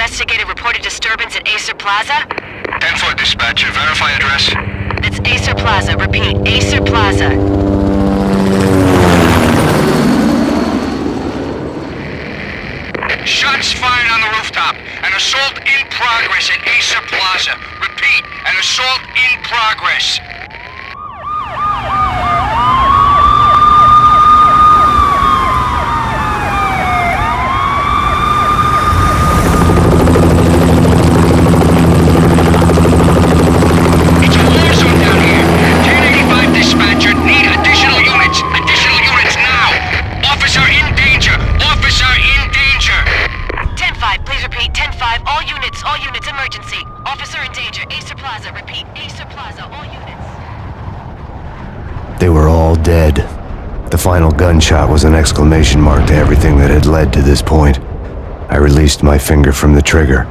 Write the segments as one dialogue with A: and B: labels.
A: Investigated reported disturbance at Acer Plaza.
B: 10-4 dispatcher, verify address.
A: It's Acer Plaza. Repeat, Acer Plaza.
B: Shots fired on the rooftop. An assault in progress at Acer Plaza. Repeat, an assault in progress.
C: They were all dead. The final gunshot was an exclamation mark to everything that had led to this point. I released my finger from the trigger,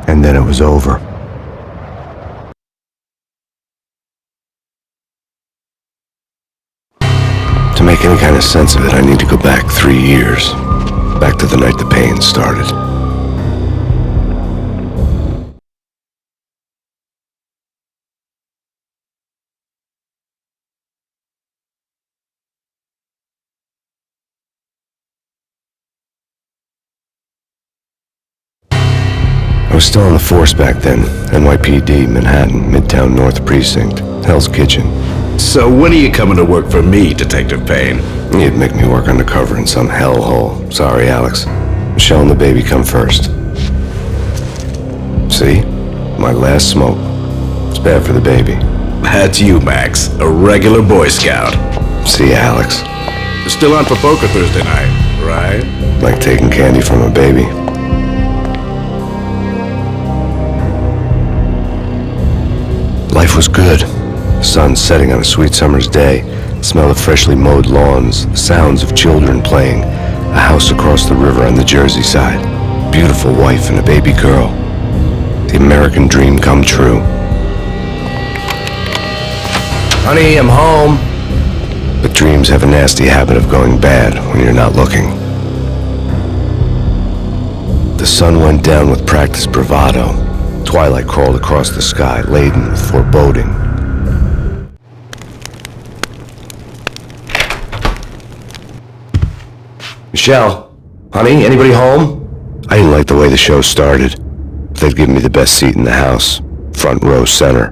C: and then it was over. To make any kind of sense of it, I need to go back 3 years. Back to the night the Payne started. I was still on the force back then. NYPD, Manhattan, Midtown North Precinct, Hell's Kitchen.
D: So when are you coming to work for me, Detective Payne?
C: You'd make me work undercover in some hellhole. Sorry, Alex. Michelle and the baby come first. See? My last smoke. It's bad for the baby.
D: That's you, Max. A regular Boy Scout.
C: See, Alex.
D: You're still on for poker Thursday night, right?
C: Like taking candy from a baby. Life was good. The sun setting on a sweet summer's day, the smell of freshly mowed lawns, the sounds of children playing, a house across the river on the Jersey side, beautiful wife and a baby girl. The American dream come true. Honey, I'm home. But dreams have a nasty habit of going bad when you're not looking. The sun went down with practiced bravado. Twilight crawled across the sky, laden with foreboding. Michelle? Honey, anybody home? I didn't like the way the show started. They'd given me the best seat in the house. Front row center.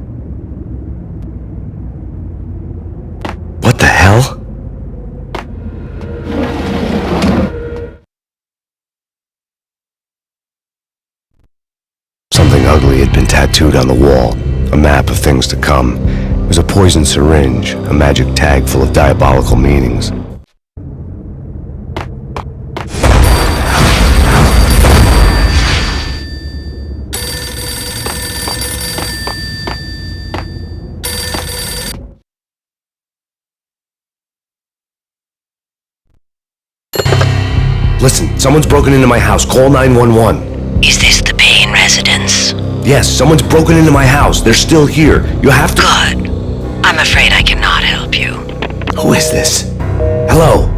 C: What the hell? Something ugly had been tattooed on the wall. A map of things to come. It was a poisoned syringe, a magic tag full of diabolical meanings. Listen, someone's broken into my house. Call 911.
A: Is this the Payne residence?
C: Yes, someone's broken into my house. They're still here. You have to...
A: Good. I'm afraid I cannot help you.
C: Who is this? Hello?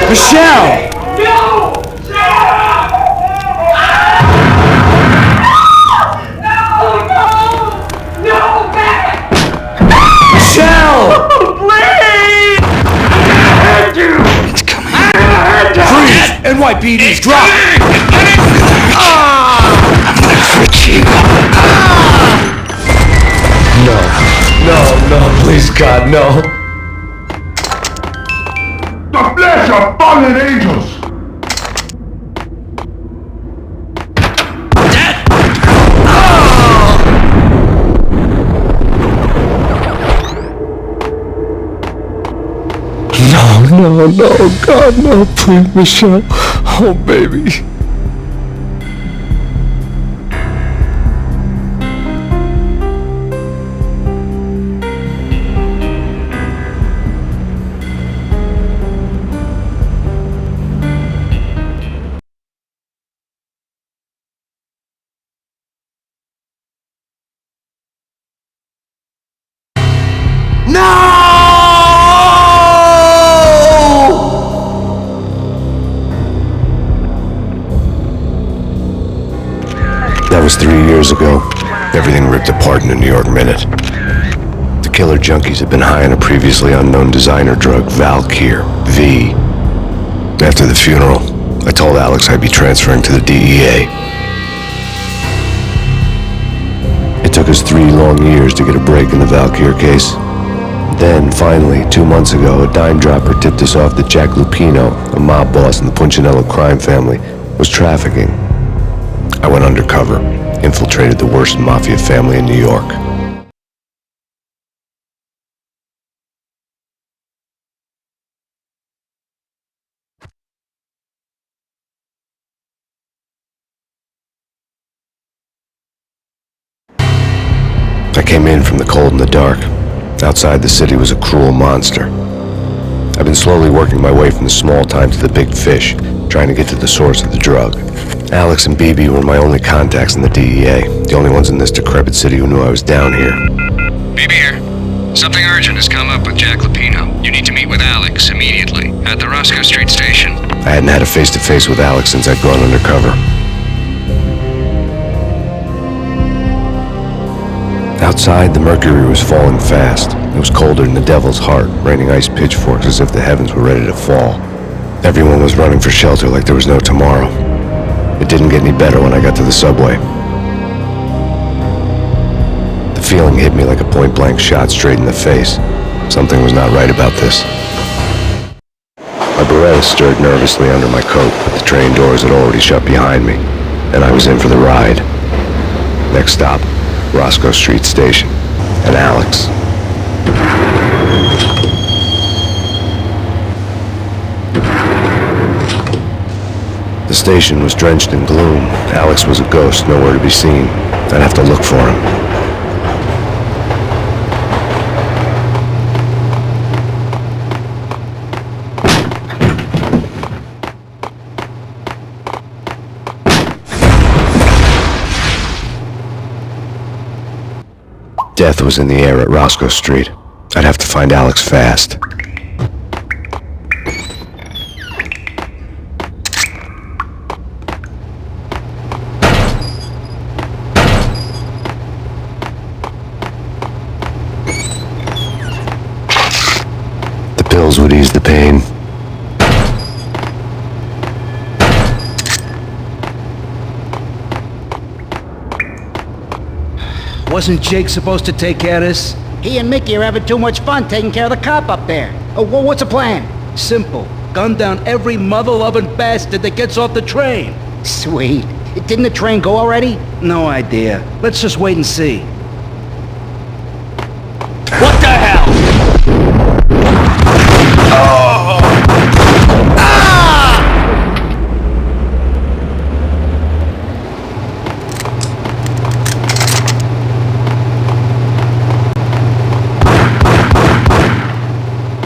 C: Michelle! NYPD's drop! I'm gonna hurt you. No, please God, no.
E: The flesh of fallen angels!
C: No, God, no, please, Michelle. Oh, baby. That was 3 years ago. Everything ripped apart in a New York minute. The killer junkies had been high on a previously unknown designer drug, Valkyr, V. After the funeral, I told Alex I'd be transferring to the DEA. It took us 3 long years to get a break in the Valkyr case. Then, finally, 2 months ago, a dime dropper tipped us off that Jack Lupino, a mob boss in the Punchinello crime family, was trafficking. I went undercover, infiltrated the worst mafia family in New York. I came in from the cold and the dark. Outside the city was a cruel monster. I've been slowly working my way from the small time to the big fish, trying to get to the source of the drug. Alex and BB were my only contacts in the DEA, the only ones in this decrepit city who knew I was down here.
B: BB here. Something urgent has come up with Jack Lupino. You need to meet with Alex immediately at the Roscoe Street station.
C: I hadn't had a face-to-face with Alex since I'd gone undercover. Outside, the mercury was falling fast. It was colder than the devil's heart, raining ice pitchforks as if the heavens were ready to fall. Everyone was running for shelter like there was no tomorrow. It didn't get any better when I got to the subway. The feeling hit me like a point-blank shot straight in the face. Something was not right about this. My Beretta stirred nervously under my coat, but the train doors had already shut behind me, and I was in for the ride. Next stop, Roscoe Street Station, and Alex. The station was drenched in gloom. Alex was a ghost, nowhere to be seen. I'd have to look for him. death was in the air at Roscoe Street. I'd have to find Alex fast. The pills would ease the pain.
F: Wasn't Jake supposed to take care of this?
G: He and Mickey are having too much fun taking care of the cop up there. What's the plan?
F: Simple. Gun down every mother-loving bastard that gets off the train.
G: Sweet. Didn't the train go already?
F: No idea. Let's just wait and see.
H: What the hell? Oh! Ah!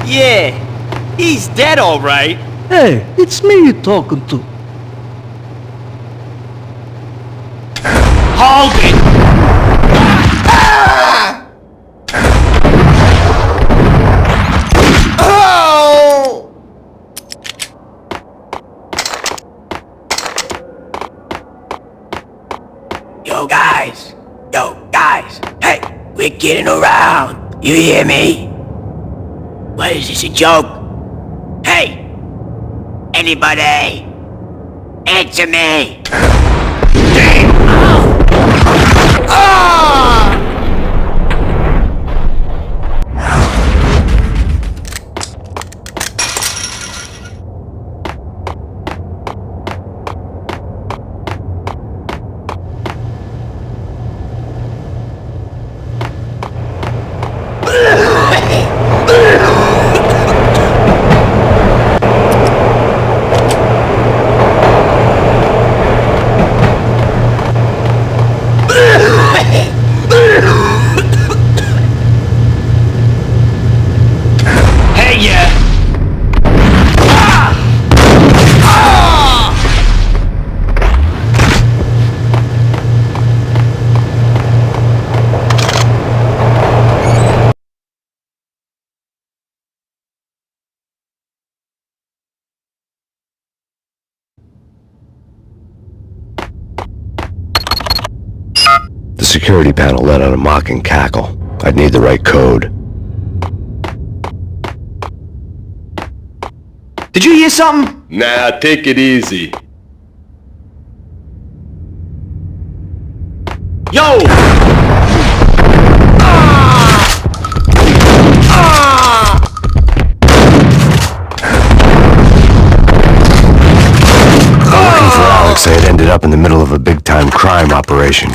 H: Yeah, he's dead all right.
F: Hey, it's me you're talking to.
H: Hold it! Ah! Oh!
I: Yo guys, hey, we're getting around. You hear me? What is this, a joke? Hey! Anybody? Answer me! Damn! Oh! Ah!
C: The security panel let out a mocking cackle. I'd need the right code.
H: Did you hear something?
J: Nah, take it easy.
H: Yo!
C: Looking for Alex, I had ended up in the middle of a big-time crime operation.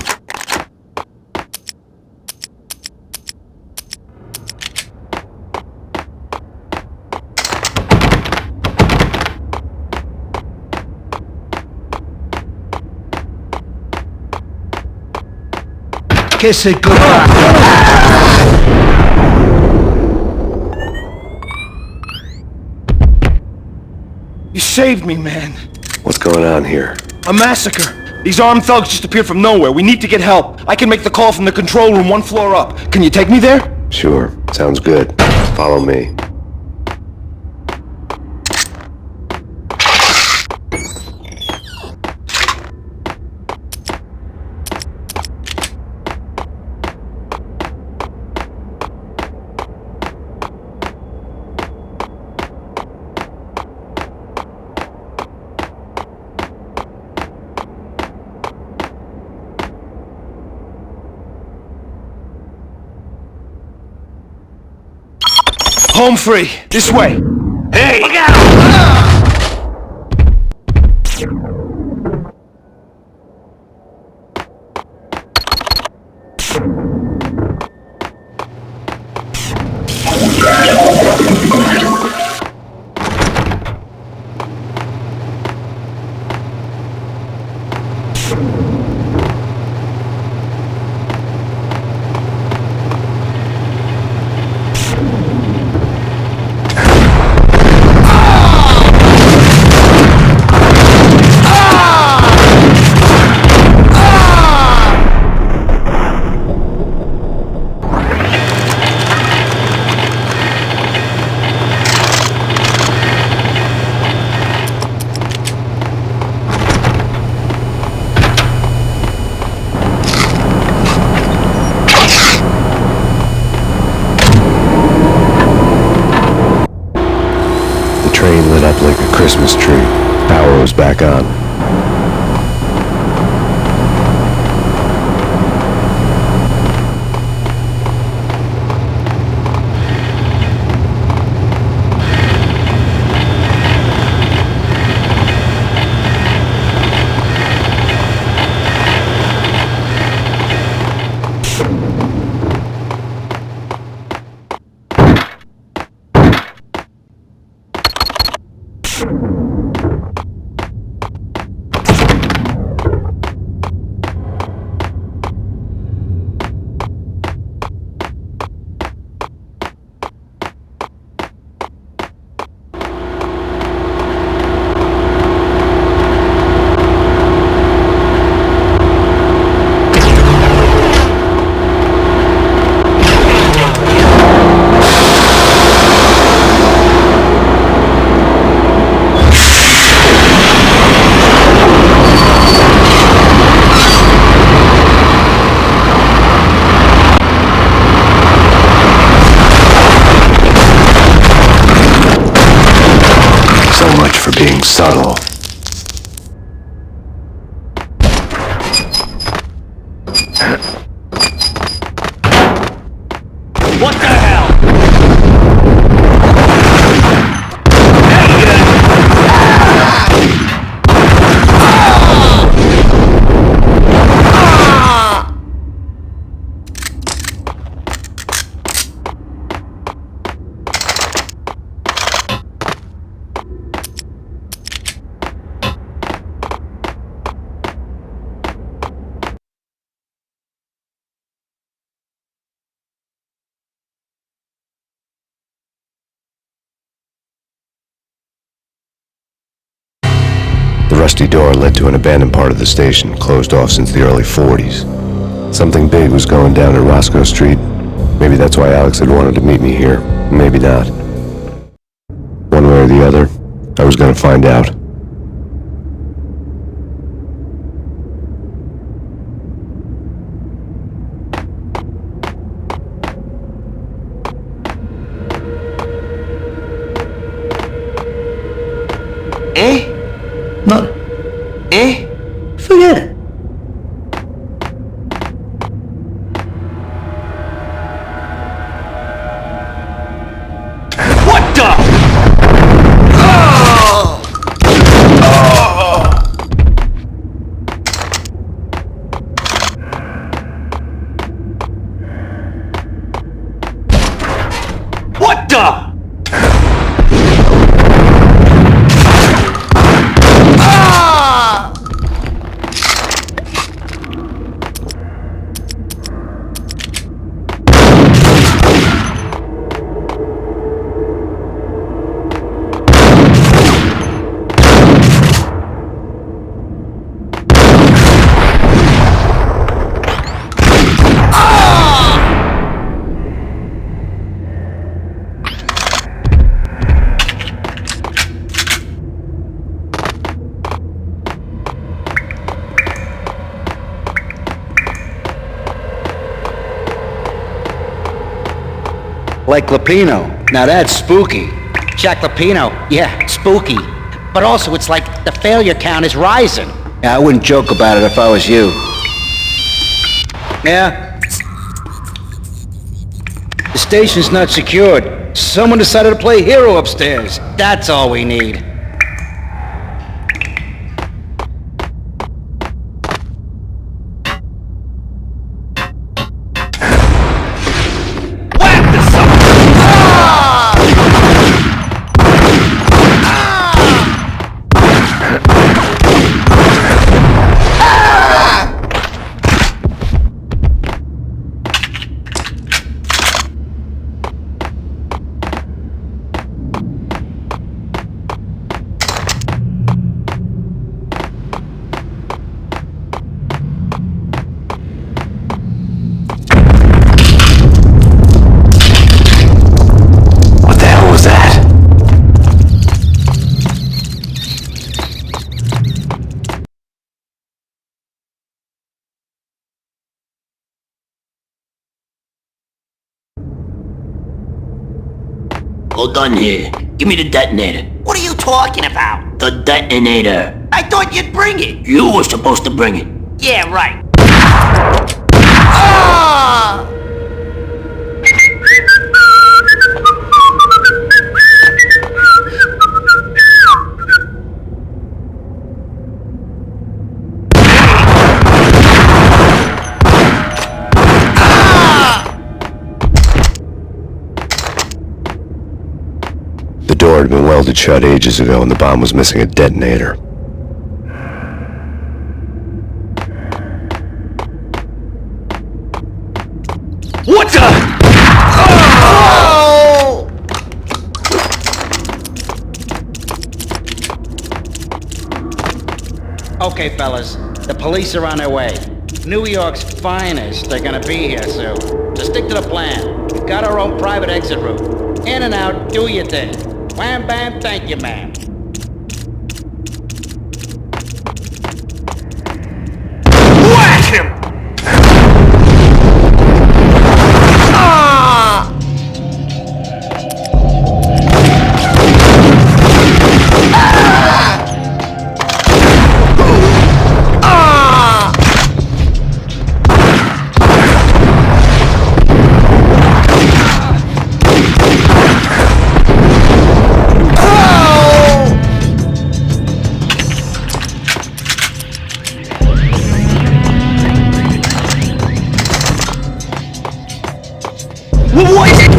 F: Kiss it goodbye.
H: You saved me, man.
C: What's going on here?
H: A massacre. These armed thugs just appeared from nowhere. We need to get help. I can make the call from the control room 1 floor up. Can you take me there?
C: Sure, sounds good. Follow me.
H: Home free. This way. Hey! Look out!
C: train lit up like a Christmas tree. Power was back on. For being subtle.
H: What the hell?
C: The rusty door led to an abandoned part of the station, closed off since the early 40s. Something big was going down at Roscoe Street. Maybe that's why Alex had wanted to meet me here. Maybe not. One way or the other, I was gonna find out.
I: Not... Forget it.
H: What the? What the?
F: Like Lapino. Now that's spooky.
G: Jack Lapino, yeah, spooky. But also, it's like the failure count is rising.
F: Yeah, I wouldn't joke about it if I was you. Yeah? The station's not secured. Someone decided to play hero upstairs. That's all we need.
I: All done here. Give me the detonator.
K: What are
I: talking about?
K: The detonator.
I: I thought you'd bring it.
K: You were supposed to bring it.
I: Yeah, right. Ah!
C: The door had been welded shut ages ago and the bomb was missing a detonator.
H: What the?
I: Oh!
G: Okay, fellas, the police are on their way. New York's finest are gonna be here soon. So stick to the plan. We've got our own private exit route. In and out, do your thing. Wham bam, thank you, ma'am.
H: Whack him!
I: Ah!
H: What is it?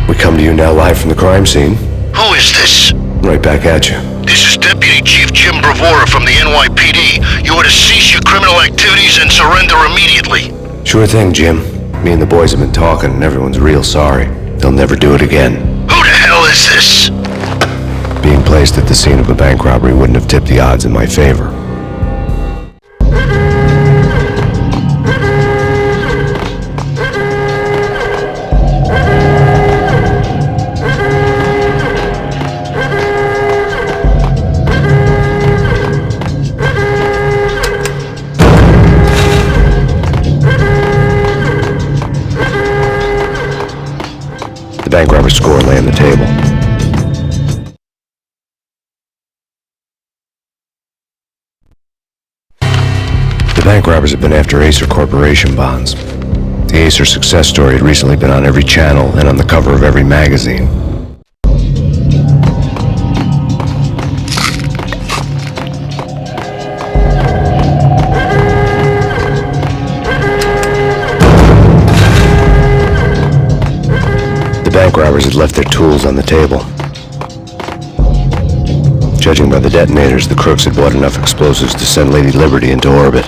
C: We come to you now live from the crime scene.
L: Who is this?
C: Right back at you.
L: This is Deputy Chief Jim Bravura from the NYPD. You are to cease your criminal activities and surrender immediately.
C: Sure thing, Jim. Me and the boys have been talking and everyone's real sorry. They'll never do it again.
L: Who the hell is this?
C: Being placed at the scene of a bank robbery wouldn't have tipped the odds in my favor. The bank robber's score lay on the table. The bank robbers have been after Acer Corporation bonds. The Acer success story had recently been on every channel and on the cover of every magazine. The bank robbers had left their tools on the table. Judging by the detonators, the crooks had bought enough explosives to send Lady Liberty into orbit.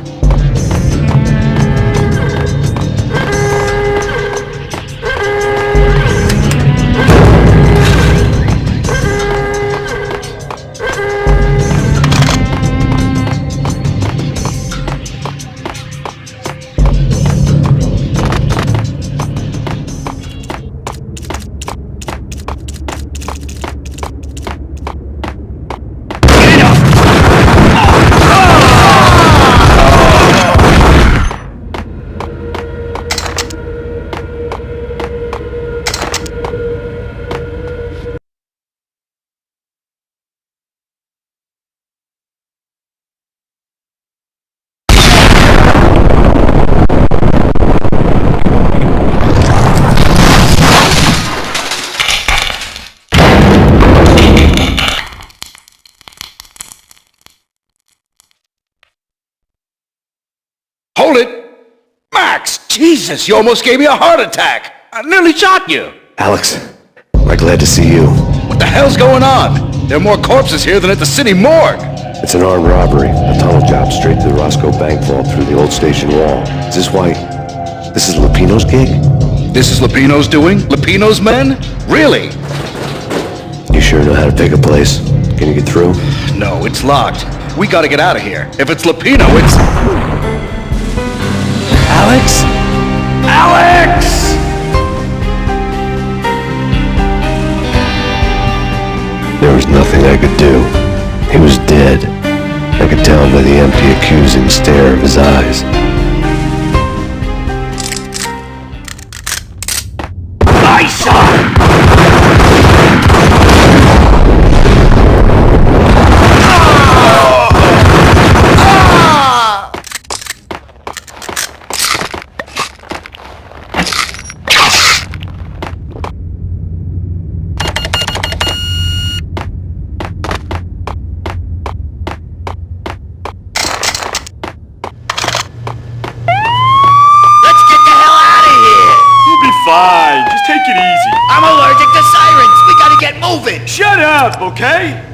H: Hold it! Max! Jesus, you almost gave me a heart attack! I nearly shot you!
C: Alex, I'm glad to see you.
H: What the hell's going on? There are more corpses here than at the city morgue!
C: It's an armed robbery. A tunnel job straight to the Roscoe Bank vault through the old station wall. Is this why... This is Lupino's gig?
H: This is Lupino's doing? Lupino's men? Really?
C: You sure know how to pick a place? Can you get through?
H: No, it's locked. We gotta get out of here. If it's Lupino, it's... Alex? Alex!
C: There was nothing I could do. He was dead. I could tell by the empty, accusing stare of his eyes.
K: I saw him! Let's get the hell out of here!
H: You'll be fine. Just take it easy.
K: I'm allergic to sirens! We gotta get moving!
H: Shut up, okay?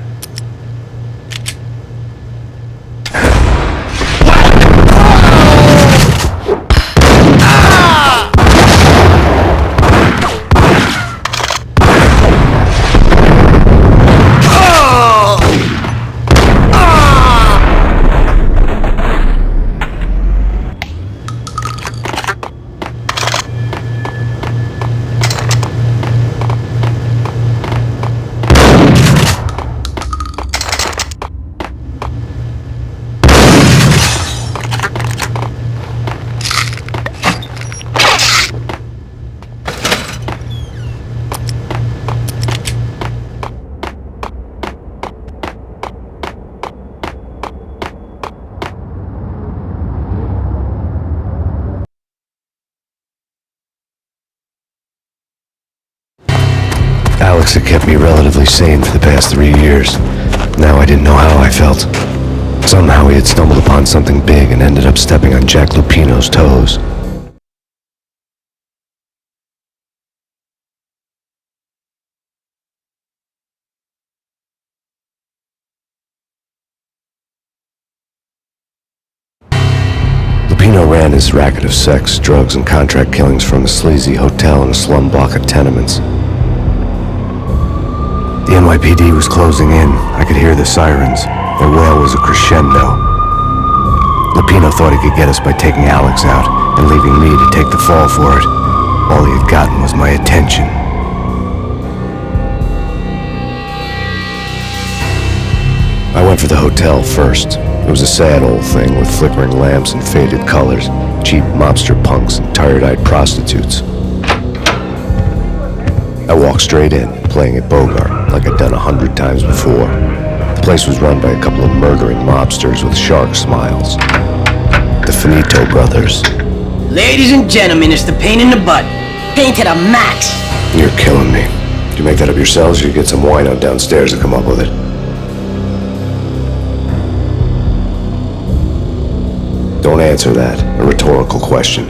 C: Alex had kept me relatively sane for the past 3 years. Now I didn't know how I felt. Somehow he had stumbled upon something big and ended up stepping on Jack Lupino's toes. Lupino ran his racket of sex, drugs, and contract killings from a sleazy hotel in a slum block of tenements. The NYPD was closing in. I could hear the sirens. Their wail was a crescendo. Lupino thought he could get us by taking Alex out and leaving me to take the fall for it. All he had gotten was my attention. I went for the hotel first. It was a sad old thing with flickering lamps and faded colors, cheap mobster punks and tired-eyed prostitutes. I walked straight in, playing at Bogart, like I'd done 100 times before. The place was run by a couple of murdering mobsters with shark smiles. The Finito brothers.
K: Ladies and gentlemen, it's the pain in the butt. Pain to the max.
C: You're killing me. Did you make that up yourselves, or you get some wino downstairs to come up with it? Don't answer that. A rhetorical question.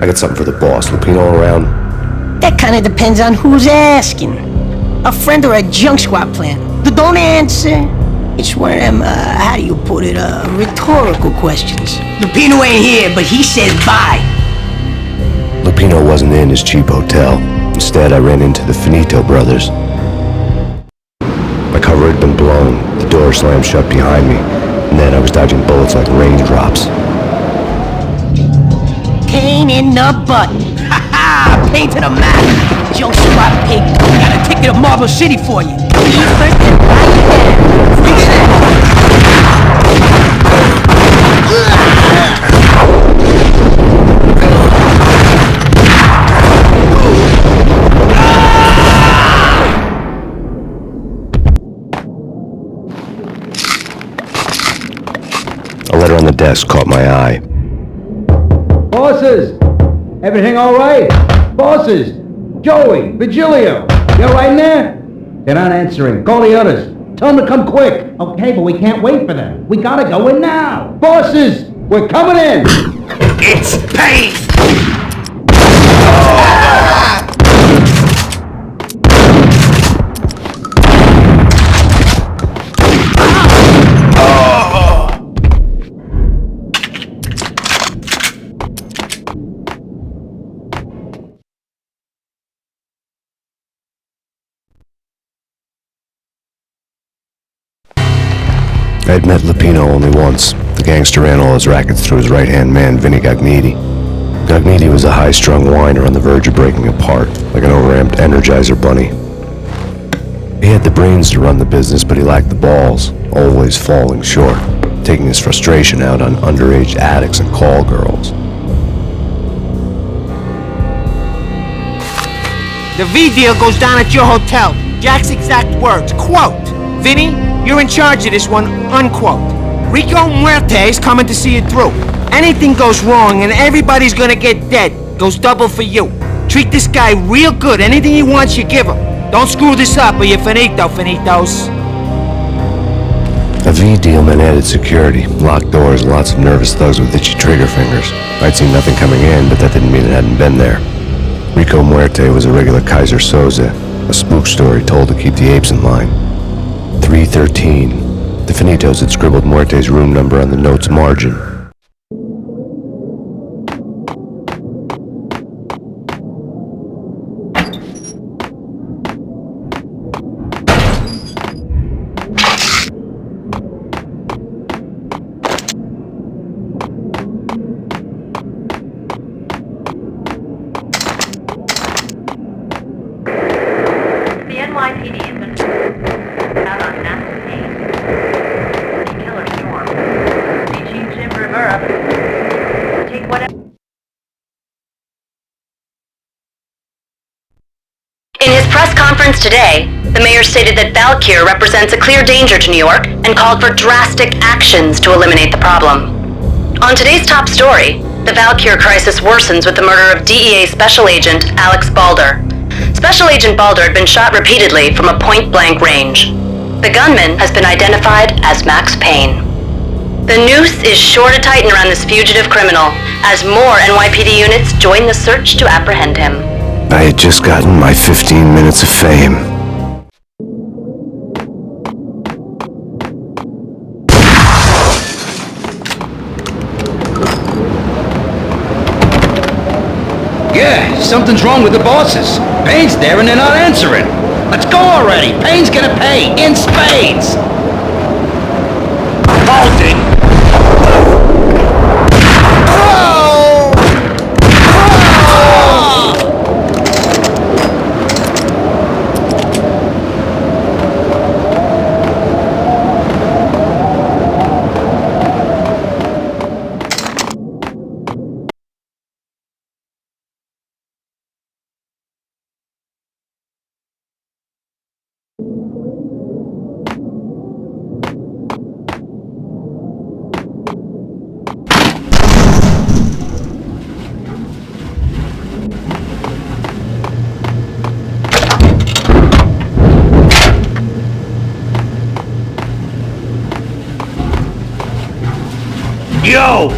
C: I got something for the boss. Lupino around?
M: That kind of depends on who's asking. A friend or a junk squad plan. Don't answer. It's one of them, how do you put it, rhetorical questions.
K: Lupino ain't here, but he says bye.
C: Lupino wasn't in his cheap hotel. Instead, I ran into the Finito brothers. My cover had been blown. The door slammed shut behind me. And then I was dodging bullets like raindrops.
M: Pain in the butt.
K: Ha ha! Pain to the max.
M: Junk squad pig.
K: Got a ticket to Marble City for you.
M: Eat first and right there.
K: Fix that.
C: A letter on the desk caught my eye.
F: Bosses! Everything all right? Bosses! Joey! Vigilio! You all right in there? They're not answering. Call the others. Tell them to come quick. Okay, but we can't wait for them. We gotta go in now. Bosses! We're coming in!
K: It's Payne!
C: I had met Lupino only once. The gangster ran all his rackets through his right-hand man, Vinny Gagniti. Gagniti was a high-strung whiner on the verge of breaking apart, like an overamped Energizer bunny. He had the brains to run the business, but he lacked the balls, always falling short, taking his frustration out on underage addicts and call girls.
K: The V deal goes down at your hotel. Jack's exact words, quote, "Vinny, you're in charge of this one," unquote. Rico Muerte's coming to see it through. Anything goes wrong and everybody's gonna get dead. Goes double for you. Treat this guy real good. Anything he wants, you give him. Don't screw this up or you're finito, finitos.
C: A V deal meant added security, locked doors, and lots of nervous thugs with itchy trigger fingers. I'd seen nothing coming in, but that didn't mean it hadn't been there. Rico Muerte was a regular Kaiser Soze, a spook story told to keep the apes in line. 313. The Finitos had scribbled Muerte's room number on the note's margin.
N: The NYPD has been out on massive Payne. Killer storm. See Chief Jim Rivera. Take whatever.
A: In his press conference today, the mayor stated that Valkyr represents a clear danger to New York and called for drastic actions to eliminate the problem. On today's top story, the Valkyr crisis worsens with the murder of DEA Special Agent Alex Balder. Special Agent Balder had been shot repeatedly from a point-blank range. The gunman has been identified as Max Payne. The noose is sure to tighten around this fugitive criminal as more NYPD units join the search to apprehend him.
C: I had just gotten my 15 minutes of fame.
F: Yeah, something's wrong with the bosses. Payne's there and they're not answering. Let's go already. Payne's gonna pay in spades. Holding. Yo!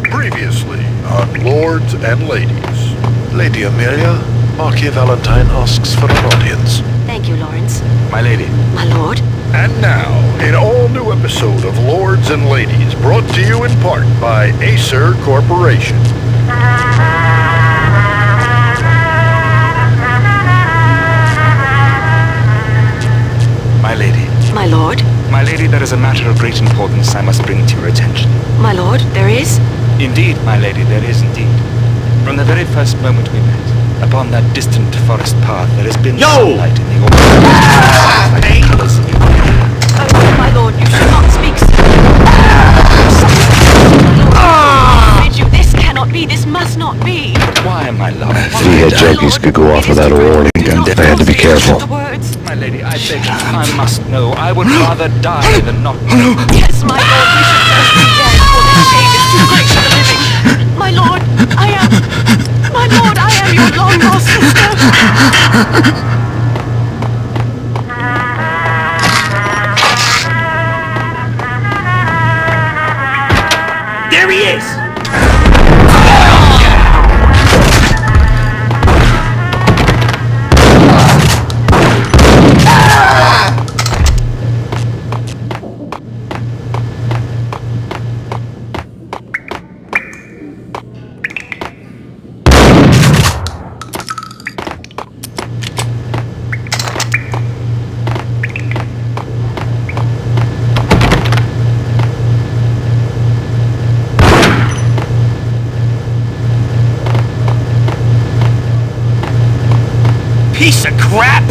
L: Previously on Lords and Ladies. Lady Amelia, Marquis Valentine asks for an audience.
A: Thank you, Lawrence.
B: My lady.
A: My lord?
L: And now, an all-new episode of Lords and Ladies, brought to you in part by Acer Corporation.
B: My lady.
A: My lord?
B: My lady, there is a matter of great importance I must bring to your attention.
A: My lord, there is?
B: Indeed, my lady, there is indeed. From the very first moment we met, upon that distant forest path, there has been sunlight in the autumn. Like colours of your hair.
A: Oh, my lord, you should not speak so. I bid you, this cannot be, this must not be.
B: Why, my love?
C: Three-head junkies could go off without a warning. I had to be careful.
B: My lady, I beg you, I must know. I would rather die than not know.
A: Yes, my lord, we should both be dead, for this shame is too great for the living. My lord, I am your long-lost sister.
K: There he is!
I: piece of crap!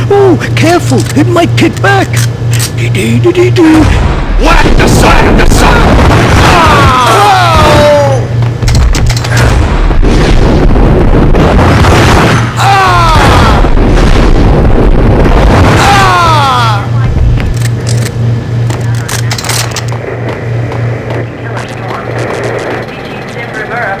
K: Oh, careful! It might kick back!
I: Whack the side of the sun!
N: Killer storm. Chief Jim Rivera.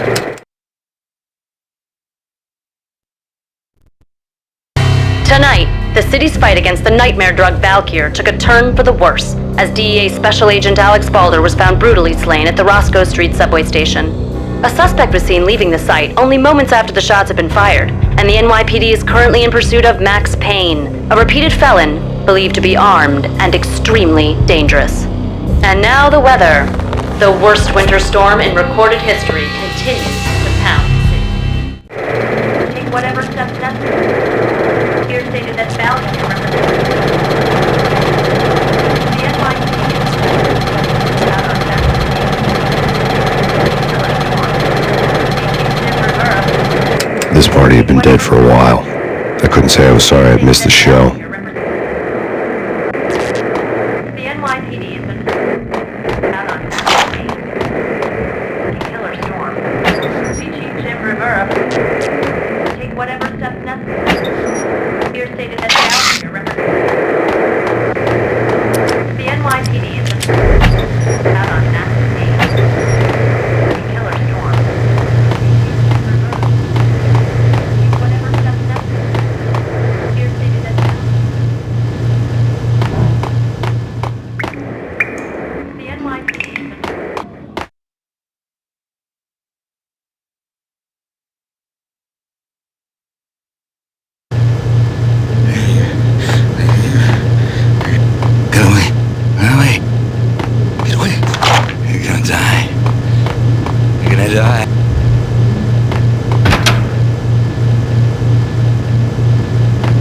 A: Tonight, the city's fight against the nightmare drug Valkyr took a turn for the worse, as DEA Special Agent Alex Balder was found brutally slain at the Roscoe Street subway station. A suspect was seen leaving the site only moments after the shots had been fired, and the NYPD is currently in pursuit of Max Payne, a repeated felon believed to be armed and extremely dangerous. And now the weather. The worst winter storm in recorded history continues to pound the city.
N: Take whatever steps necessary. Here stated that Valkyr represents the NYPD out on Saturday.
C: This party had been dead for a while. I couldn't say I was sorry I'd missed the show.
N: The NYPD has been out on Saturday. Killer storm. Chief Jim Rivera. Take whatever steps necessary. Here stated that Valkyr represents the NYPD has been out on Saturday. Killer storm. Take whatever steps necessary. Here stated that the NYPD has been
B: Get away. Get away. Get away. You're gonna die. You're gonna die.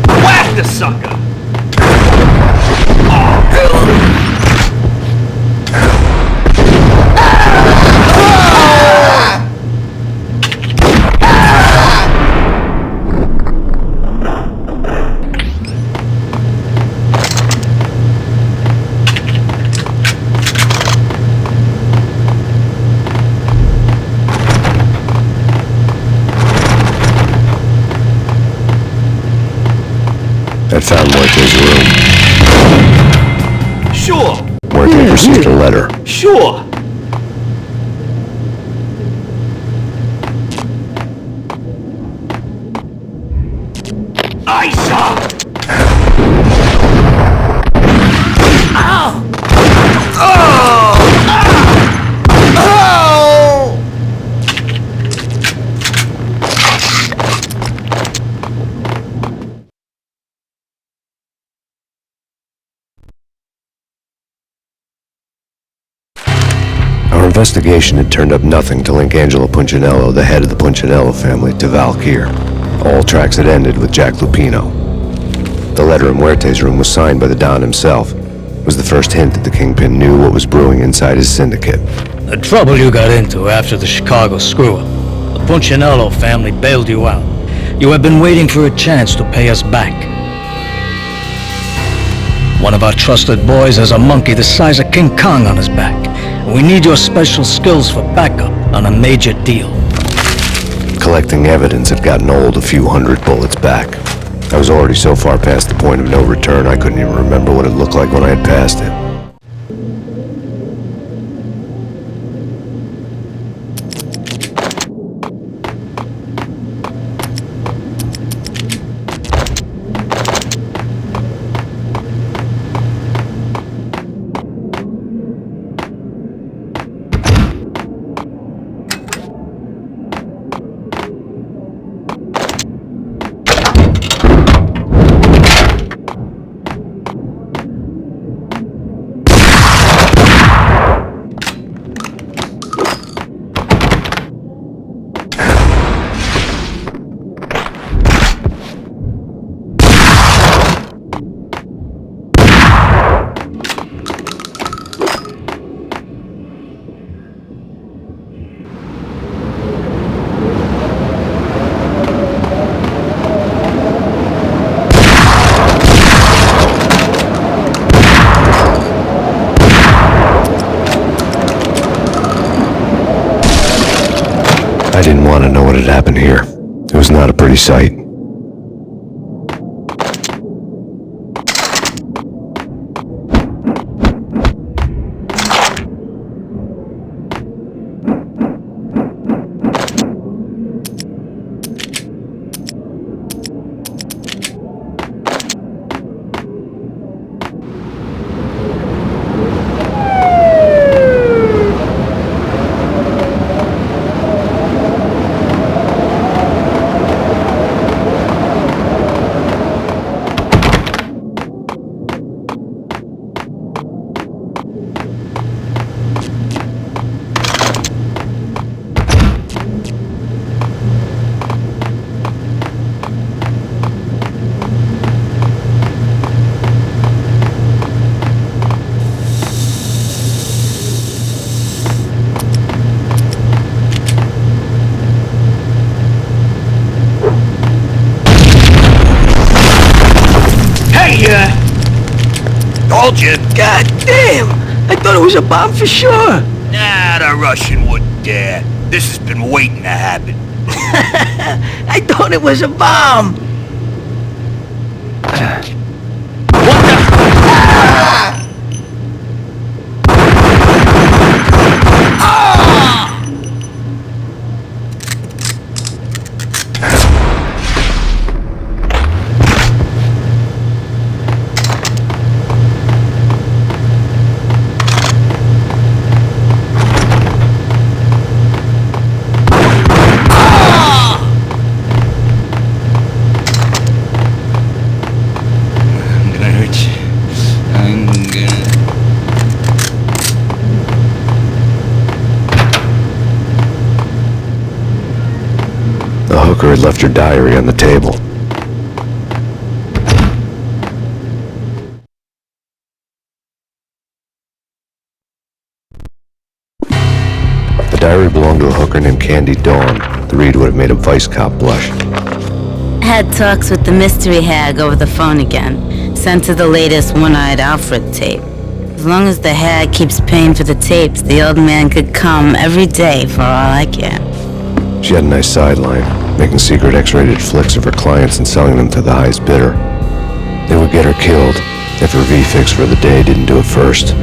I: Whack the sucker!
C: I found Muerte's room.
I: Sure,
C: Muerte received a letter.
I: sure. Isa!
C: Our investigation had turned up nothing to link Angelo Punchinello, the head of the Punchinello family, to Valkyr. All tracks had ended with Jack Lupino. The letter in Muerte's room was signed by the Don himself. It was the first hint that the Kingpin knew what was brewing inside his syndicate.
O: The trouble you got into after the Chicago screw-up. The Punchinello family bailed you out. You have been waiting for a chance to pay us back. One of our trusted boys has a monkey the size of King Kong on his back. We need your special skills for backup on a major deal.
C: Collecting evidence had gotten old a few hundred bullets back. I was already so far past the point of no return I couldn't even remember what it looked like when I had passed it. I didn't want to know what had happened here. It was not a pretty sight.
I: Told you.
M: God damn! I thought it was a bomb for sure.
I: Nah, the Russian wouldn't dare. This has been waiting to happen.
M: I thought it was a bomb.
I: What the?
C: The hooker had left her diary on the table. The diary belonged to a hooker named Candy Dawn. The read would have made a vice cop blush.
P: Had talks with the mystery hag over the phone again. Sent her the latest One-Eyed Alfred tape. As long as the hag keeps paying for the tapes, the old man could come every day for all I care.
C: She had a nice sideline, making secret X-rated flicks of her clients and selling them to the highest bidder. They would get her killed if her V-fix for the day didn't do it first.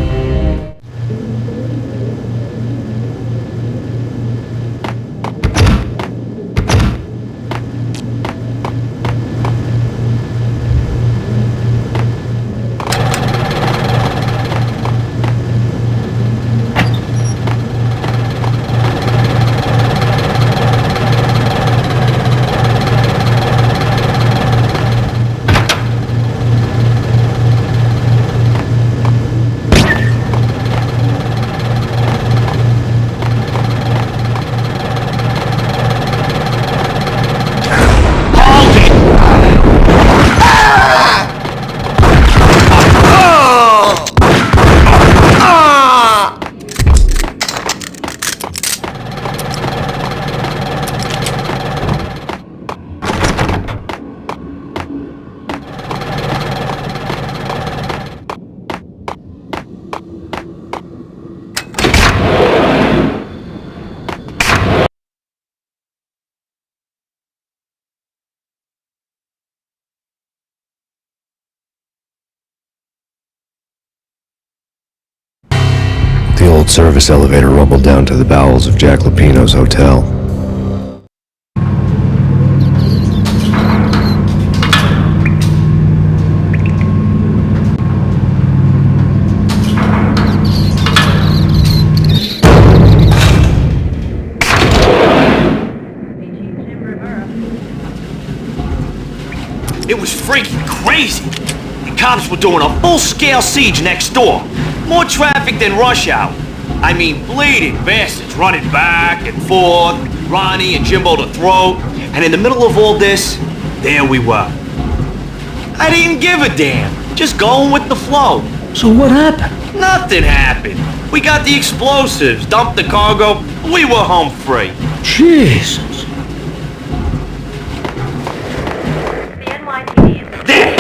C: The old service elevator rumbled down to the bowels of Jack Lupino's hotel.
I: It was freaking crazy. The cops were doing a full-scale siege next door. More traffic than rush hour. I mean, bleeding bastards running back and forth, Ronnie and Jimbo to throat. And in the middle of all this, there we were. I didn't give a damn. Just going with the flow.
F: So what happened?
I: Nothing happened. We got the explosives, dumped the cargo, we were home free.
F: Jesus.
N: The NYPD is...
I: There!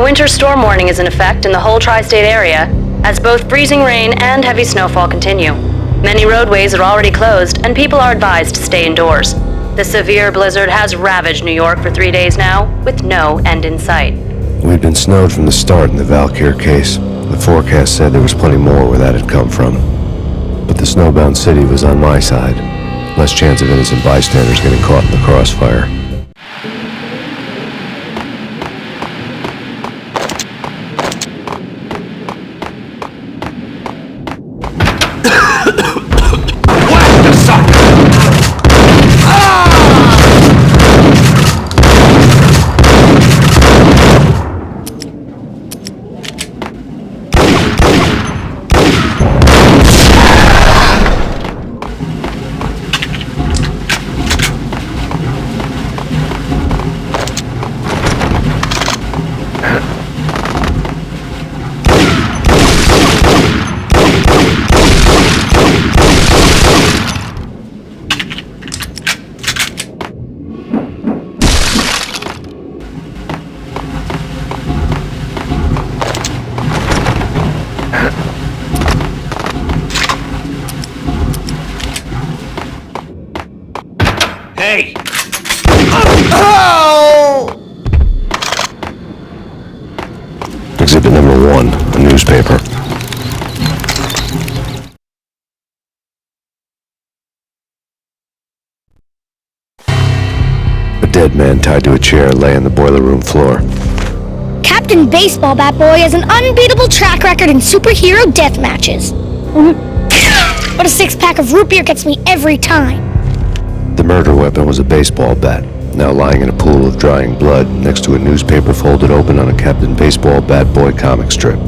A: winter storm warning is in effect in the whole tri-state area, as both freezing rain and heavy snowfall continue. Many roadways are already closed, and people are advised to stay indoors. The severe blizzard has ravaged New York for 3 days now, with no end in sight.
C: We'd been snowed from the start in the Valkyr case. The forecast said there was plenty more where that had come from. But the snowbound city was on my side. Less chance of innocent bystanders getting caught in the crossfire.
I: Hey!
C: Exhibit number 1, a newspaper. A dead man tied to a chair lay on the boiler room floor.
Q: Captain Baseball Bat Boy has an unbeatable track record in superhero death matches. But a 6-pack of root beer gets me every time.
C: The murder weapon was a baseball bat, now lying in a pool of drying blood next to a newspaper folded open on a Captain Baseball Bat Boy comic strip.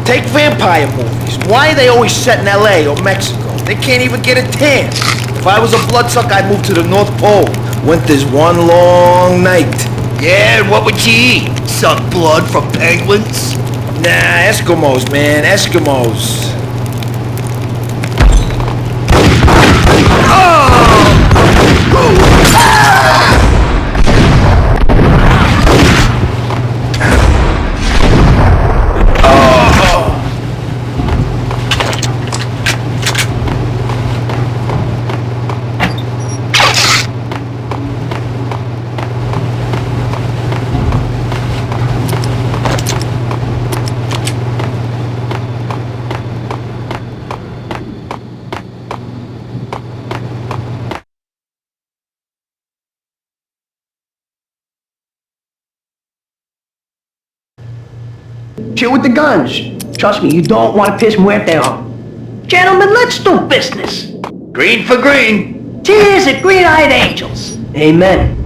K: Take vampire movies. Why are they always set in LA or Mexico? They can't even get a tan. If I was a bloodsucker, I'd move to the North Pole. Winter's one long night.
I: Yeah, and what would you eat? Suck blood from penguins?
K: Nah, Eskimos, man, Eskimos.
M: Chill with the guns. Trust me, you don't want to piss Muerte off. Gentlemen, let's do business.
I: Green for green.
M: Cheers at green-eyed angels. Amen.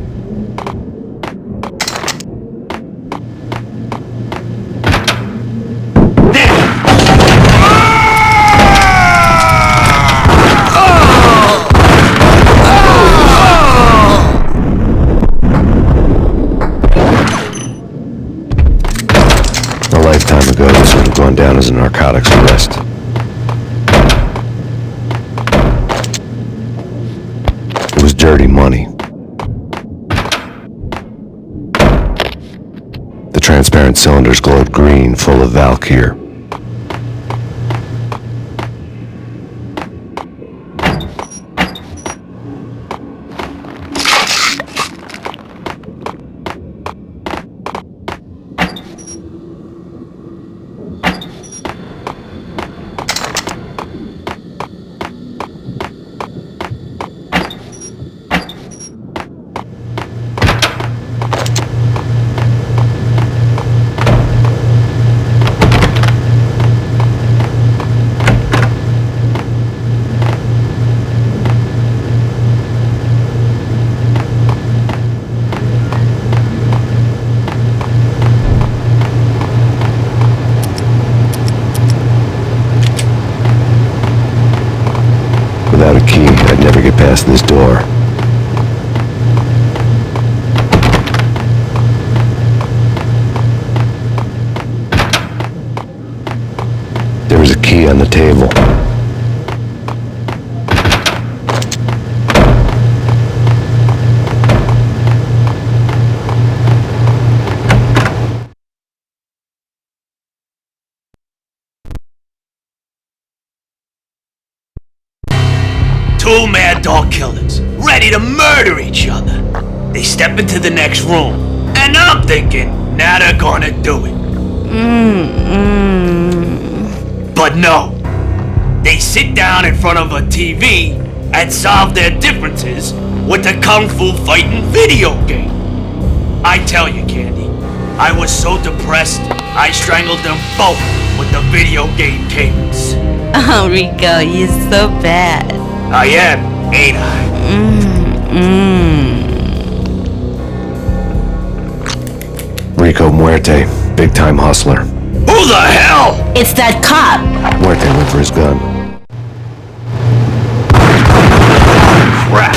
C: A lifetime ago, this would have gone down as a narcotics arrest. It was dirty money. The transparent cylinders glowed green, full of Valkyr. Without a key, I'd never get past this door. There's a key on the table.
I: Two mad dog killers, ready to murder each other. They step into the next room, and I'm thinking, now they're gonna do it. But no. They sit down in front of a TV and solve their differences with the Kung Fu fighting video game. I tell you, Candy, I was so depressed, I strangled them both with the video game cables.
P: Oh, Rico, you're so bad.
I: I am, ain't I?
C: Rico Muerte, big-time hustler.
I: Who the hell?
P: It's that cop.
C: Muerte went for his gun.
I: Crap.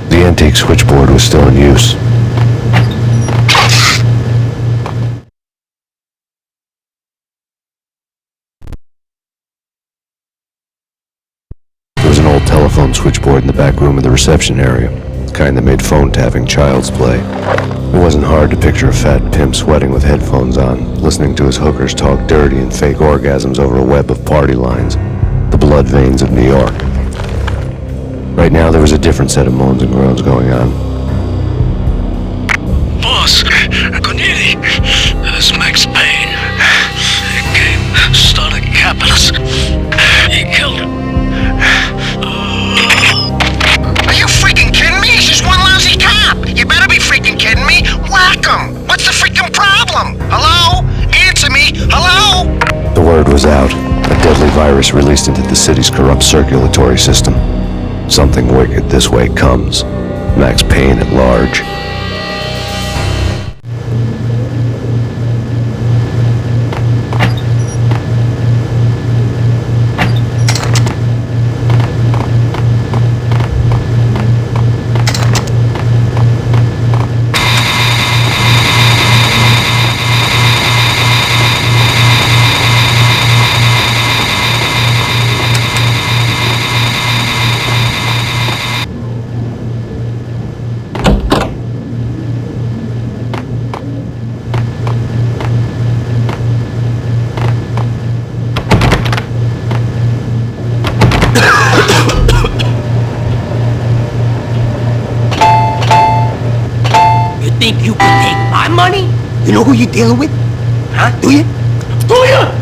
C: The antique switchboard was still in use. There was an old telephone switchboard in the back room of the reception area, the kind that made phone tapping child's play. It wasn't hard to picture a fat pimp sweating with headphones on, listening to his hookers talk dirty and fake orgasms over a web of party lines, the blood veins of New York. Right now, there was a different set of moans and groans going on.
R: Boss, Cornelia, this is Max Payne. He came, started capping us. He killed him.
L: Are you freaking kidding me? He's just one lousy cop. You better be freaking kidding me. Whack him. What's the freaking problem? Hello? Answer me. Hello?
C: The word was out. A deadly virus released into the city's corrupt circulatory system. Something wicked this way comes. Max Payne at large.
K: Think you can take my money? You know who you're dealing with? Huh? Do you? Do you?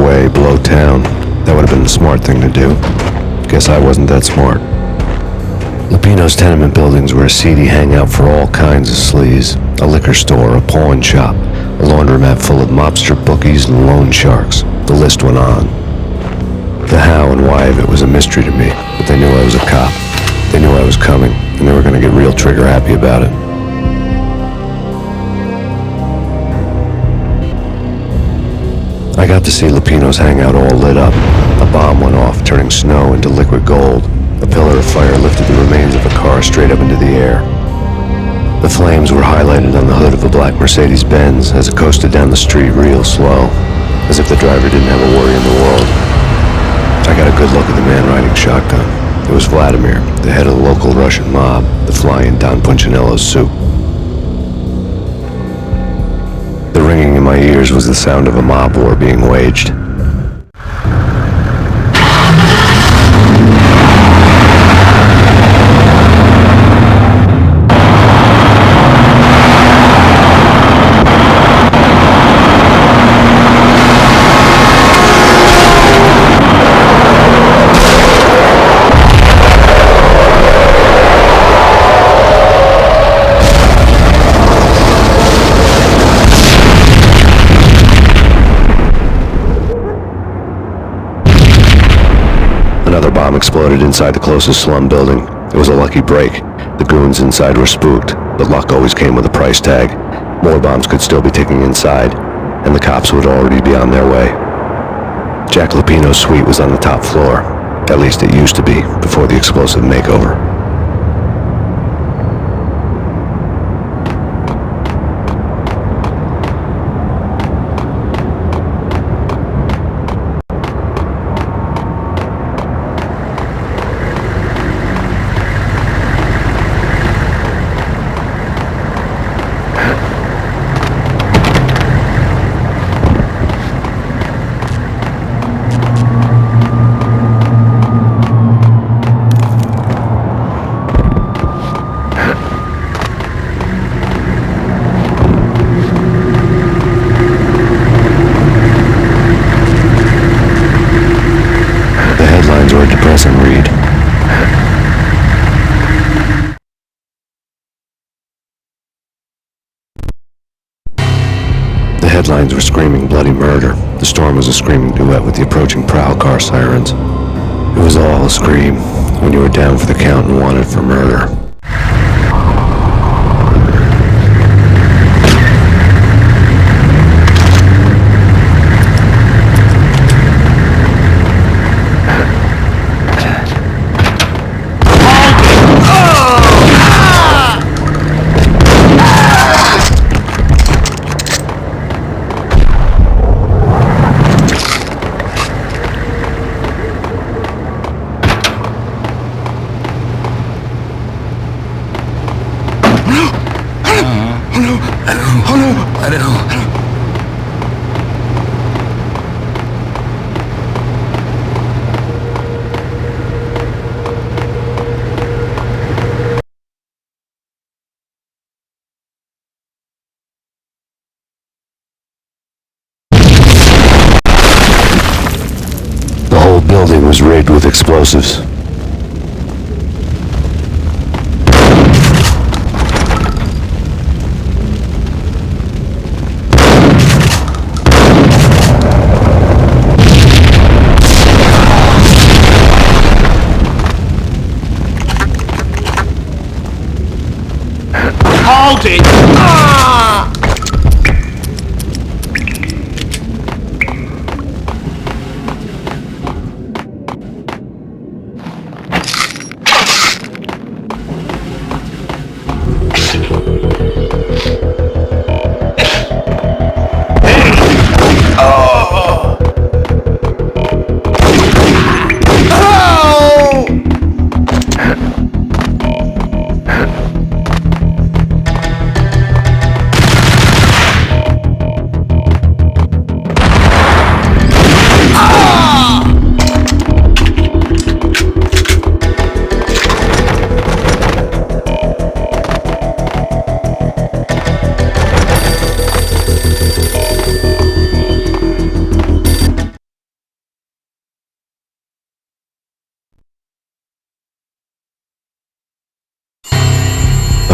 C: away, blow town. That would have been the smart thing to do. Guess I wasn't that smart. Lupino's tenement buildings were a seedy hangout for all kinds of sleaze. A liquor store, a pawn shop, a laundromat full of mobster bookies and loan sharks. The list went on. The how and why of it was a mystery to me, but they knew I was a cop. They knew I was coming, and they were going to get real trigger happy about it. I got to see Lupino's hangout all lit up. A bomb went off, turning snow into liquid gold. A pillar of fire lifted the remains of a car straight up into the air. The flames were highlighted on the hood of a black Mercedes-Benz as it coasted down the street real slow, as if the driver didn't have a worry in the world. I got a good look at the man riding shotgun. It was Vladimir, the head of the local Russian mob, the fly in Don Punchinello's soup. The ringing in my ears was the sound of a mob war being waged. Another bomb exploded inside the closest slum building. It was a lucky break. The goons inside were spooked, but luck always came with a price tag. More bombs could still be ticking inside, and the cops would already be on their way. Jack Lupino's suite was on the top floor. At least it used to be, before the explosive makeover. Or a depressing read. The headlines were screaming bloody murder. The storm was a screaming duet with the approaching prowl car sirens. It was all a scream when you were down for the count and wanted for murder. The whole building was rigged with explosives.
I: Hold it! Ah!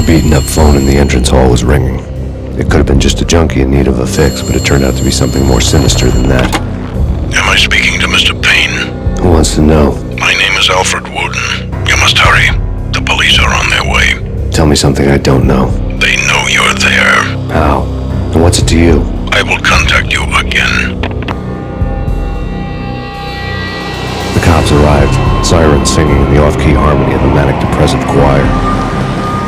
C: beaten-up phone in the entrance hall was ringing. It could have been just a junkie in need of a fix, but it turned out to be something more sinister than that.
S: Am I speaking to Mr. Payne?
C: Who wants to know?
S: My name is Alfred Wooden. You must hurry. The police are on their way.
C: Tell me something I don't know.
S: They know you're there.
C: How? And what's it to you?
S: I will contact you again.
C: The cops arrived, sirens singing in the off-key harmony of a manic-depressive choir.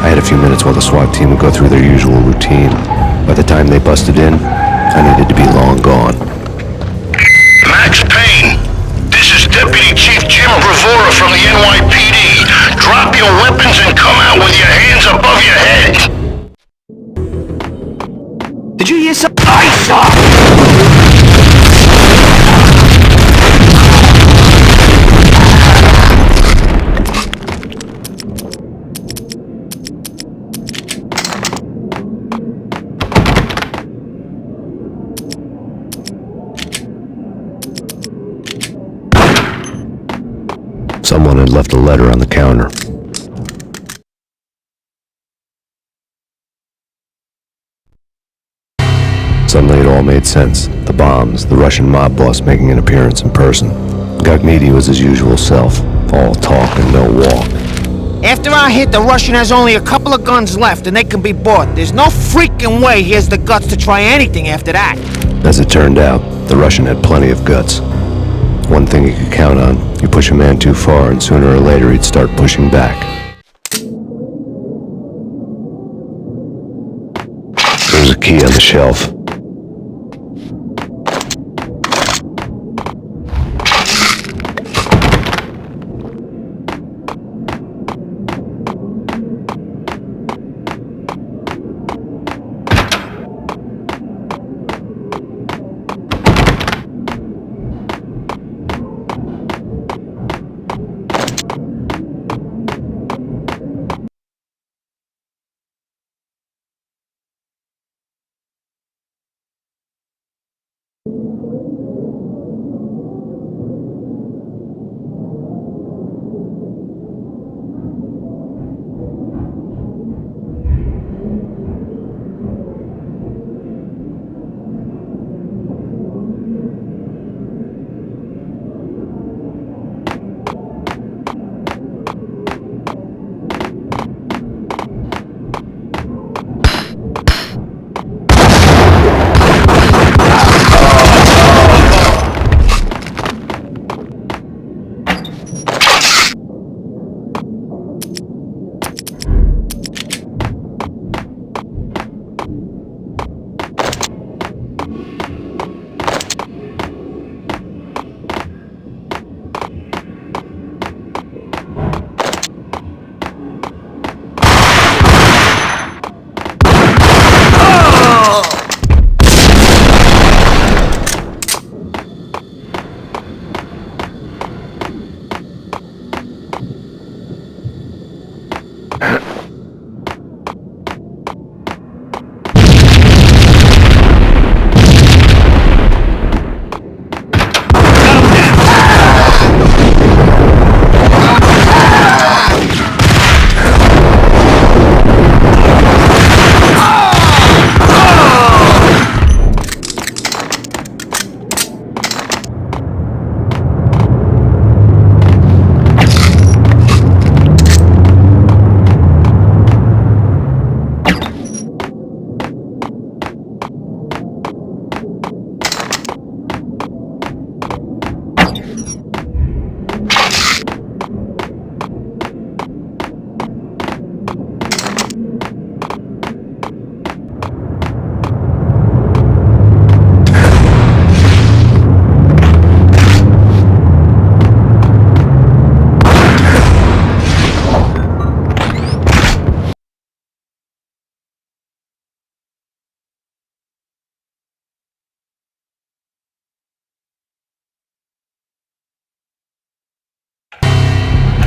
C: I had a few minutes while the SWAT team would go through their usual routine. By the time they busted in, I needed to be long gone.
L: Max Payne, this is Deputy Chief Jim Bravura from the NYPD. Drop your weapons and come out with your hands above your head.
I: Did you hear something? I saw!
C: Someone had left a letter on the counter. Suddenly it all made sense. The bombs, the Russian mob boss making an appearance in person. Gognidy was his usual self, all talk and no walk.
K: After our hit, the Russian has only a couple of guns left and they can be bought. There's no freaking way he has the guts to try anything after that.
C: As it turned out, the Russian had plenty of guts. One thing you could count on, you push a man too far and sooner or later he'd start pushing back. There's a key on the shelf.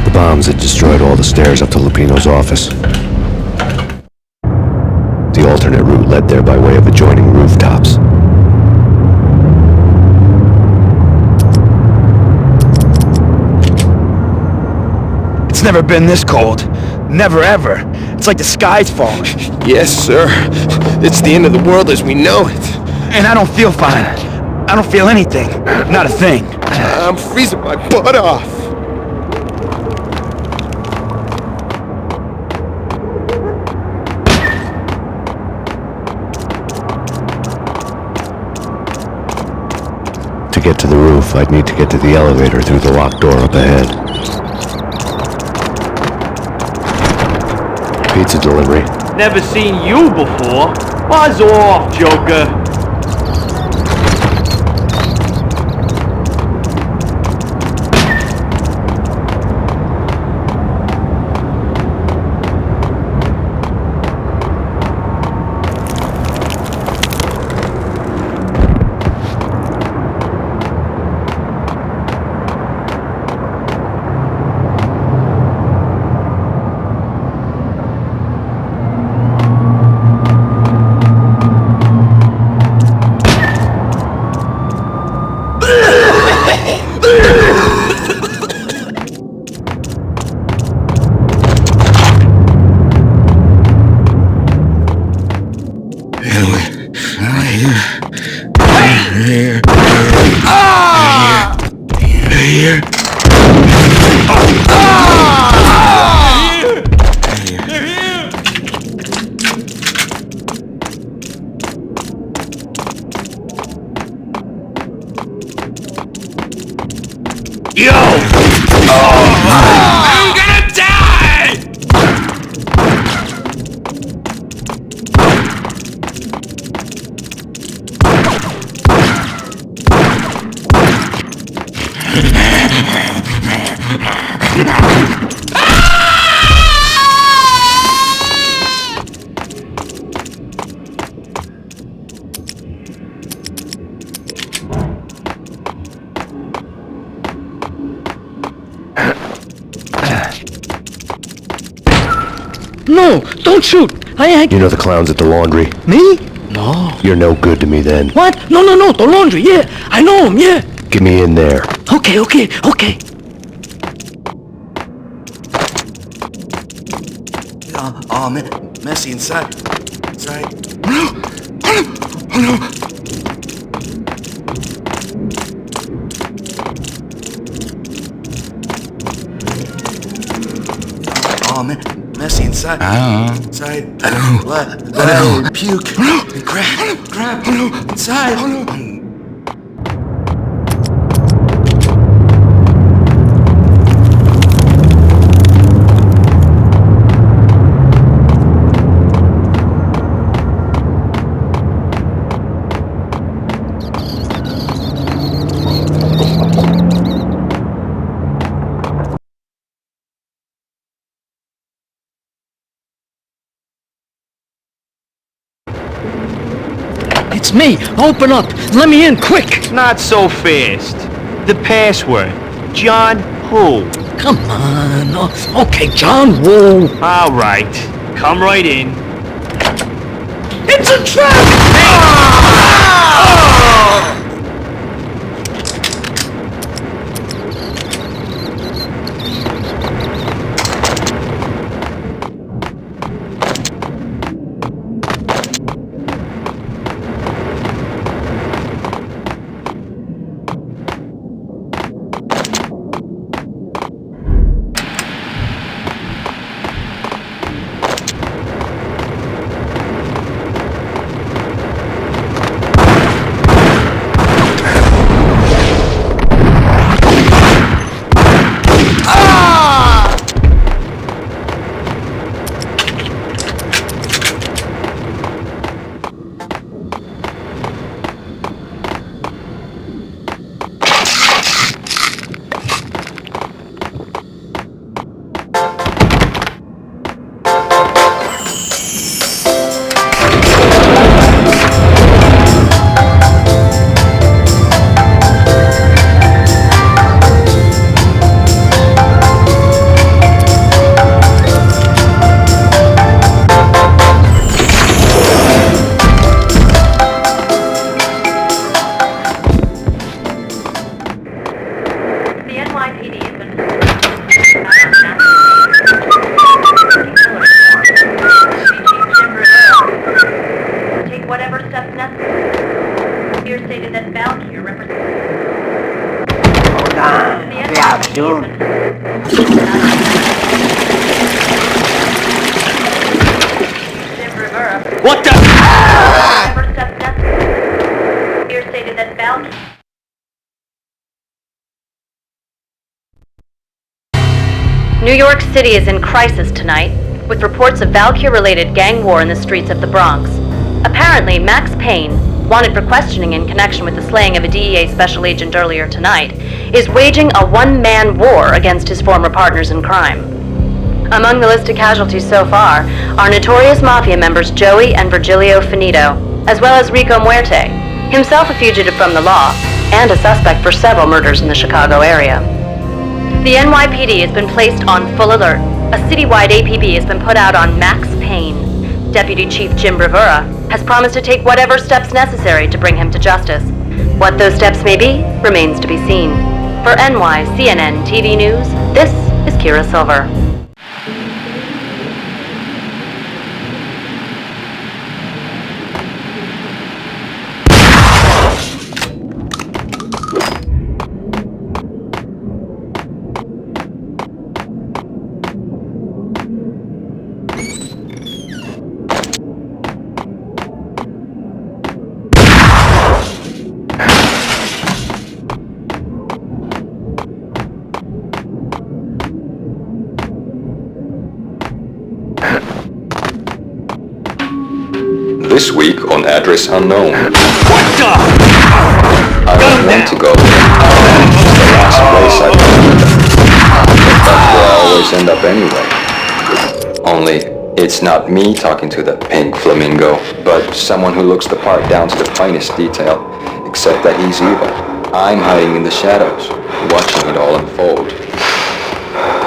C: The bombs had destroyed all the stairs up to Lupino's office. The alternate route led there by way of adjoining rooftops.
B: It's never been this cold. Never ever.
H: It's like the sky's falling.
C: Yes, sir. It's the end of the world as we know it.
H: And I don't feel fine. I don't feel anything. Not a thing.
C: I'm freezing my butt off. To get to the roof, I'd need to get to the elevator through the locked door up ahead. Pizza delivery.
I: Never seen you before. Buzz off, Joker.
L: Yo! I'm gonna die!
O: No, don't shoot.
C: You know the clowns at the laundry?
O: Me? No.
C: You're no good to me then.
O: What? No, the laundry, yeah. I know him, yeah.
C: Get me in there.
O: Okay.
H: Oh, man. Messy inside. Oh, no. Oh, man. Messy inside. Inside. Blood. Puke. And crap. Inside.
O: It's me. Open up. Let me in, quick.
I: Not so fast. The password. John who?
O: Come on. Oh, okay, John Woo.
I: All right. Come right in.
O: It's a trap!
I: What the?
N: Whatever steps necessary. Here stated that Val...
A: New York City is in crisis tonight, with reports of Valkyr-related gang war in the streets of the Bronx. Apparently, Max Payne, wanted for questioning in connection with the slaying of a DEA special agent earlier tonight, is waging a one-man war against his former partners in crime. Among the list of casualties so far are notorious mafia members Joey and Virgilio Finito, as well as Rico Muerte, himself a fugitive from the law, and a suspect for several murders in the Chicago area. The NYPD has been placed on full alert. A citywide APB has been put out on Max Payne. Deputy Chief Jim Rivera has promised to take whatever steps necessary to bring him to justice. What those steps may be remains to be seen. For NYCNN TV News, this is Kira Silver.
J: This week on Address Unknown.
I: What the?
J: I was meant to go there. It's the last place I've been. But that's where I always end up anyway. Only, it's not me talking to the pink flamingo, but someone who looks the part down to the finest detail, except that he's evil. I'm hiding in the shadows, watching it all unfold.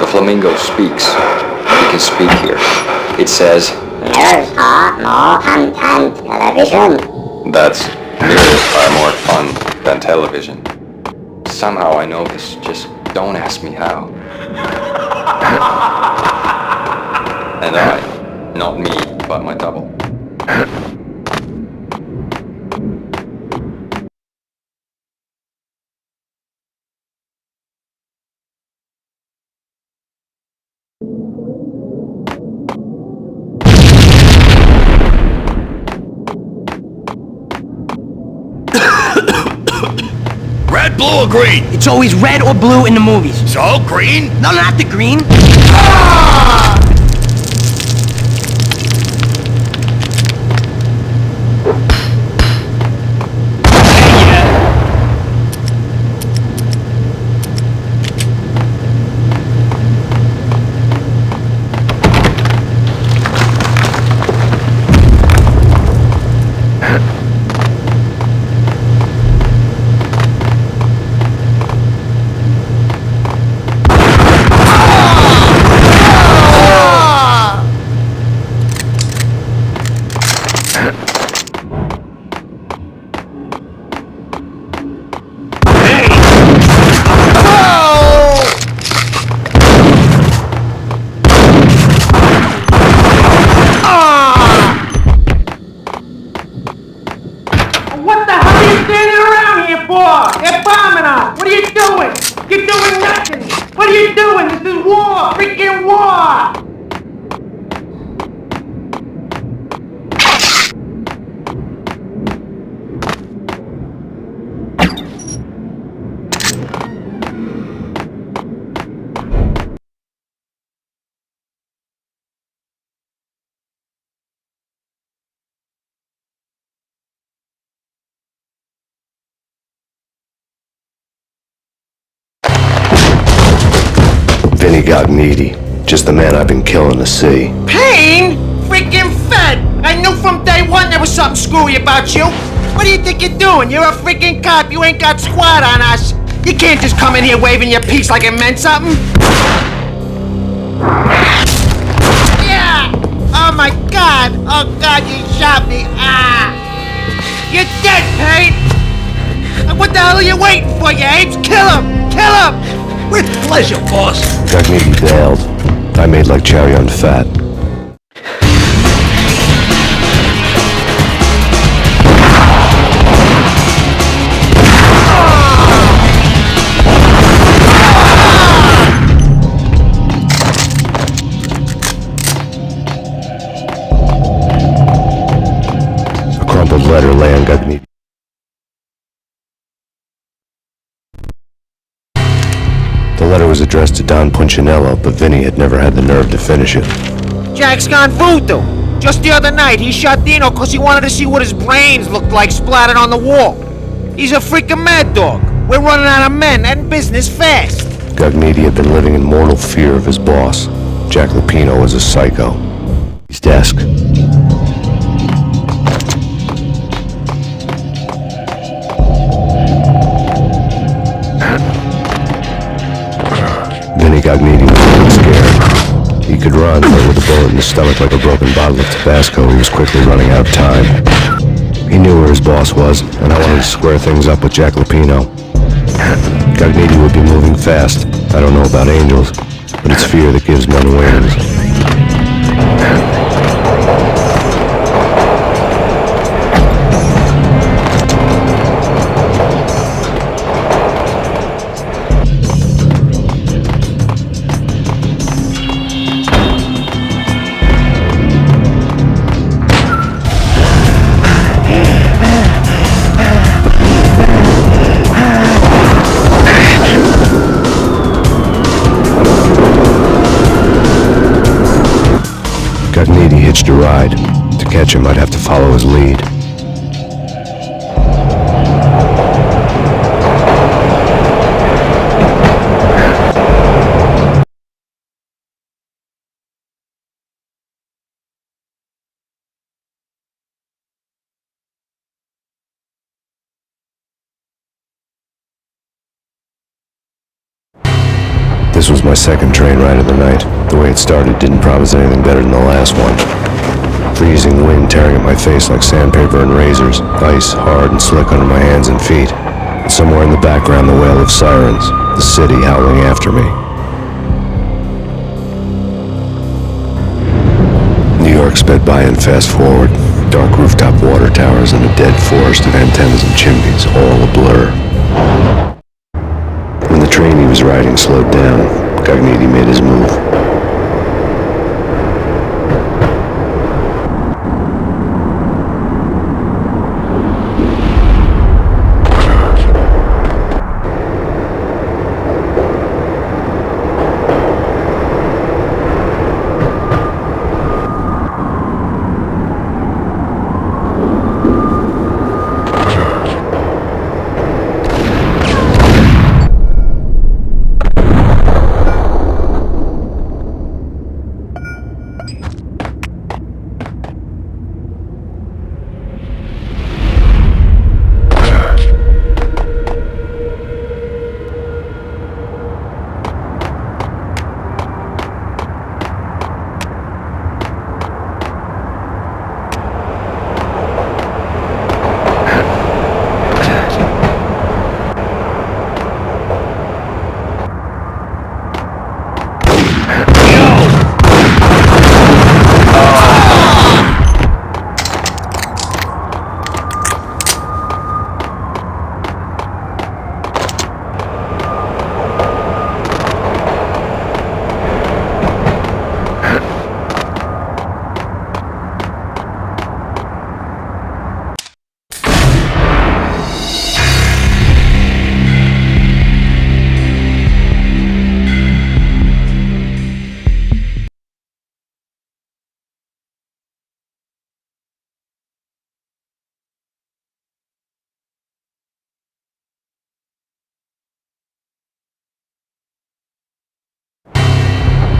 J: The flamingo speaks. He can speak here. It says,
T: "There's more content television."
J: that's mirrors are more fun than television. Somehow I know this, just don't ask me how. And I, not me, but my double.
I: Red, blue, or green?
K: It's always red or blue in the movies.
I: So, green?
K: No, not the green. What the hell are you standing around here for? They're bombing us. What are you doing? You're doing nothing. What are you doing? This is war. Freaking war.
C: Vinny got needy. Just the man I've been killing to see.
K: Payne? Freaking fed! I knew from day one there was something screwy about you. What do you think you're doing? You're a freaking cop. You ain't got squat on us. You can't just come in here waving your piece like it meant something. Yeah! Oh my God! Oh God, you shot me! Ah! You're dead, Payne! What the hell are you waiting for, you apes? Kill him! Kill him!
R: With pleasure, boss.
C: Got needy bailed. I made like cherry on fat. letter lay on Gagniti's. The letter was addressed to Don Punchinello, but Vinny had never had the nerve to finish it.
K: Jack's gone voodoo. Just the other night, he shot Dino because he wanted to see what his brains looked like splattered on the wall. He's a freaking mad dog. We're running out of men and business fast.
C: Gagniti had been living in mortal fear of his boss. Jack Lupino was a psycho. His desk. Vinny Gagniti was really scared. He could run, but with a bullet in his stomach like a broken bottle of Tabasco, he was quickly running out of time. He knew where his boss was, and I wanted to square things up with Jack Lupino. Gagniti would be moving fast. I don't know about angels, but it's fear that gives men wings. Gagniti hitched a ride. To catch him, I'd have to follow his lead. This was my second train ride of the night. The way it started didn't promise anything better than the last one. Freezing wind tearing at my face like sandpaper and razors, ice hard and slick under my hands and feet. And somewhere in the background the wail of sirens, the city howling after me. New York sped by in fast forward. Dark rooftop water towers and a dead forest of antennas and chimneys, all a blur. When the train he was riding slowed down, Gagniti made his move.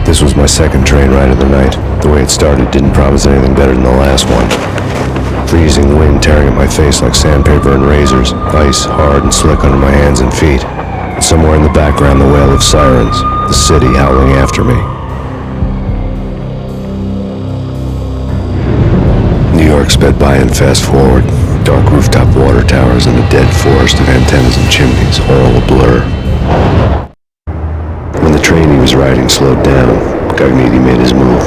C: This was my second train ride of the night. The way it started didn't promise anything better than the last one. Freezing wind tearing at my face like sandpaper and razors, ice hard and slick under my hands and feet. And somewhere in the background the wail of sirens, the city howling after me. New York sped by in fast forward. Dark rooftop water towers and a dead forest of antennas and chimneys, all a blur. When the train he was riding slowed down, Gagniti made his move.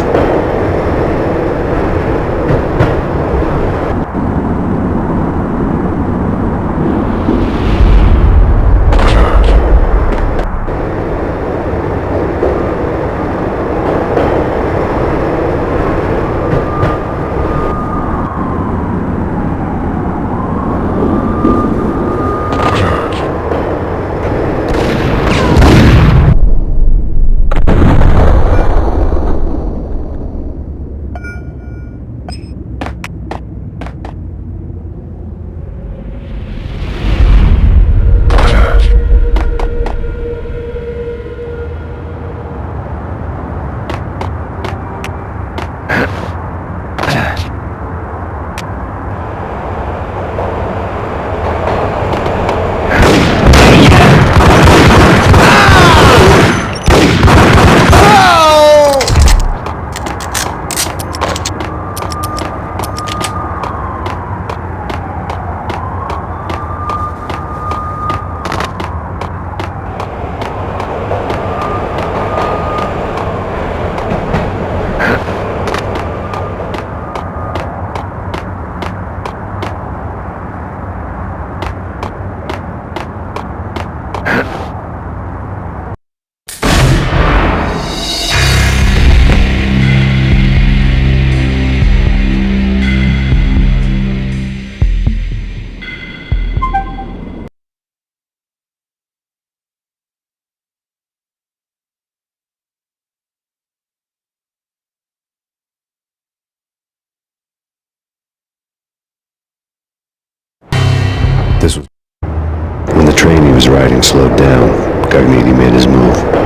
C: this was... When the train he was riding slowed down, Cogniti made his move.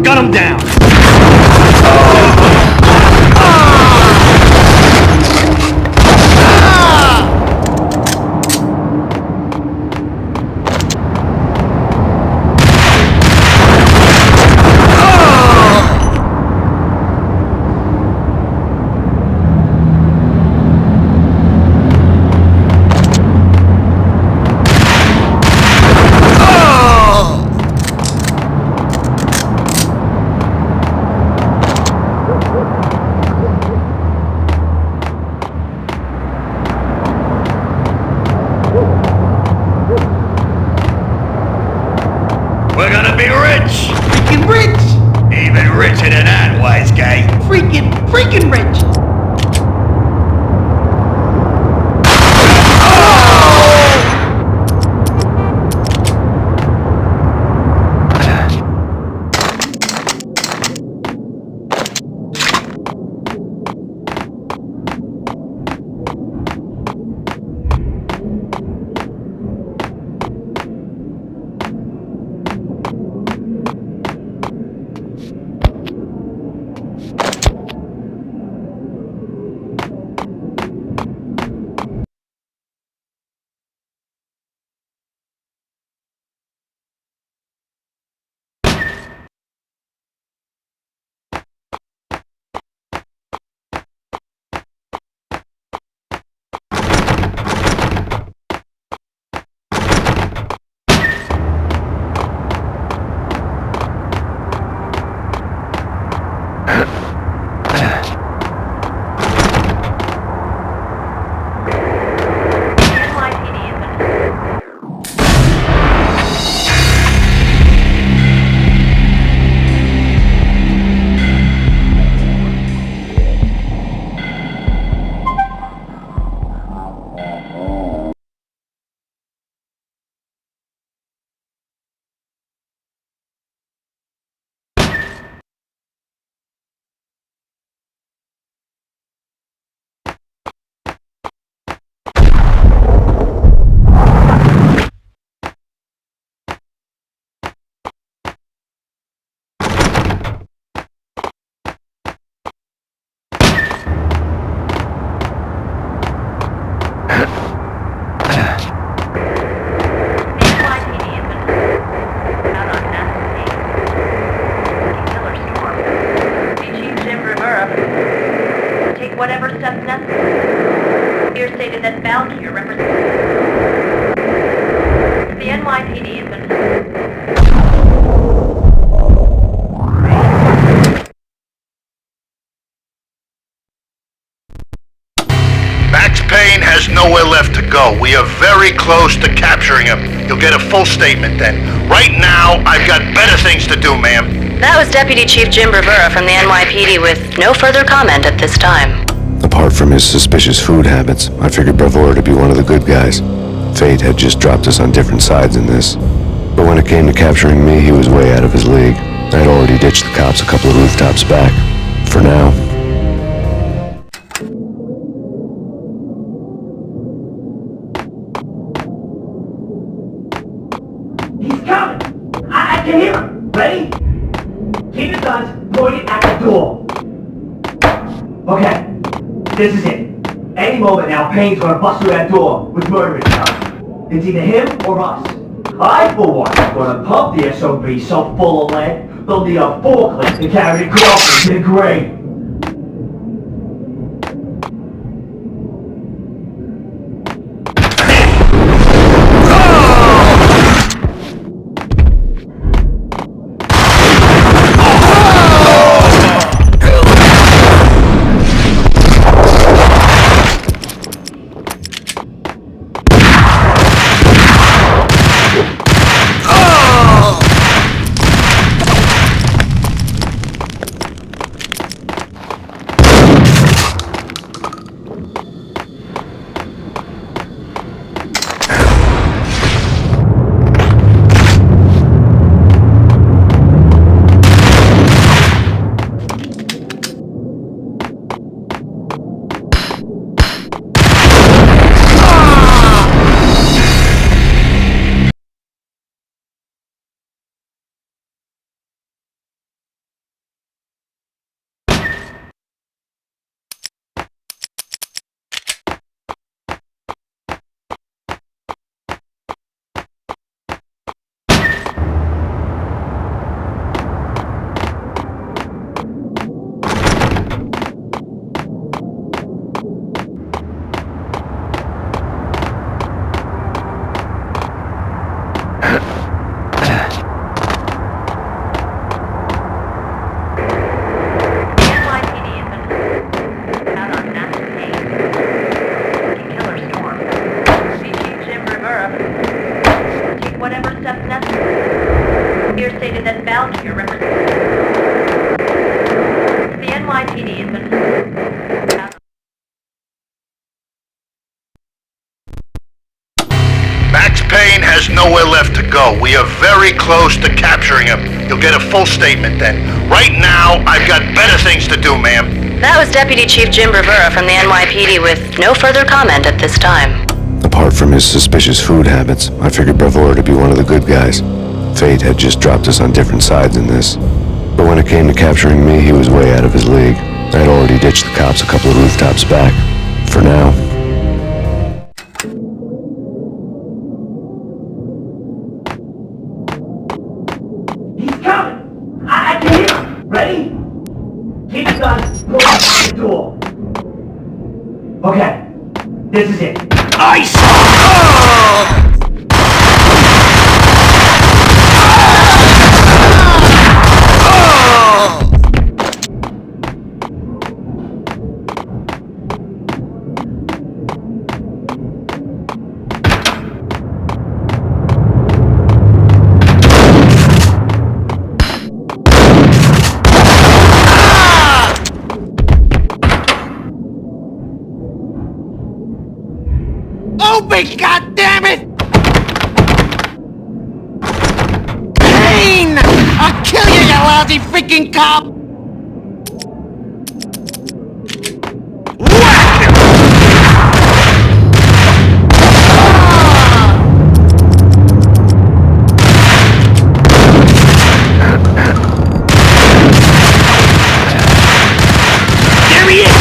I: Gun him down! We're gonna be rich!
K: Freaking rich!
I: Even richer than that, wise guy.
K: Freaking rich!
N: Whatever steps necessary. Here stated that Valkyr represents the NYPD has been.
L: Max Payne has nowhere left to go. We are very close to capturing him. You'll get a full statement then. Right now, I've got better things to do, ma'am.
A: That was Deputy Chief Jim Rivera from the NYPD with no further comment at this time.
C: Apart from his suspicious food habits, I figured Bravura to be one of the good guys. Fate had just dropped us on different sides in this. But when it came to capturing me, he was way out of his league. I had already ditched the cops a couple of rooftops back. For now.
U: He's coming! I can hear him! Ready? Keep your guns pointed at the door. Okay, this is it. Any moment now, Payne's gonna bust through that door with murderous charges. It's either him or us. I, for one, am gonna pump the SOB so full of lead, they'll need a forklift to carry the coffin to the grave.
N: steps necessary. Mayor stated that Valkyrie represents... The NYPD has been...
E: Max Payne has nowhere left to go. We are very close to capturing him. You'll get a full statement then. Right now, I've got better things to do, ma'am.
A: That was Deputy Chief Jim Rivera from the NYPD with no further comment at this time.
C: Apart from his suspicious food habits, I figured Bravura to be one of the good guys. Fate had just dropped us on different sides in this. But when it came to capturing me, he was way out of his league. I had already ditched the cops a couple of rooftops back. For now.
U: He's coming! I can hear him! Ready? Keep your guns pointed at the door. Okay, this is it. Ice!
K: Open, goddammit! Payne! I'll kill you, you lousy freaking cop!
U: There he is!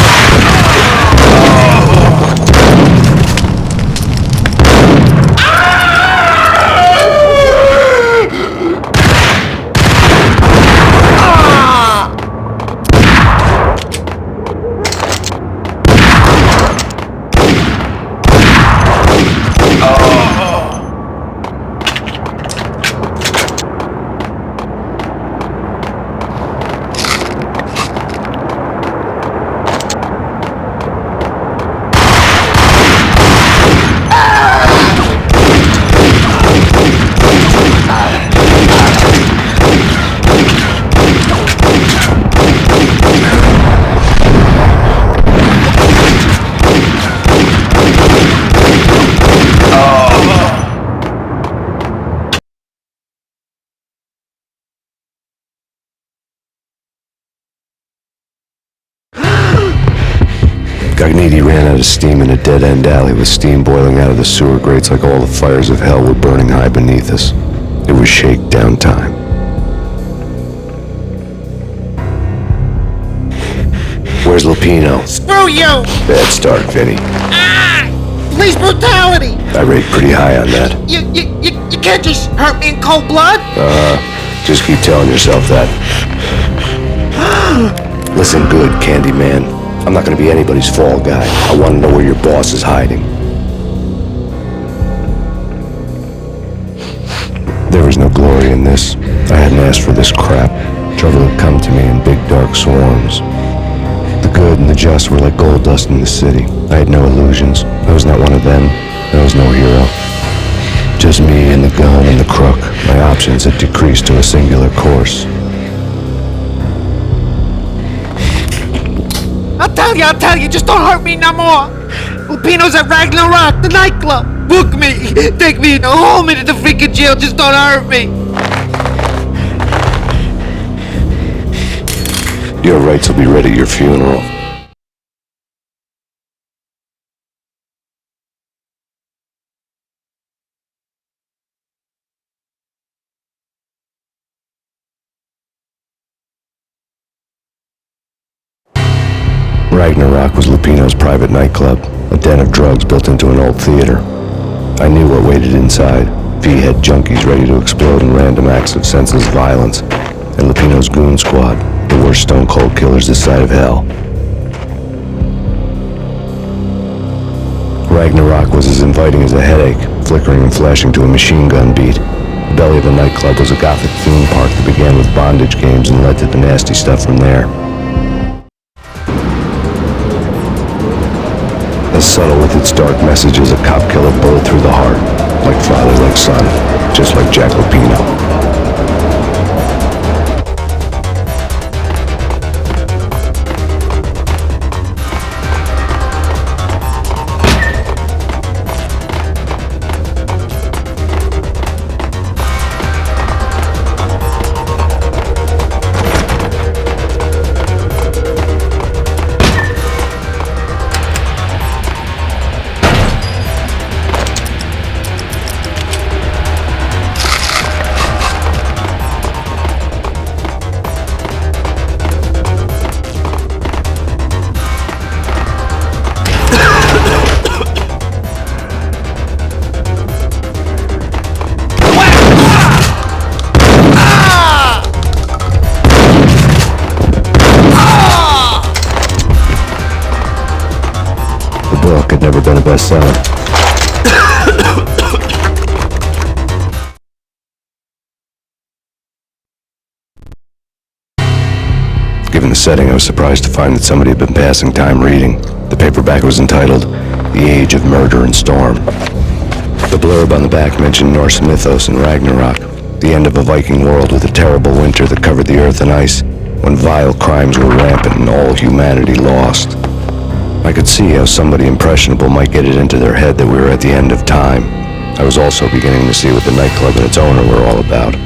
C: Gagniti ran out of steam in a dead-end alley with steam boiling out of the sewer grates like all the fires of hell were burning high beneath us. It was shakedown time. Where's Lupino?
K: Screw you!
C: Bad start, Vinny.
K: Police brutality!
C: I rate pretty high on that.
K: You can't just hurt me in cold blood?
C: Just keep telling yourself that. Listen good, Candyman. I'm not gonna be anybody's fall guy. I want to know where your boss is hiding. There was no glory in this. I hadn't asked for this crap. Trouble had come to me in big dark swarms. The good and the just were like gold dust in the city. I had no illusions. I was not one of them. I was no hero. Just me and the gun and the crook. My options had decreased to a singular course.
K: I'll tell you, just don't hurt me no more. Lupino's at Ragnarok, the nightclub. Book me, take me, hold me to the freaking jail, just don't hurt me.
C: Your rights will be read at your funeral. Ragnarok was Lupino's private nightclub, a den of drugs built into an old theater. I knew what waited inside. V-head junkies ready to explode in random acts of senseless violence, and Lupino's goon squad, the worst stone-cold killers this side of hell. Ragnarok was as inviting as a headache, flickering and flashing to a machine gun beat. The belly of the nightclub was a gothic theme park that began with bondage games and led to the nasty stuff from there. As subtle with its dark message as a cop killer bullet through the heart, Like father, like son, just like Jack Lupino. Had never been a bestseller. Given the setting, I was surprised to find that somebody had been passing time reading. The paperback was entitled The Age of Murder and Storm. The blurb on the back mentioned Norse mythos and Ragnarok, the end of a Viking world with a terrible winter that covered the earth in ice, when vile crimes were rampant and all humanity lost. I could see how somebody impressionable might get it into their head that we were at the end of time. I was also beginning to see what the nightclub and its owner were all about.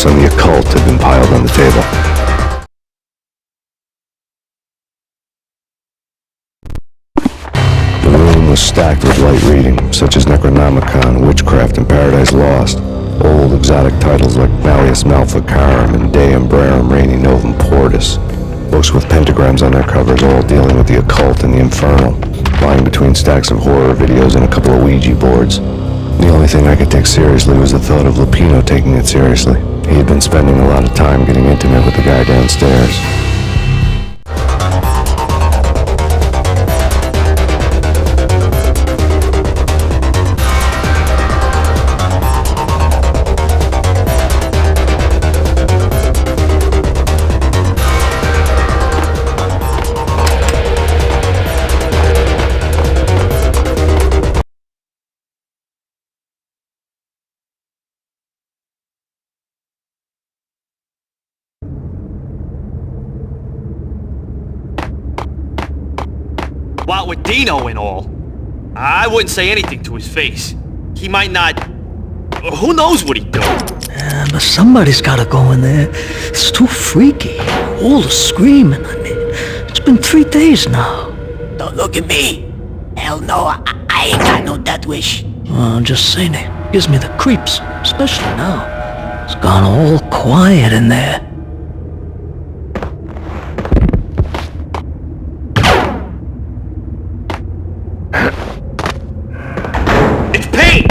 C: On the occult had been piled on the table. The room was stacked with light reading, such as Necronomicon, Witchcraft, and Paradise Lost. Old exotic titles like Malleus Maleficarum and De Umbrarum Reini Novum Portus. Books with pentagrams on their covers, all dealing with the occult and the infernal, lying between stacks of horror videos and a couple of Ouija boards. The only thing I could take seriously was the thought of Lupino taking it seriously. He had been spending a lot of time getting intimate with the guy downstairs.
I: What with Dino and all, I wouldn't say anything to his face. He might not... Who knows what he'd do?
D: But somebody's gotta go in there. It's too freaky. All the screaming, I mean. It's been 3 days now.
M: Don't look at me. Hell no, I ain't got no death wish.
D: I'm just saying it gives me the creeps, especially now. It's gone all quiet in there.
I: It's Payne!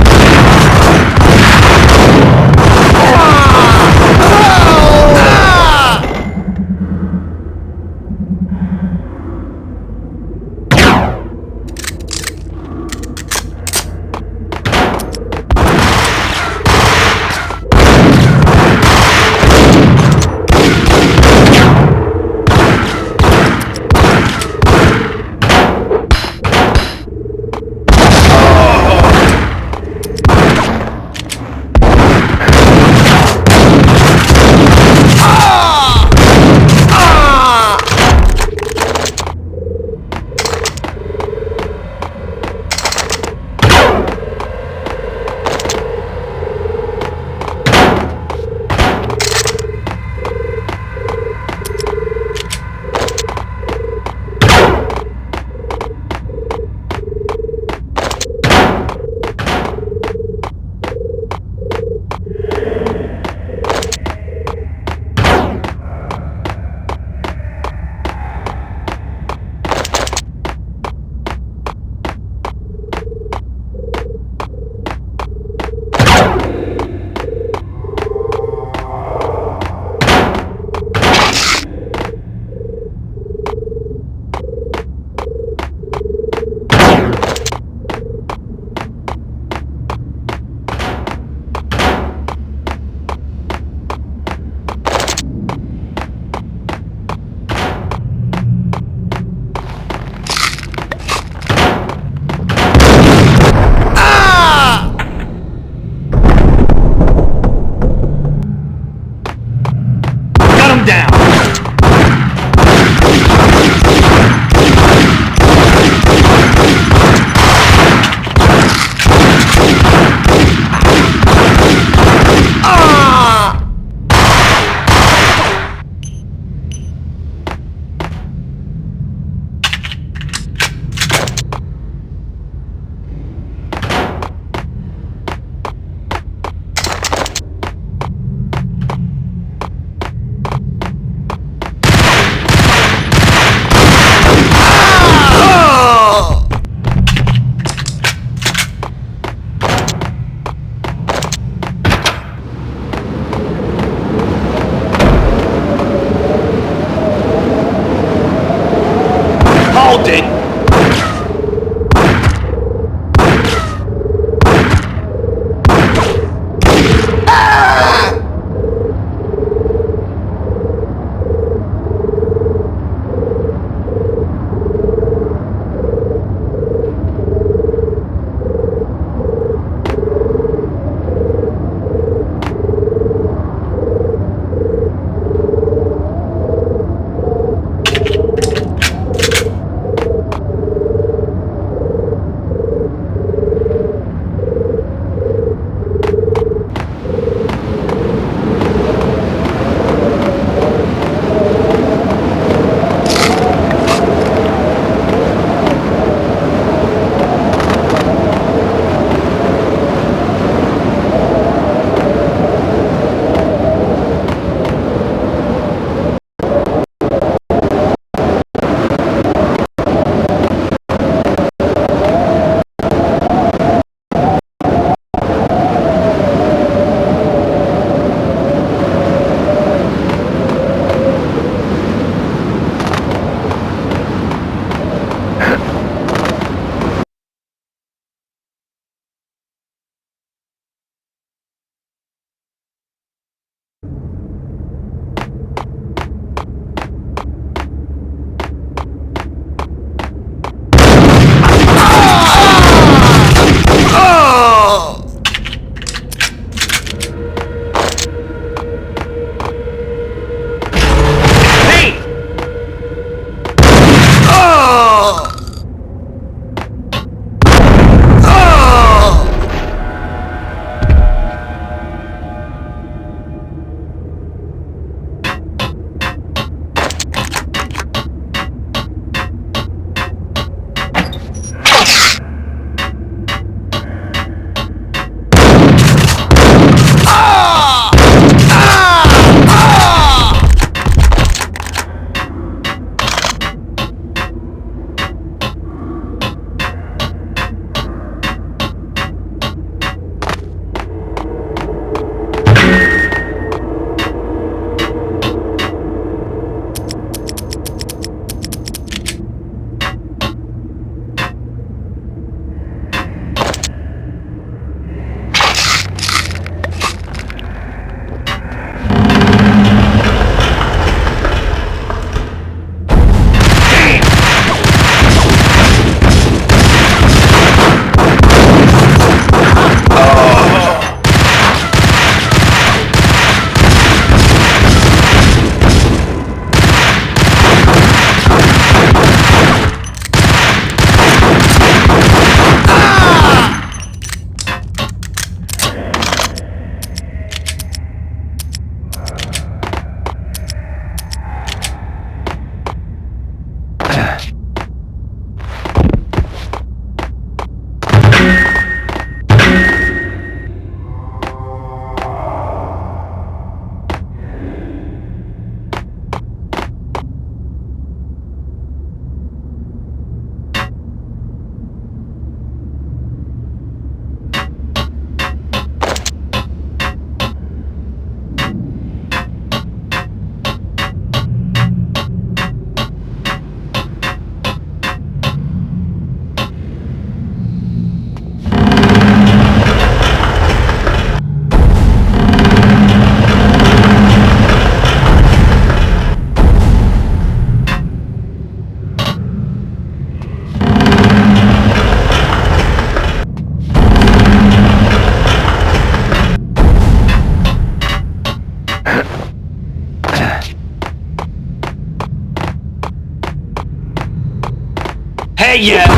I: get you!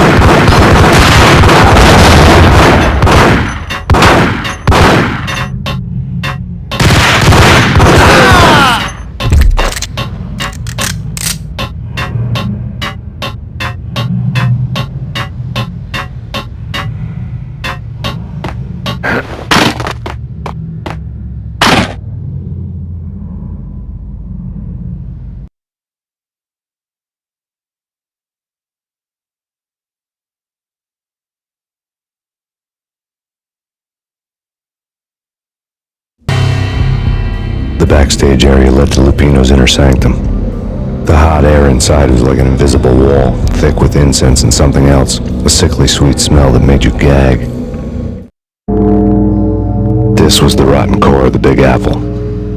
C: The backstage area led to Lupino's inner sanctum. The hot air inside was like an invisible wall, thick with incense and something else, a sickly sweet smell that made you gag. This was the rotten core of the Big Apple.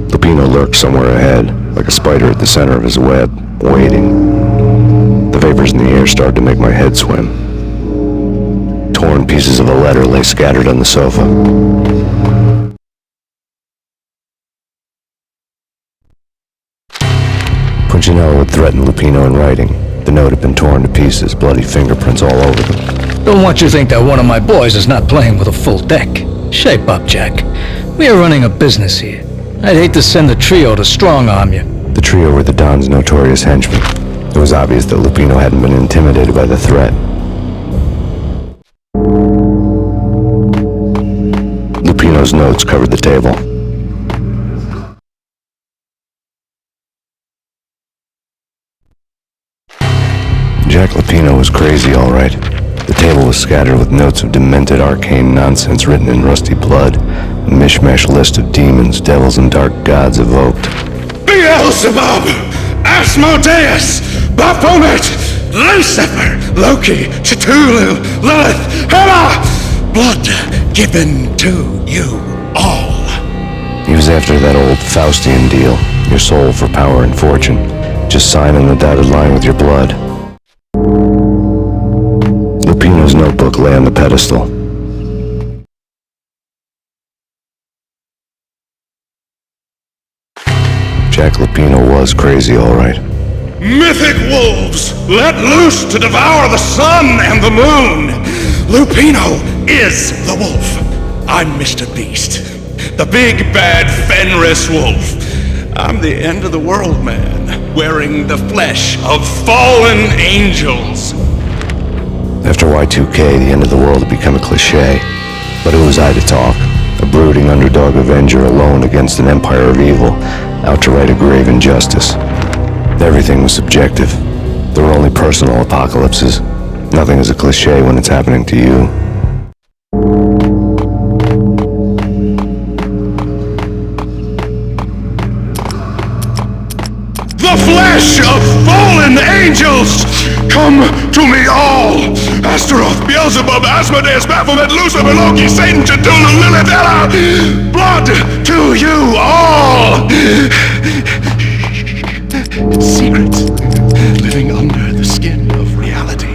C: Lupino lurked somewhere ahead, like a spider at the center of his web, waiting. The vapors in the air started to make my head swim. Torn pieces of a letter lay scattered on the sofa. Punchinello had threatened Lupino in writing. The note had been torn to pieces, bloody fingerprints all over them.
O: Don't want you to think that one of my boys is not playing with a full deck. Shape up, Jack. We are running a business here. I'd hate to send the trio to strong-arm you.
C: The trio were the Don's notorious henchmen. It was obvious that Lupino hadn't been intimidated by the threat. Lupino's notes covered the table. Jack Lupino was crazy, all right. The table was scattered with notes of demented arcane nonsense written in rusty blood, a mishmash list of demons, devils, and dark gods evoked.
S: Beelzebub! Asmodeus! Baphomet! Lucifer! Loki! Cthulhu! Lilith! Hela! Blood given to you all.
C: He was after that old Faustian deal, your soul for power and fortune. Just sign on the dotted line with your blood. Lupino's notebook lay on the pedestal. Jack Lupino was crazy, all right.
S: Mythic wolves, let loose to devour the sun and the moon. Lupino is the wolf. I'm Mr. Beast, the big bad Fenris wolf. I'm the end of the world man, wearing the flesh of fallen angels.
C: After Y2K, the end of the world had become a cliché. But who was I to talk? A brooding underdog avenger alone against an empire of evil, out to right a grave injustice. Everything was subjective. There were only personal apocalypses. Nothing is a cliché when it's happening to you.
S: The flesh of fallen angels! Come to me all! Astaroth, Beelzebub, Asmodeus, Baphomet, Lucifer, Loki, Satan, Cthulhu, Lilith, Hela! Blood to you all! Secrets living under the skin of reality.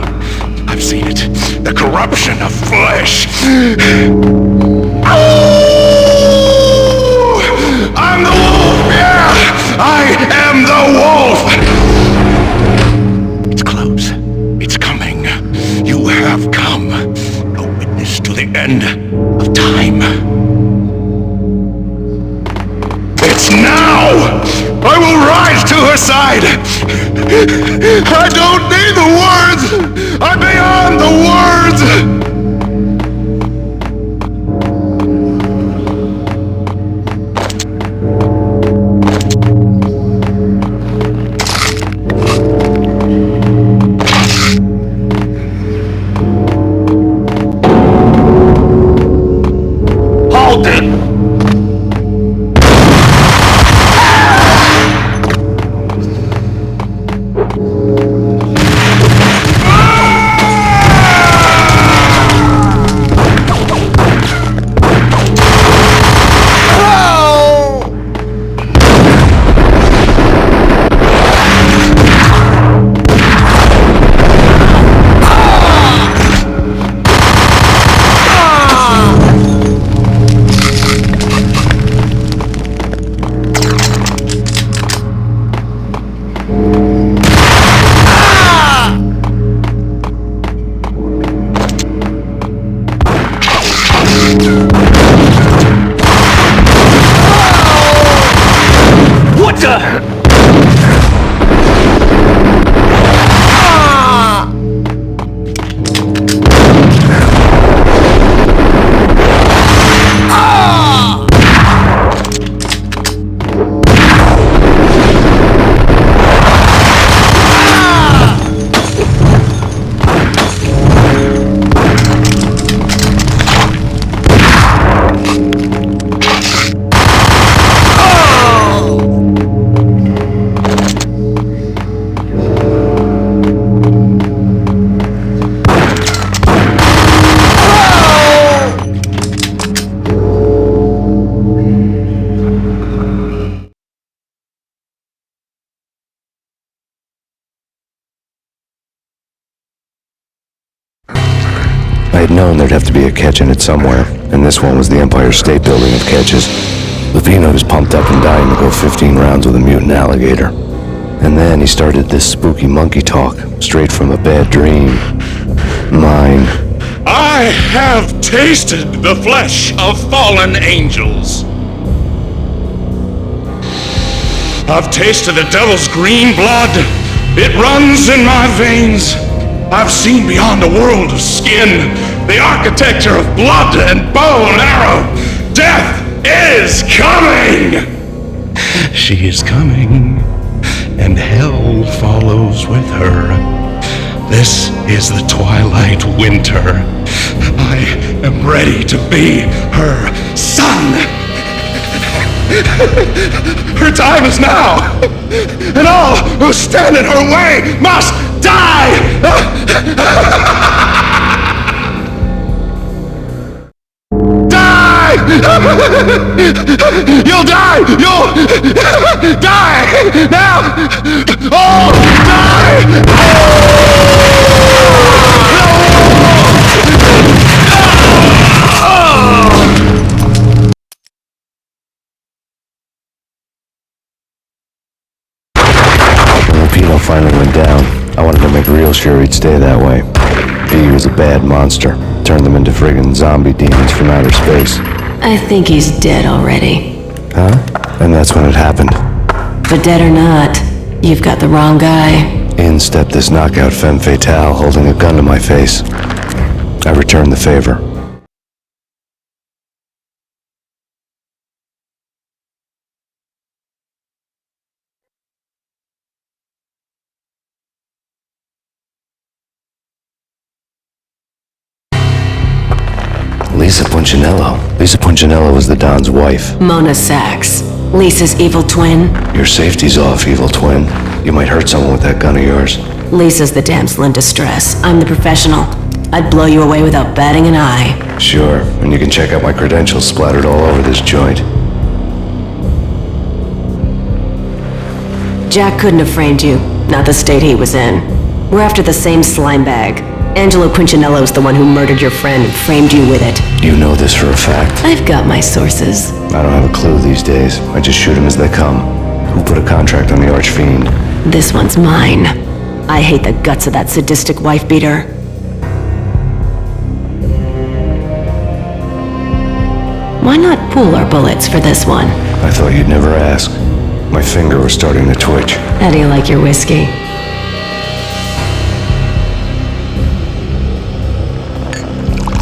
S: I've seen it. The corruption of flesh. I'm the wolf, yeah! I am the wolf! It's close. It's coming. You have come. A witness to the end of time. It's now! I will rise to her side! I don't need the words! I'm beyond the words! Hold it!
C: I had known there'd have to be a catch in it somewhere, and this one was the Empire State Building of catches. Lupino was pumped up and dying to go 15 rounds with a mutant alligator. And then he started this spooky monkey talk, straight from a bad dream. Mine.
S: I have tasted the flesh of fallen angels. I've tasted the devil's green blood. It runs in my veins. I've seen beyond a world of skin, the architecture of blood and bow and arrow. Death is coming! She is coming, and hell follows with her. This is the twilight winter. I am ready to be her son. Her time is now, and all who stand in her way must die! Die! You'll die! You'll die! Now! Oh, die!
C: When Lupino finally went down, I wanted to make real sure he'd stay that way. V was a bad monster. Turned them into friggin' zombie demons from outer space.
G: I think he's dead already.
C: Huh? And that's when it happened.
G: But dead or not, you've got the wrong guy.
C: In stepped this knockout femme fatale holding a gun to my face. I returned the favor. Lisa Punchinello. Lisa Punchinello was the Don's wife.
G: Mona Sachs. Lisa's evil twin.
C: Your safety's off, evil twin. You might hurt someone with that gun of yours.
G: Lisa's the damsel in distress. I'm the professional. I'd blow you away without batting an eye.
C: Sure, and you can check out my credentials splattered all over this joint.
G: Jack couldn't have framed you. Not the state he was in. We're after the same slime bag. Angelo Punchinello's the one who murdered your friend and framed you with it.
C: You know this for a fact.
G: I've got my sources.
C: I don't have a clue these days. I just shoot them as they come. Who put a contract on the Archfiend?
G: This one's mine. I hate the guts of that sadistic wife-beater. Why not pool our bullets for this one?
C: I thought you'd never ask. My finger was starting to twitch.
G: How do you like your whiskey?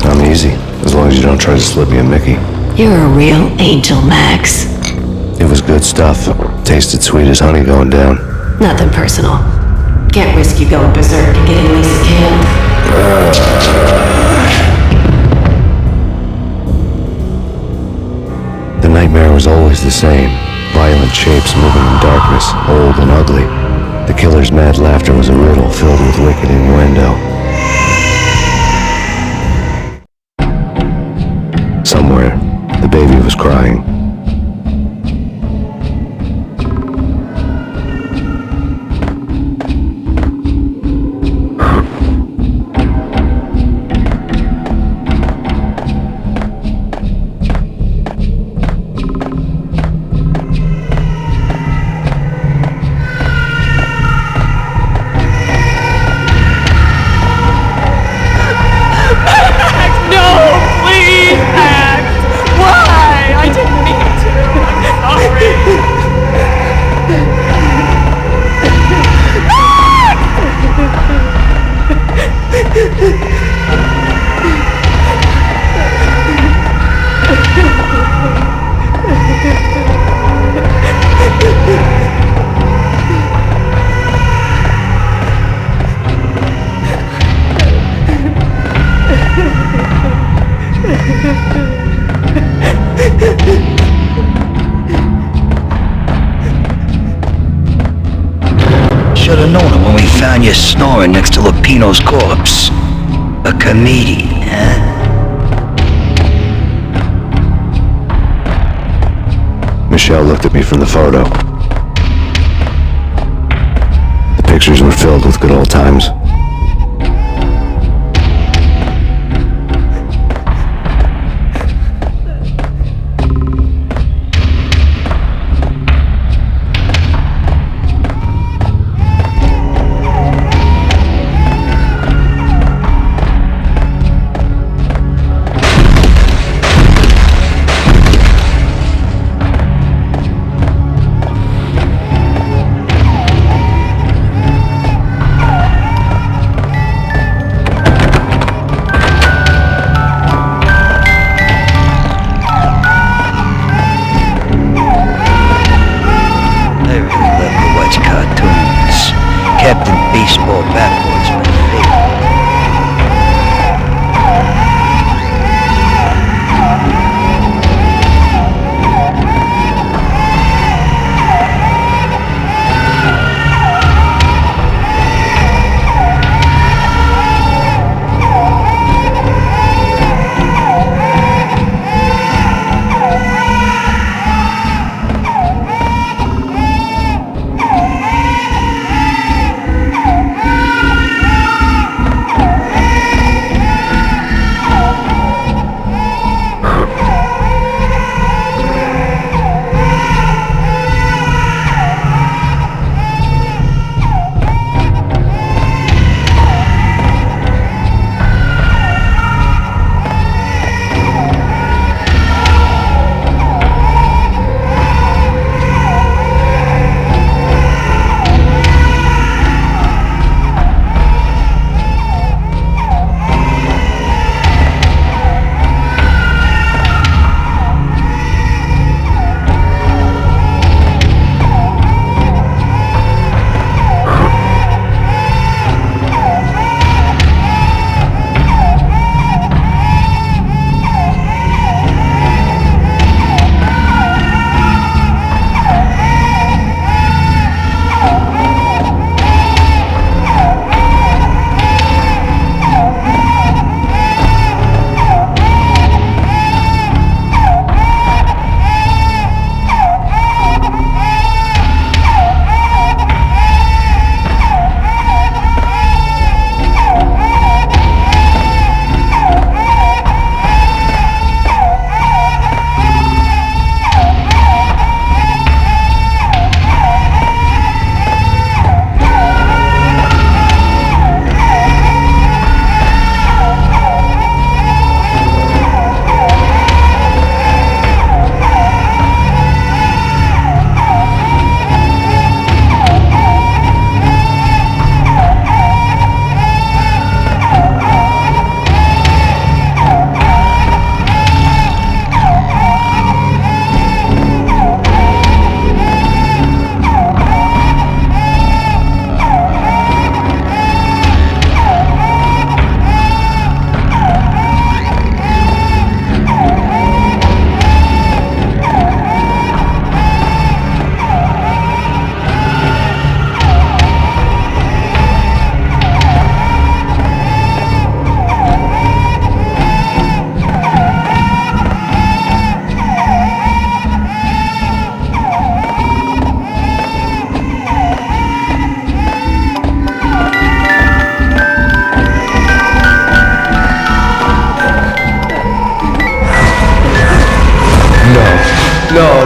C: I'm easy, as long as you don't try to slip me a Mickey.
G: You're a real angel, Max.
C: It was good stuff. Tasted sweet as honey going down.
G: Nothing personal. Can't risk you going berserk and getting Lisa killed.
C: The nightmare was always the same. Violent shapes moving in darkness, old and ugly. The killer's mad laughter was a riddle filled with wicked innuendo. Somewhere, the baby was crying.
K: No, please, Max! Why? I didn't
D: should have known it when we found you snoring next to Lupino's corpse. A comedian, huh?
C: Michelle looked at me from the photo. The pictures were filled with good old times.
D: Captain Baseball backwards, my favorite.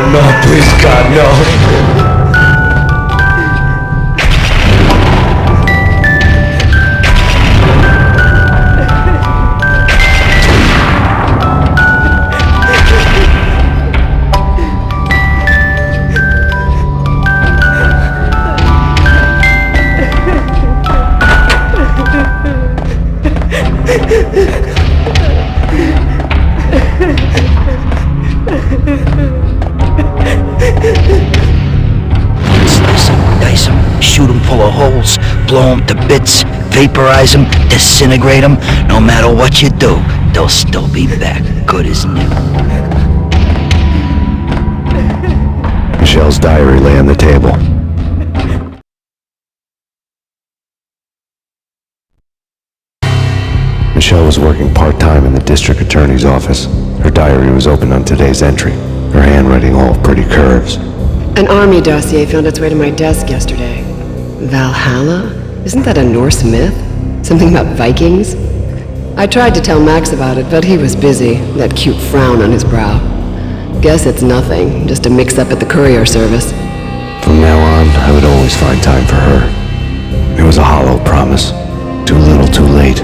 D: No, please God, no. Dice them, shoot them full of holes, blow them to bits, vaporize them, disintegrate them. No matter what you do, they'll still be back, good as new.
C: Michelle's diary lay on the table. Michelle was working part-time in the district attorney's office. Her diary was open on today's entry, her handwriting all pretty curves.
F: An army dossier found its way to my desk yesterday. Valhalla? Isn't that a Norse myth? Something about Vikings? I tried to tell Max about it, but he was busy, that cute frown on his brow. Guess it's nothing, just a mix-up at the courier service.
C: From now on, I would always find time for her. It was a hollow promise. Too little, too late.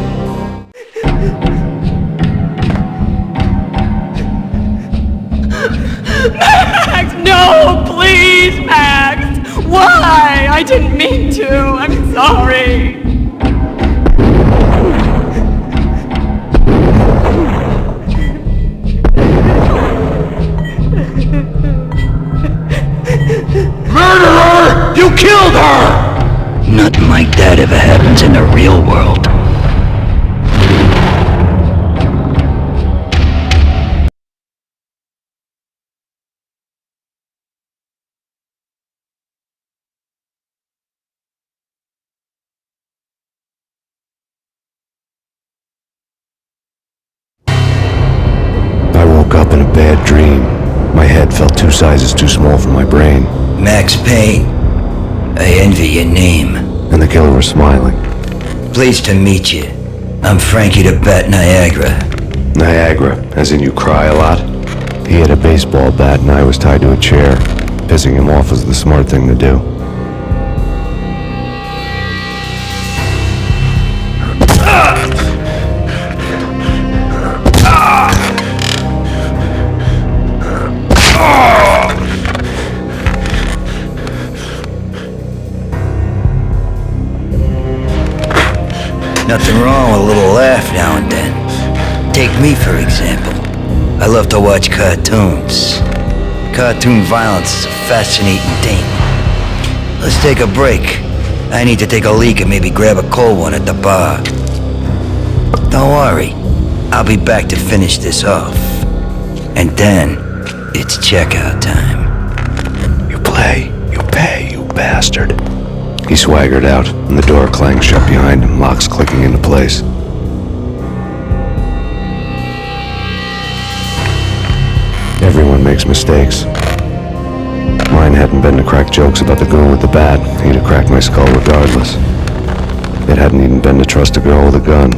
V: Max, no, please, Max! Why? I didn't mean to. I'm sorry.
S: Murderer! You killed her!
D: Nothing like that ever happens in the real world.
C: I woke up in a bad dream. My head felt 2 sizes too small for my brain.
D: Max Payne. I envy your name.
C: And the killer was smiling.
D: Pleased to meet you. I'm Frankie the Bat Niagara.
C: Niagara, as in you cry a lot? He had a baseball bat and I was tied to a chair. Pissing him off was the smart thing to do.
D: Nothing wrong with a little laugh now and then. Take me, for example. I love to watch cartoons. Cartoon violence is a fascinating thing. Let's take a break. I need to take a leak and maybe grab a cold one at the bar. Don't worry. I'll be back to finish this off. And then, it's checkout time.
C: You play, you pay, you bastard. He swaggered out, and the door clanged shut behind him, locks clicking into place. Everyone makes mistakes. Mine hadn't been to crack jokes about the girl with the bat. He'd have cracked my skull regardless. It hadn't even been to trust a girl with a gun.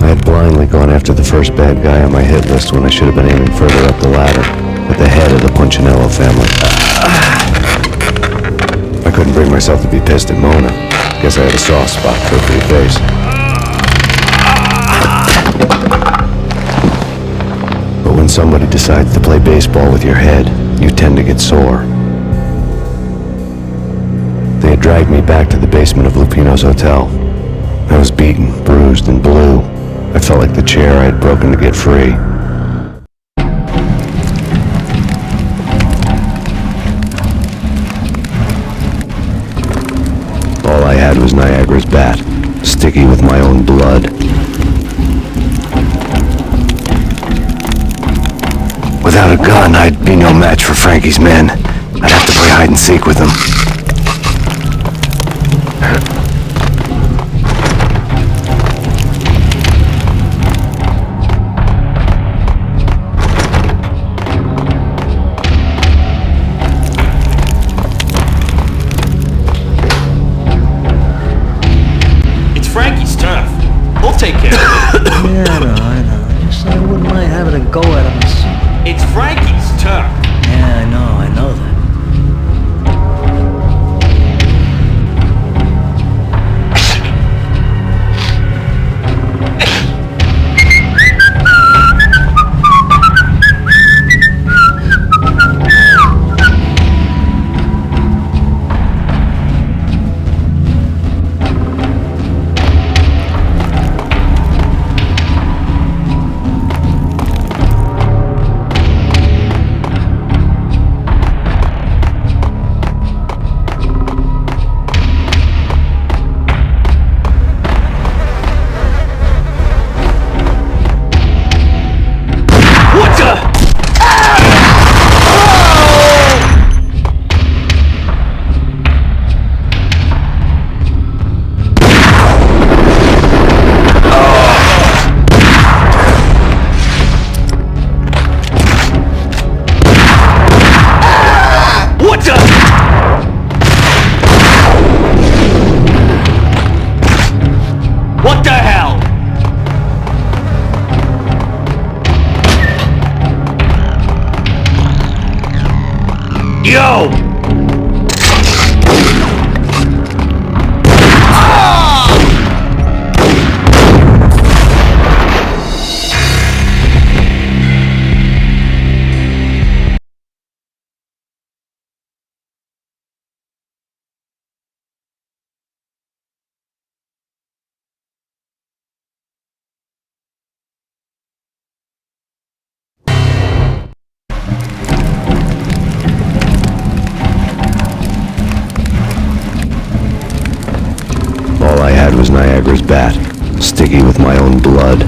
C: I had blindly gone after the first bad guy on my hit list when I should have been aiming further up the ladder, at the head of the Punchinello family. I couldn't bring myself to be pissed at Mona. Guess I had a soft spot for her pretty face. But when somebody decides to play baseball with your head, you tend to get sore. They had dragged me back to the basement of Lupino's hotel. I was beaten, bruised, and blue. I felt like the chair I had broken to get free. All I had was Niagara's bat, sticky with my own blood. Without a gun, I'd be no match for Frankie's men. I'd have to play hide and seek with them.
I: Frankie's turf. We'll take care of it.
K: Yeah, I know. Just I wouldn't mind having a go at him.
I: It's Frankie's turf.
K: Yeah, I know that.
I: What the? What the hell? Yo!
C: All I had was Niagara's bat, sticky with my own blood.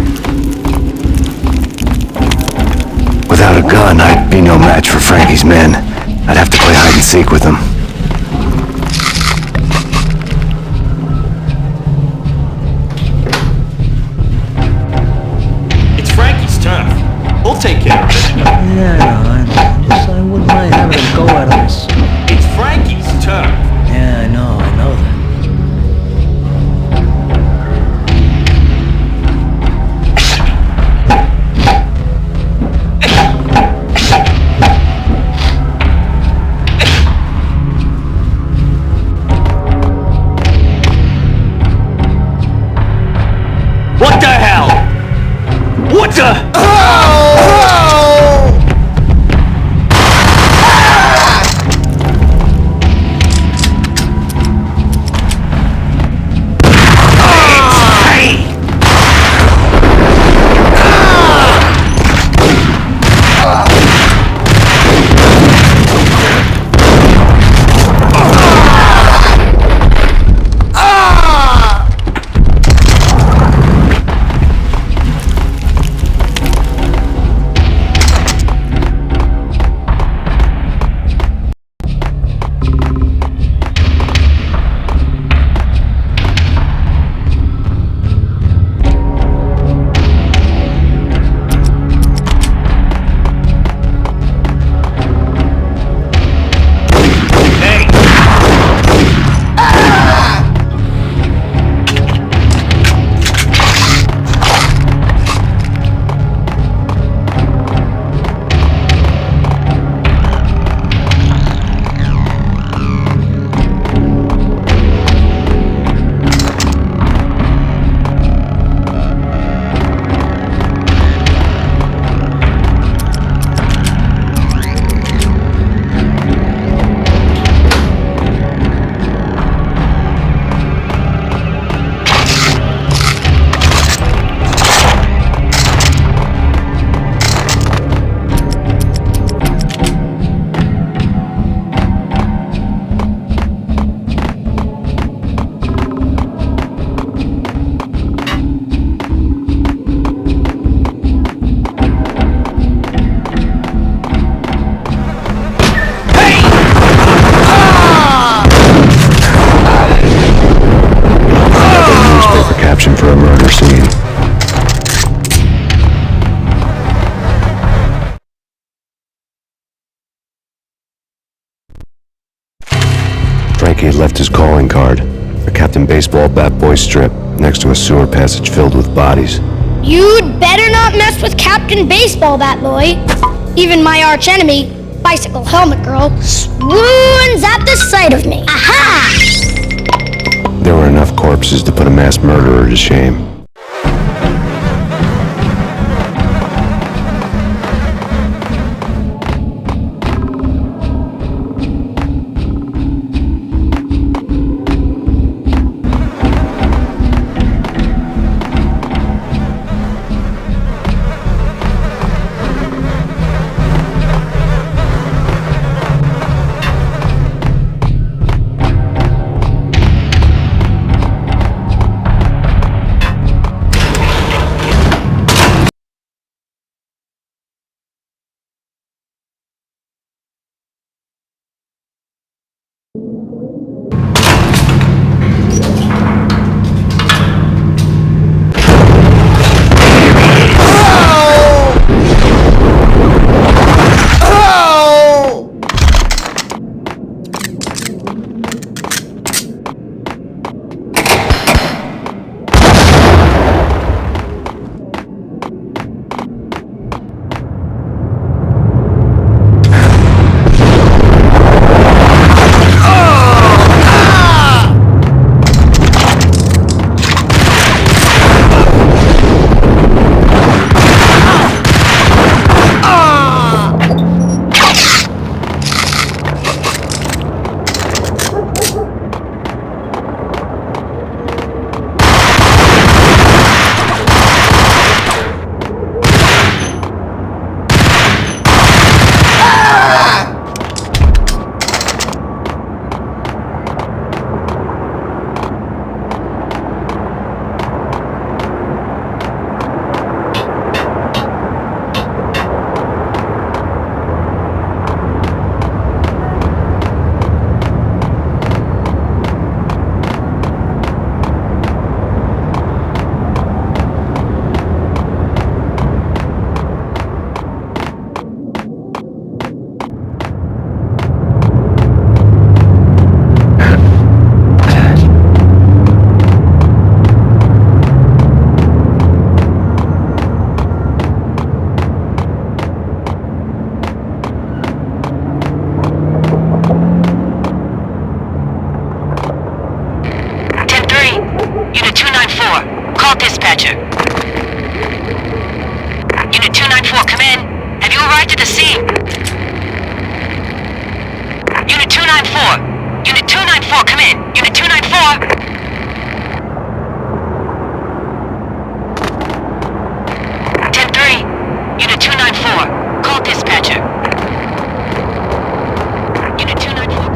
C: Without a gun, I'd be no match for Frankie's men. I'd have to play hide and seek with them.
I: It's Frankie's turn. We'll take care of it.
O: Yeah, I know. Just I wouldn't mind having a go at us.
I: It's Frankie's turn.
O: Yeah, I know that.
I: What the hell? What the?
C: For a murder scene. Frankie had left his calling card, a Captain Baseball bat boy strip, next to a sewer passage filled with bodies.
P: You'd better not mess with Captain Baseball Bat Boy. Even my arch enemy, Bicycle Helmet Girl, swoons at the sight of me. Aha!
C: There were enough corpses to put a mass murderer to shame.
B: dispatcher. Unit 294, come in. Have you arrived at the scene? Unit 294. Unit 294, come in. Unit 294. Unit 294, call dispatcher. Unit 294.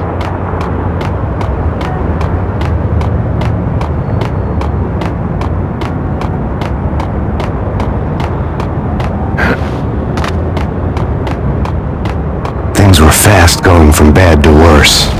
C: Things were fast going from bad to worse.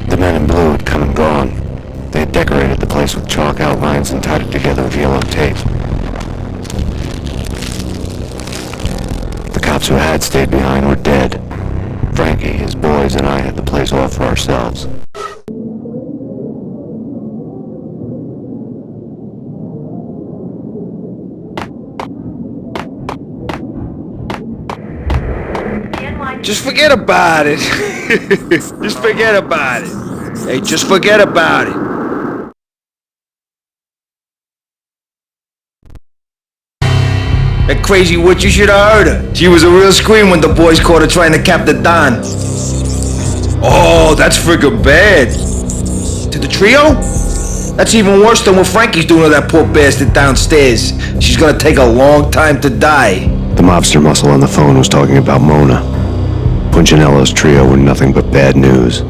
C: The men in blue had come and gone. They had decorated the place with chalk outlines and tied it together with yellow tape. The cops who had stayed behind were dead. Frankie, his boys, and I had the place all for ourselves.
H: Just forget about it. Just forget about it. Hey, just forget about it. That crazy witch, you should have heard her. She was a real scream when the boys caught her trying to cap the Don. Oh, that's friggin' bad. To the trio? That's even worse than what Frankie's doing to that poor bastard downstairs. She's gonna take a long time to die.
C: The mobster muscle on the phone was talking about Mona. Punchinello's trio were nothing but bad news.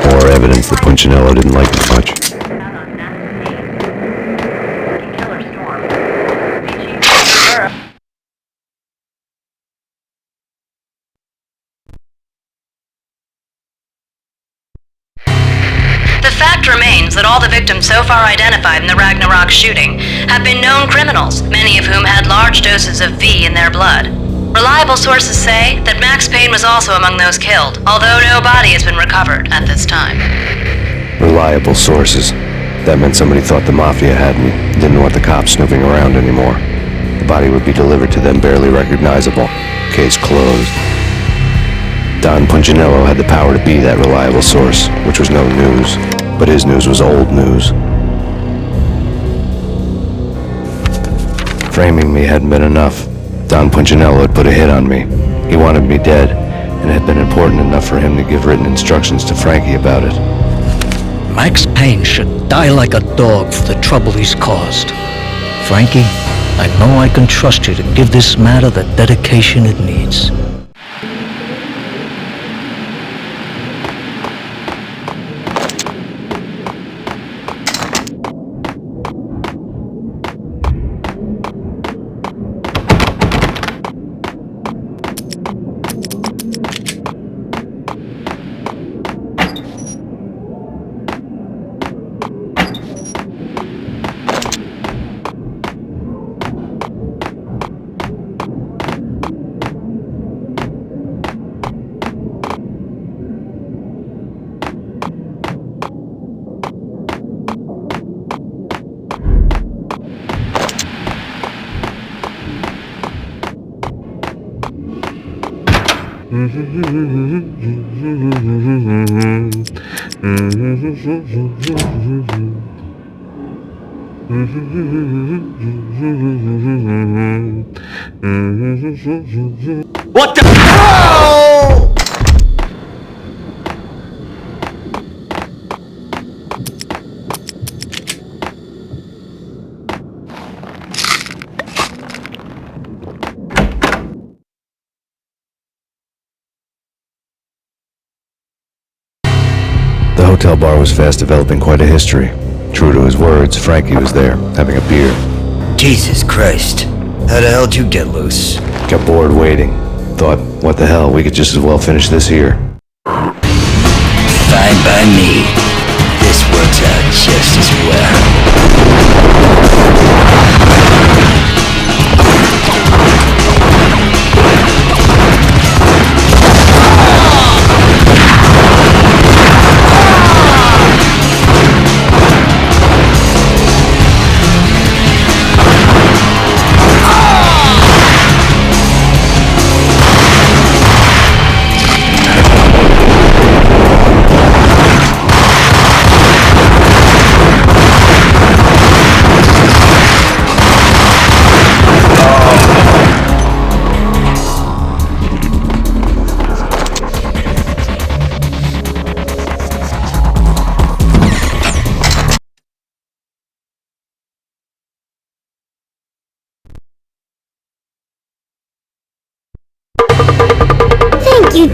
C: More evidence that Punchinello didn't like it much.
A: The fact remains that all the victims so far identified in the Ragnarok shooting have been known criminals, many of whom had large doses of V in their blood. Reliable sources say that Max Payne was also among those killed, although no body has been recovered at this time.
C: Reliable sources. That meant somebody thought the Mafia had me, didn't want the cops snooping around anymore. The body would be delivered to them barely recognizable. Case closed. Don Punchinello had the power to be that reliable source, which was no news. But his news was old news. Framing me hadn't been enough. Don Punchinello had put a hit on me. He wanted me dead, and it had been important enough for him to give written instructions to Frankie about it.
O: Max Payne should die like a dog for the trouble he's caused. Frankie, I know I can trust you to give this matter the dedication it needs.
I: What the? Oh!
C: The hotel bar was fast developing quite a history. True to his words, Frankie was there, having a beer.
D: Jesus Christ. How the hell did you get loose?
C: Got bored waiting. thought, what the hell, we could just as well finish this here.
D: Fine by me. This works out just as well.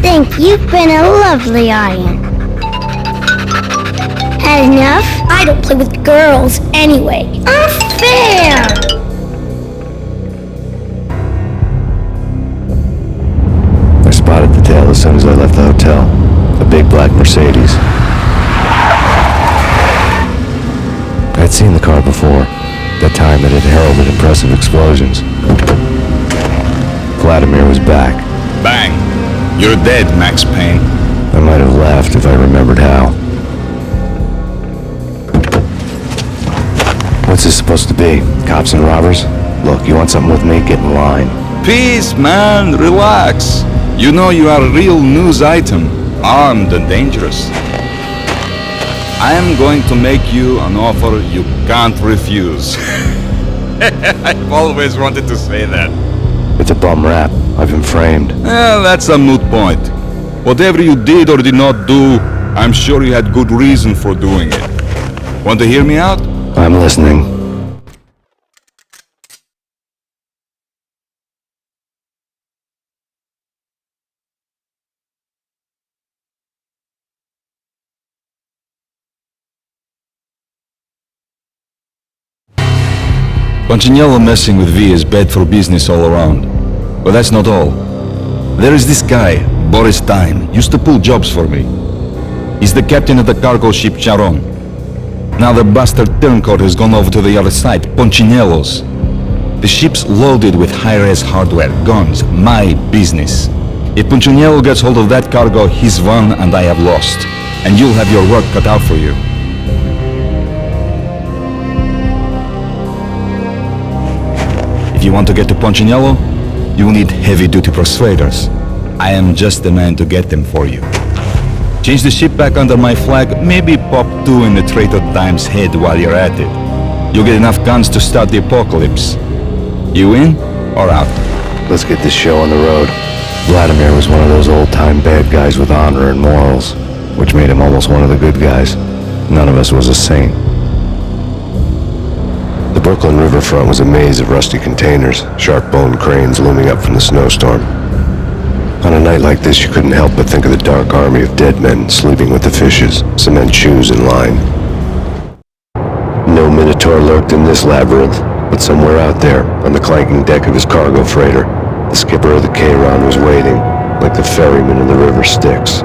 P: Thank you. You've been a lovely audience. Had enough? I don't play with girls anyway. Unfair!
C: I spotted the tail as soon as I left the hotel. A big black Mercedes. I'd seen the car before. That time it had heralded impressive explosions. Vladimir was back.
Q: Bang! You're dead, Max Payne.
C: I might have laughed if I remembered how. What's this supposed to be? Cops and robbers? Look, you want something with me? Get in line.
Q: Peace, man. Relax. You know you are a real news item. Armed and dangerous. I am going to make you an offer you can't refuse. I've always wanted to say that.
C: It's a bum rap. I've been framed.
Q: Well, that's a moot point. Whatever you did or did not do, I'm sure you had good reason for doing it. Want to hear me out?
C: I'm listening.
Q: Punchinello messing with V is bad for business all around. But that's not all. There is this guy, Boris Time, used to pull jobs for me. He's the captain of the cargo ship Charon. Now the bastard turncoat has gone over to the other side, Punchinello's. The ship's loaded with high-res hardware, guns, my business. If Punchinello gets hold of that cargo, he's won and I have lost. And you'll have your work cut out for you. If you want to get to Punchinello, you'll need heavy-duty persuaders. I am just the man to get them for you. Change the ship back under my flag, maybe pop 2 in the traitor Dime's head while you're at it. You'll get enough guns to start the apocalypse. You in or out?
C: Let's get this show on the road. Vladimir was one of those old-time bad guys with honor and morals, which made him almost one of the good guys. None of us was a saint. The Brooklyn riverfront was a maze of rusty containers, sharp-boned cranes looming up from the snowstorm. On a night like this, you couldn't help but think of the dark army of dead men sleeping with the fishes, cement shoes in line. No Minotaur lurked in this labyrinth, but somewhere out there, on the clanking deck of his cargo freighter, the skipper of the K-Ron was waiting, like the ferryman in the river Styx.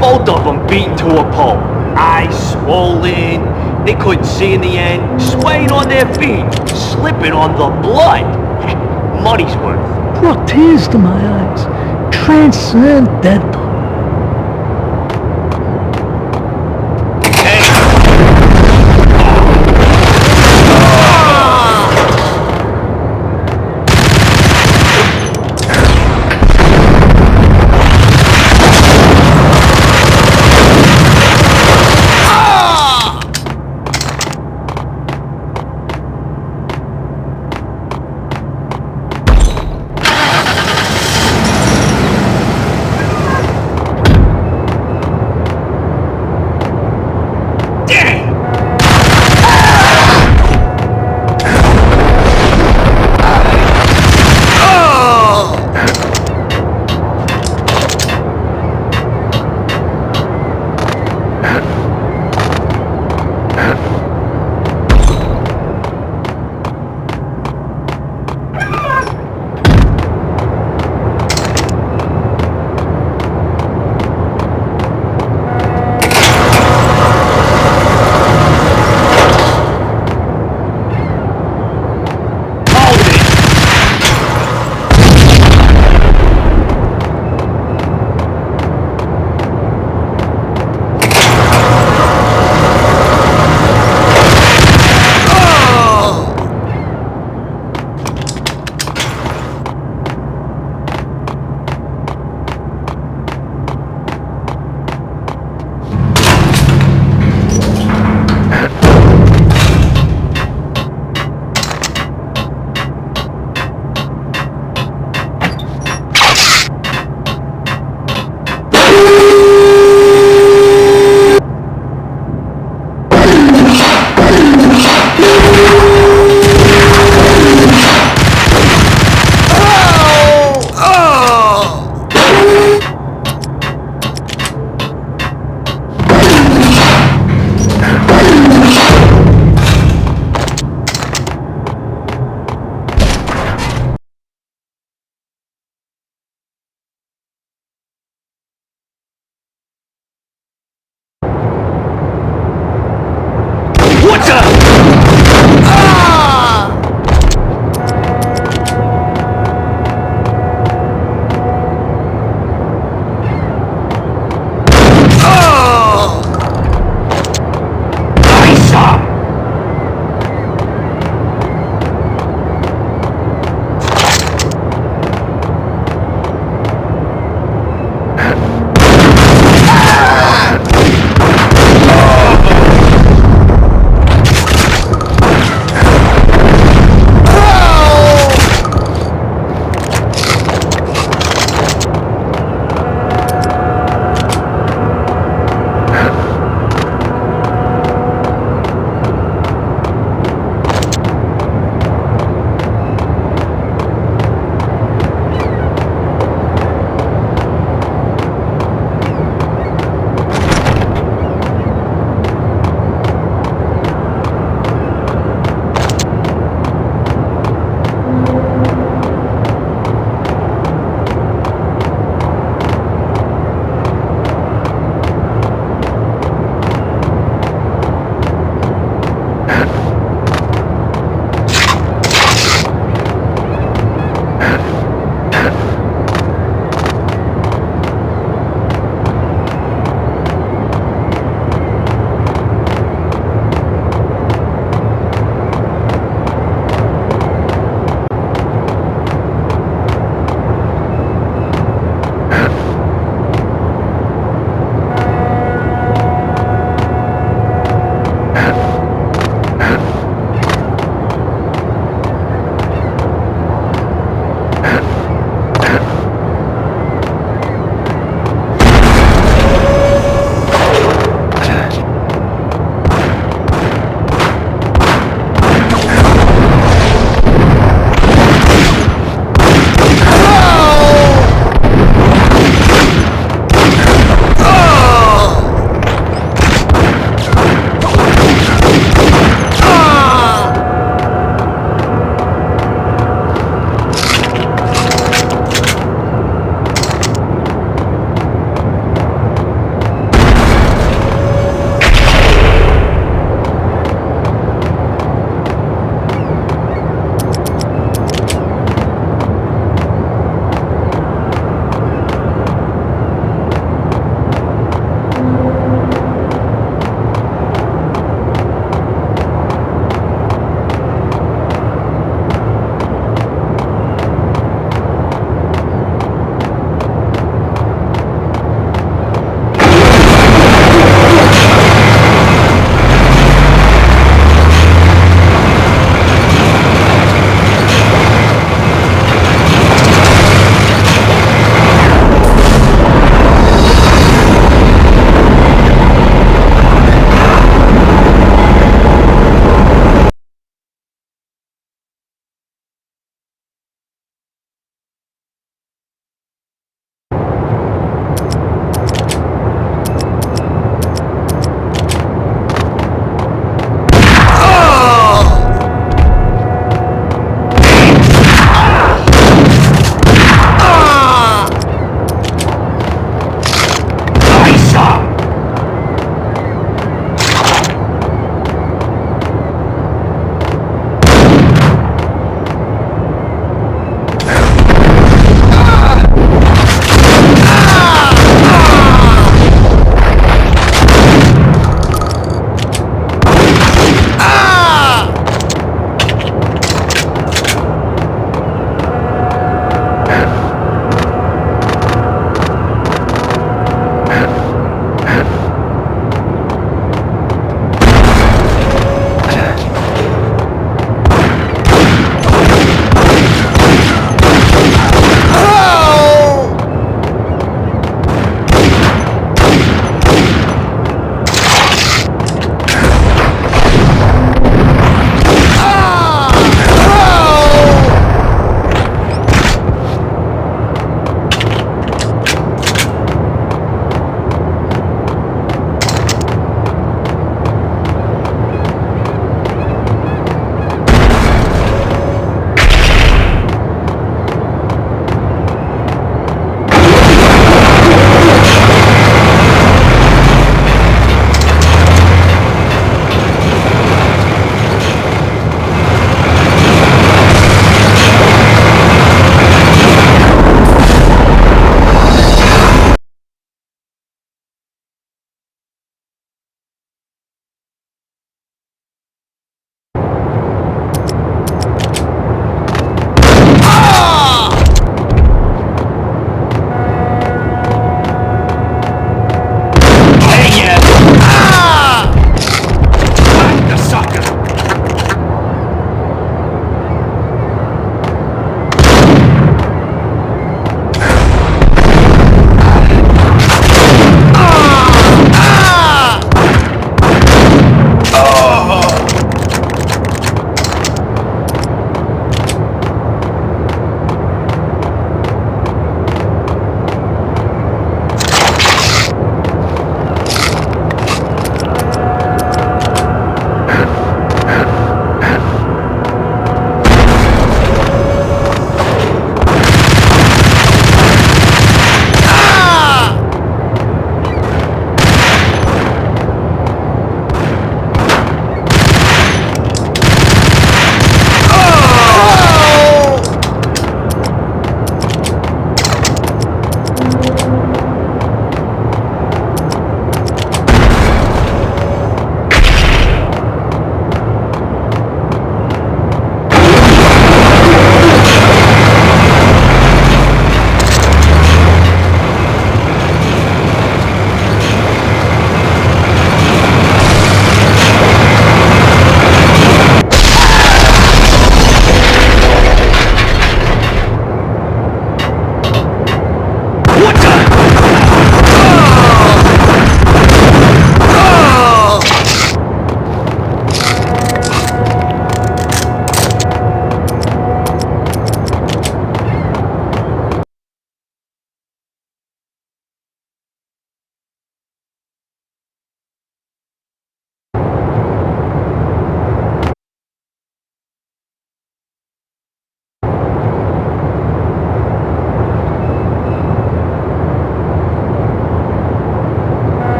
I: Both of them beaten to a pulp. Eyes swollen. They couldn't see in the end. Swaying on their feet. Slipping on the blood. Money's worth.
O: Brought tears to my eyes. Transcendental.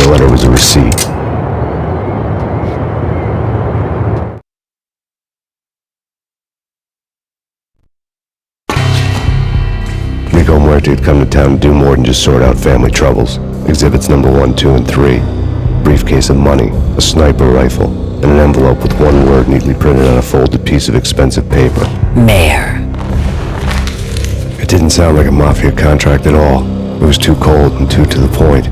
C: the letter was a receipt. Rico Muerte had come to town to do more than just sort out family troubles. Exhibits number 1, 2, and 3. Briefcase of money, a sniper rifle, and an envelope with one word neatly printed on a folded piece of expensive paper.
M: Mayor.
C: It didn't sound like a mafia contract at all. It was too cold and too to the point.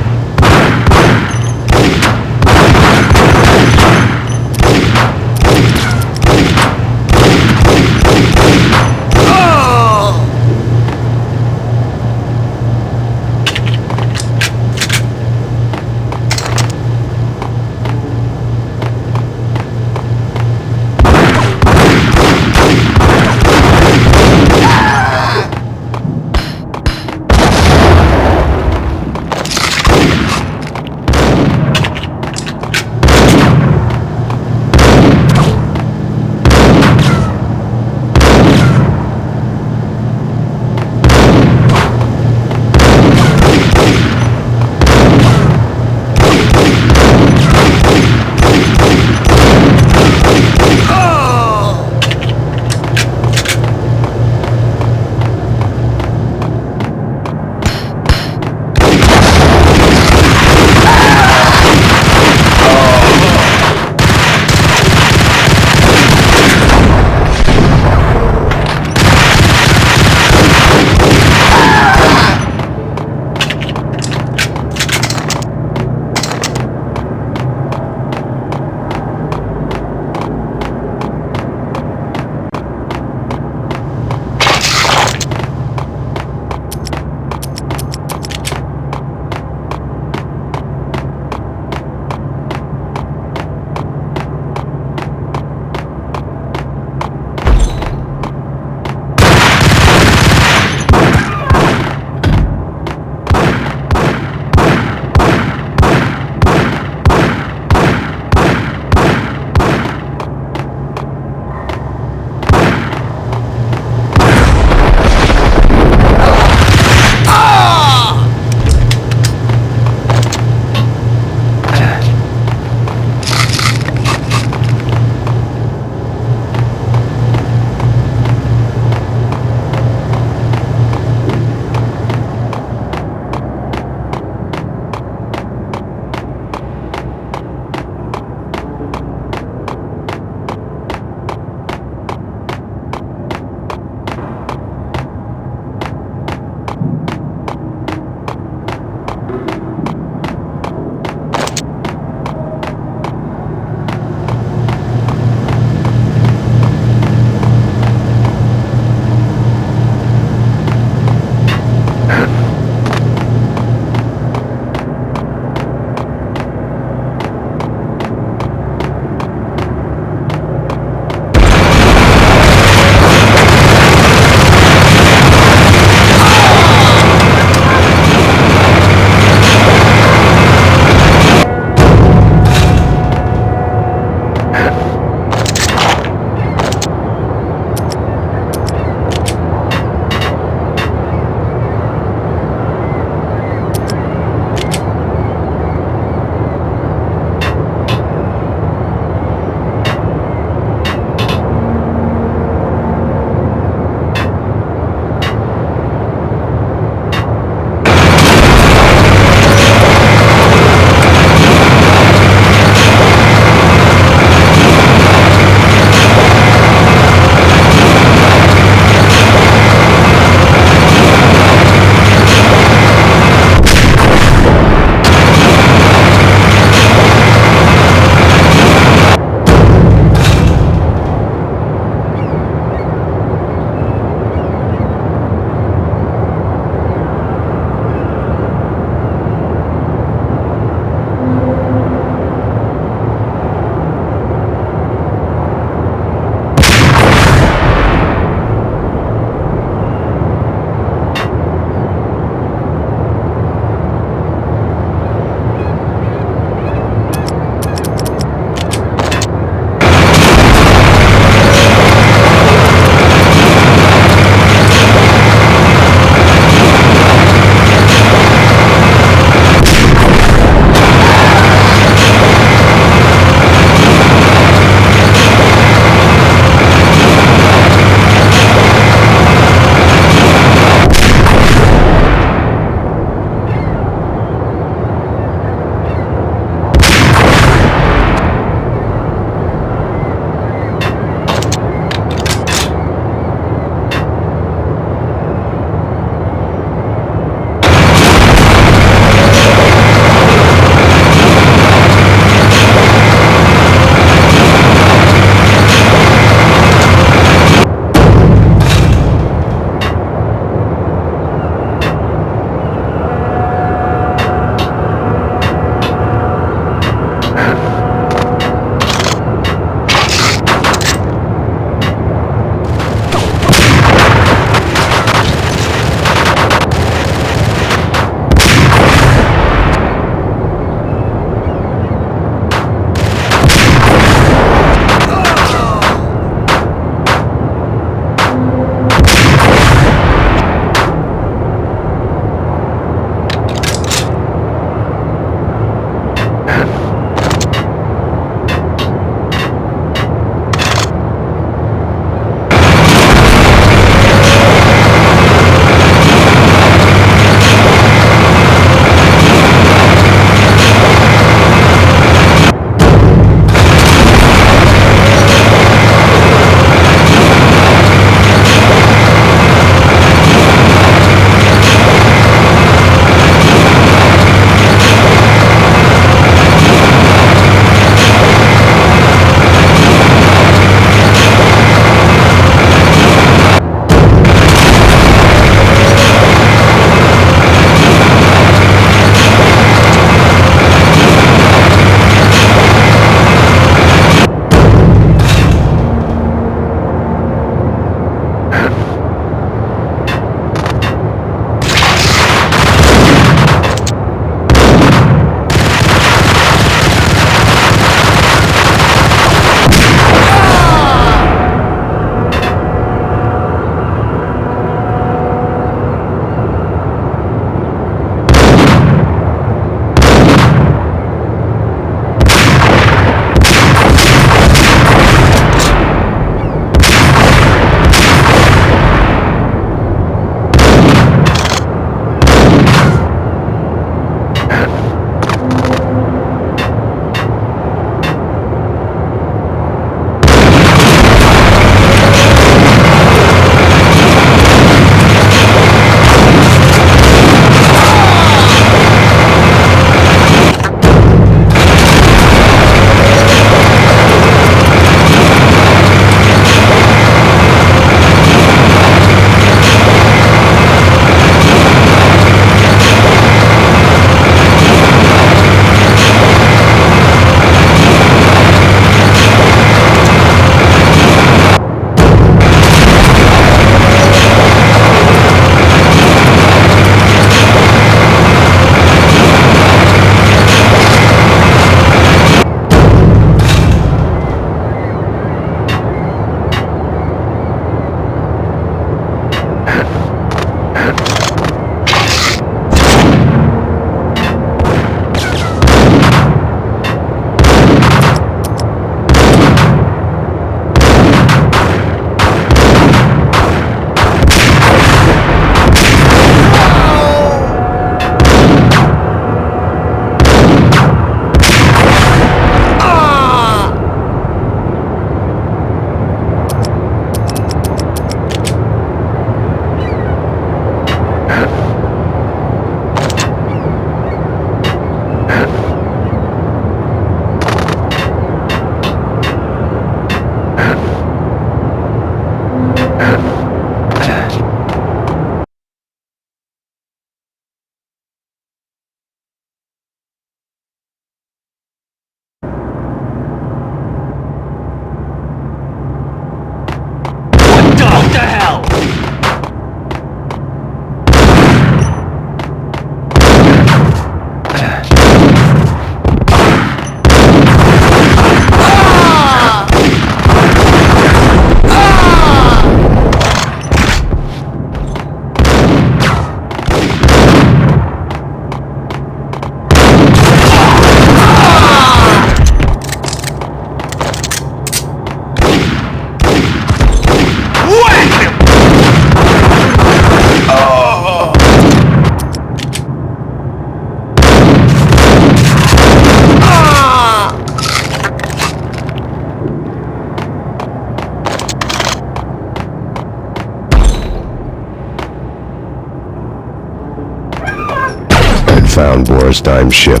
C: on Boris Dime's ship.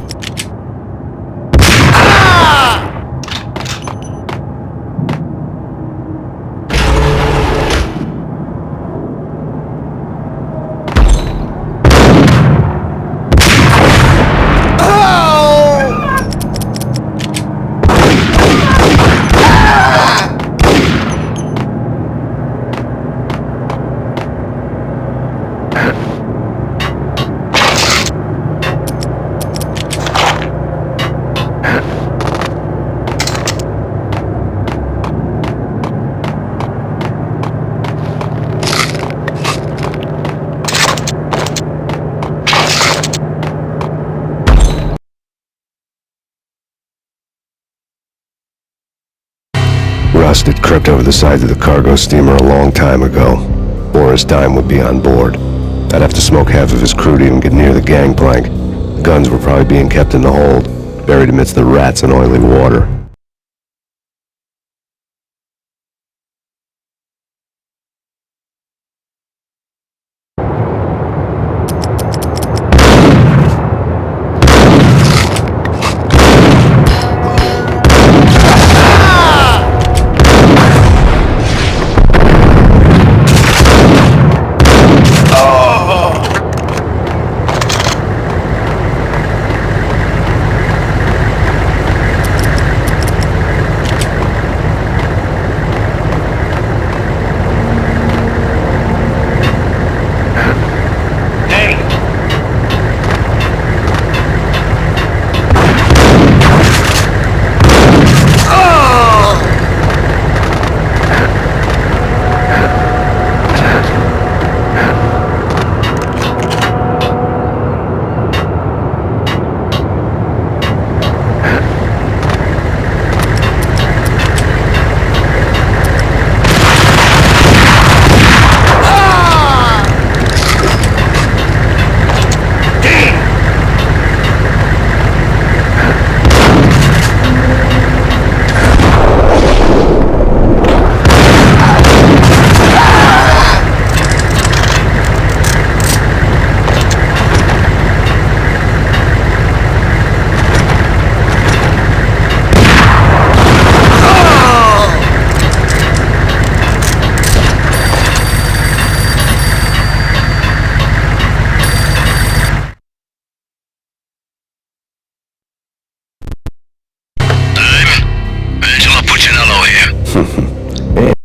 C: Rust had crept over the sides of the cargo steamer a long time ago. Boris Dime would be on board. I'd have to smoke half of his crew to even get near the gangplank. The guns were probably being kept in the hold, buried amidst the rats and oily water.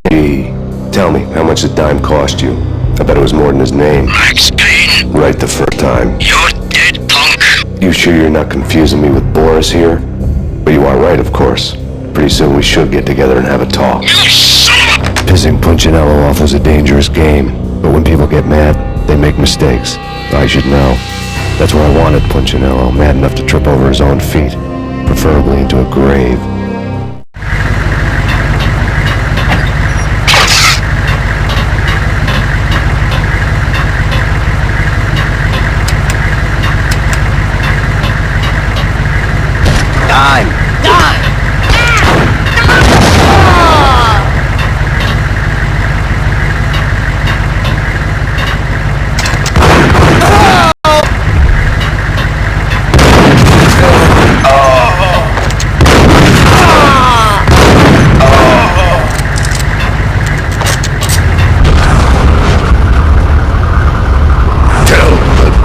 C: Hey, tell me, how much did Dime cost you? I bet it was more than his name.
R: Max Payne,
C: Right the first time.
R: you're dead, punk.
C: You sure you're not confusing me with Boris here? But you are right, of course. Pretty soon we should get together and have a talk. Pissing Punchinello off was a dangerous game, but when people get mad, they make mistakes. I should know. That's why I wanted Punchinello, mad enough to trip over his own feet, preferably into a grave.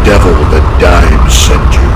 E: Devil that Dime sent you.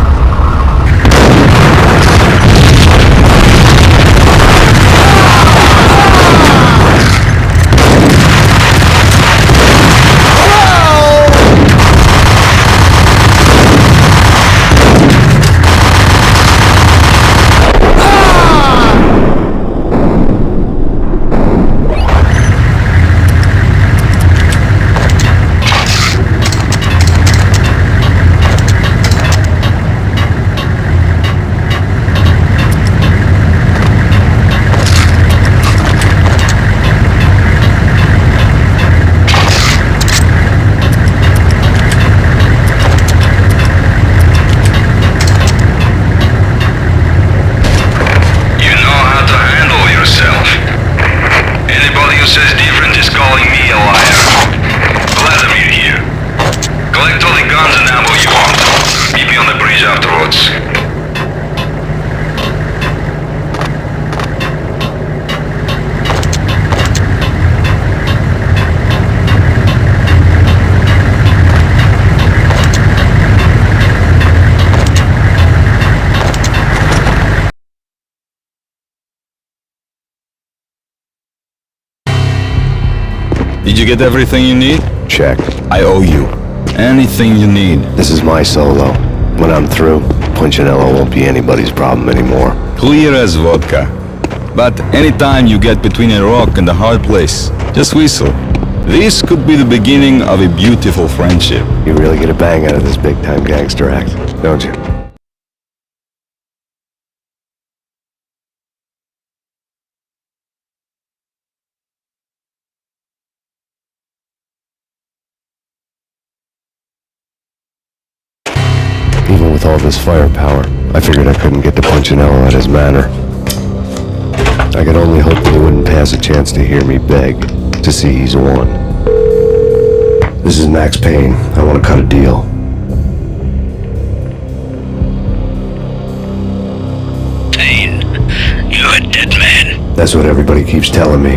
Q: Did you get everything you need?
C: Check.
Q: I owe you. Anything you need.
C: This is my solo. When I'm through, Punchinello won't be anybody's problem anymore.
Q: Clear as vodka. But anytime you get between a rock and a hard place, just whistle. This could be the beginning of a beautiful friendship.
C: You really get a bang out of this big-time gangster act, don't you? Even with all this firepower, I figured I couldn't get to Punchinello at his manor. I could only hope that he wouldn't pass a chance to hear me beg to see he's won. This is Max Payne. I want to cut a deal.
R: Payne, you're a dead man.
C: That's what everybody keeps telling me.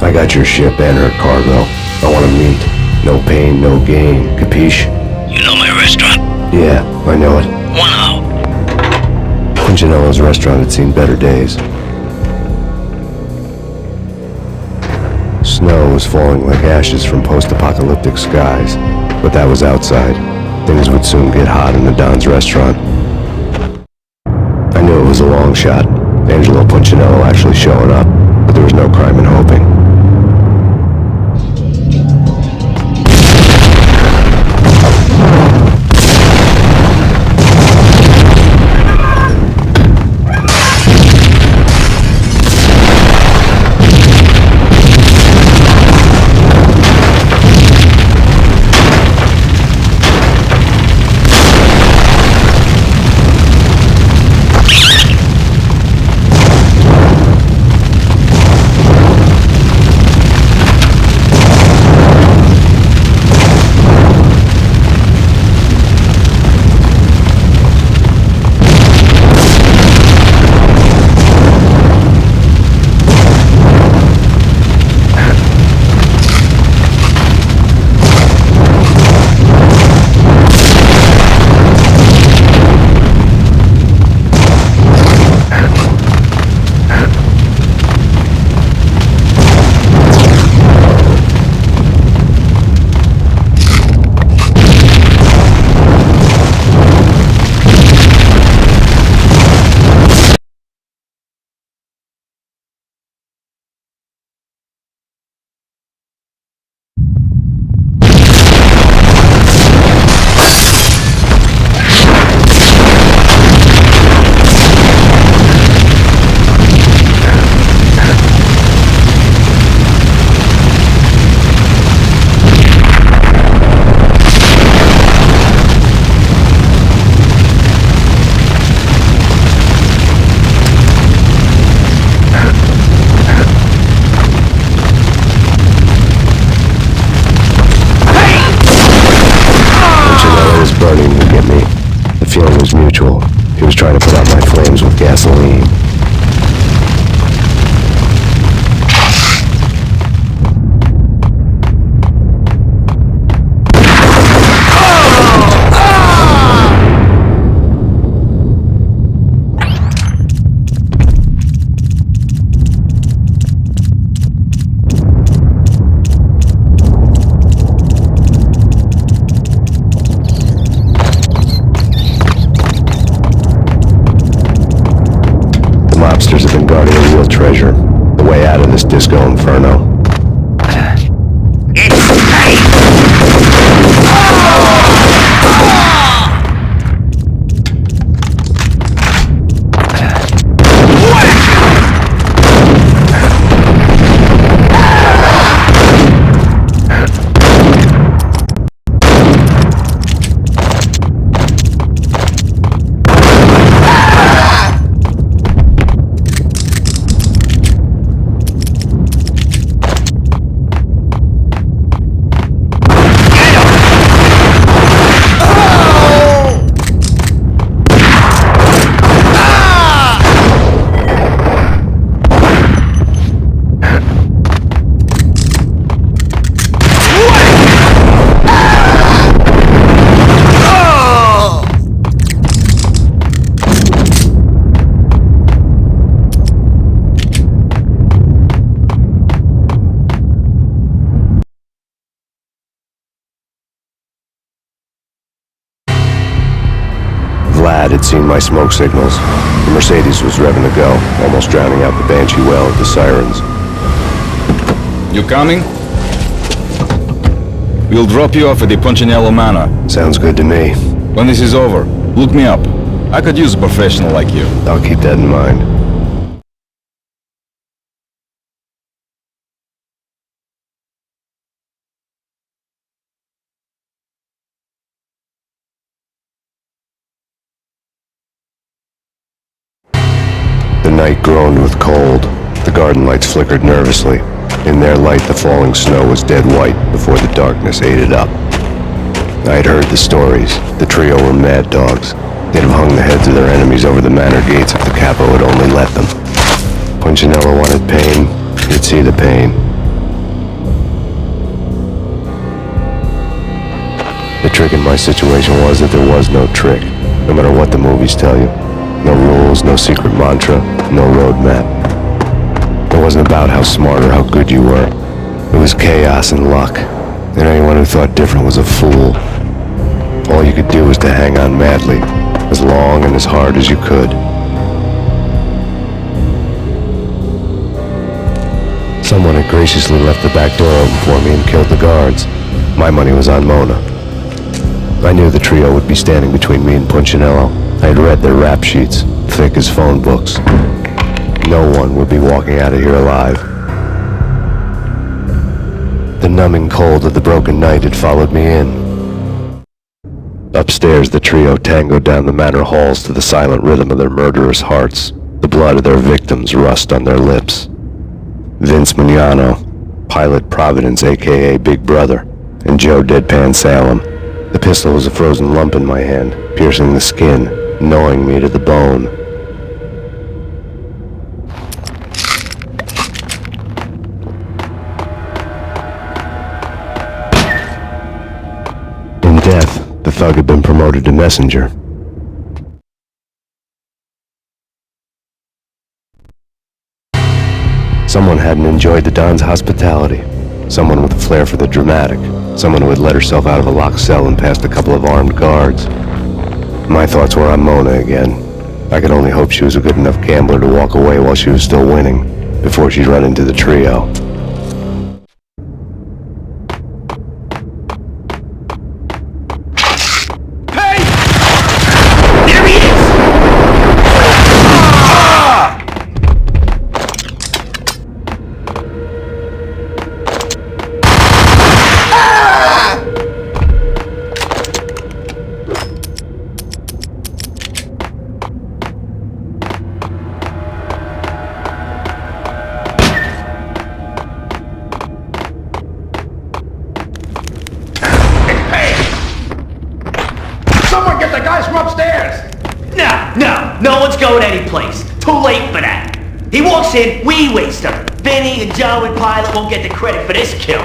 C: I got your ship and her cargo. I want to meet. No pain, no gain. Capiche?
R: You know my restaurant?
C: Yeah, I know it.
R: 1 hour.
C: Punchinello's restaurant had seen better days. Snow was falling like ashes from post-apocalyptic skies, but that was outside. Things would soon get hot in the Don's restaurant. I knew it was a long shot, Angelo Punchinello actually showing up, but there was no crime in hoping. Mutual. He was trying to put out my flames with gasoline. Mobsters have been guarding a real treasure. The way out of this disco inferno. seen my smoke signals. The Mercedes was revving to go, almost drowning out the banshee wail of the sirens.
Q: You coming? We'll drop you off at the Punchinello Manor.
C: Sounds good to me.
Q: When this is over, look me up. I could use a professional like you.
C: I'll keep that in mind. The night groaned with cold. The garden lights flickered nervously. In their light, the falling snow was dead white before the darkness ate it up. I had heard the stories. The trio were mad dogs. They'd have hung the heads of their enemies over the manor gates if the capo had only let them. Punchinello wanted Payne. He'd see the pain. The trick in my situation was that there was no trick, no matter what the movies tell you. No rules, no secret mantra, no roadmap. It wasn't about how smart or how good you were. It was chaos and luck, and anyone who thought different was a fool. All you could do was to hang on madly, as long and as hard as you could. Someone had graciously left the back door open for me and killed the guards. My money was on Mona. I knew the trio would be standing between me and Punchinello. I had read their rap sheets, thick as phone books. No one would be walking out of here alive. The numbing cold of the broken night had followed me in. Upstairs, the trio tangoed down the manor halls to the silent rhythm of their murderous hearts, the blood of their victims rust on their lips. Vince Mignano, Pilot Providence aka Big Brother, and Joe Deadpan Salem. The pistol was a frozen lump in my hand, piercing the skin, gnawing me to the bone. In death, the thug had been promoted to messenger. Someone hadn't enjoyed the Don's hospitality. Someone with a flair for the dramatic. Someone who had let herself out of a locked cell and past a couple of armed guards. My thoughts were on Mona again. I could only hope she was a good enough gambler to walk away while she was still winning, before she'd run into the trio.
I: Someone get the guys from upstairs! No one's going anyplace. Too late for that. He walks in, we waste him. Vinny and Joe and Pilot won't get the credit for this kill.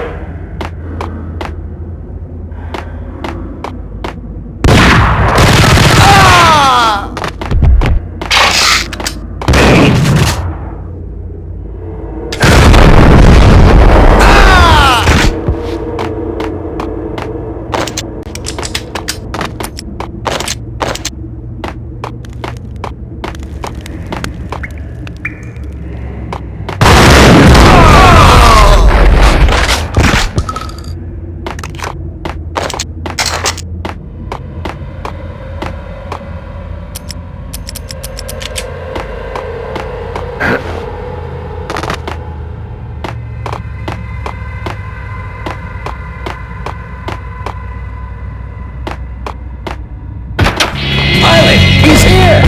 C: He's here!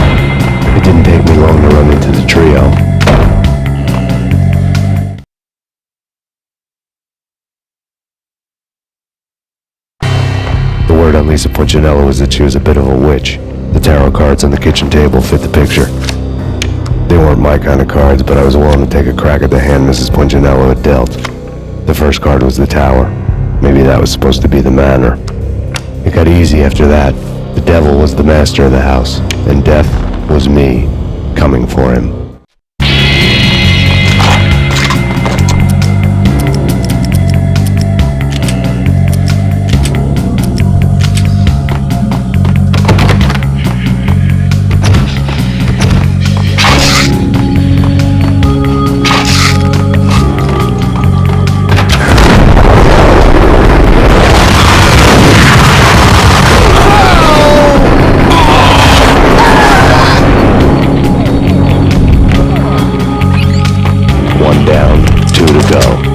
C: It didn't take me long to run into the trio. The word on Lisa Punchinello was that she was a bit of a witch. The tarot cards on the kitchen table fit the picture. They weren't my kind of cards, but I was willing to take a crack at the hand Mrs. Punchinello had dealt. The first card was the tower. Maybe that was supposed to be the manor. It got easy after that. The devil was the master of the house, and death was me, coming for him. to go.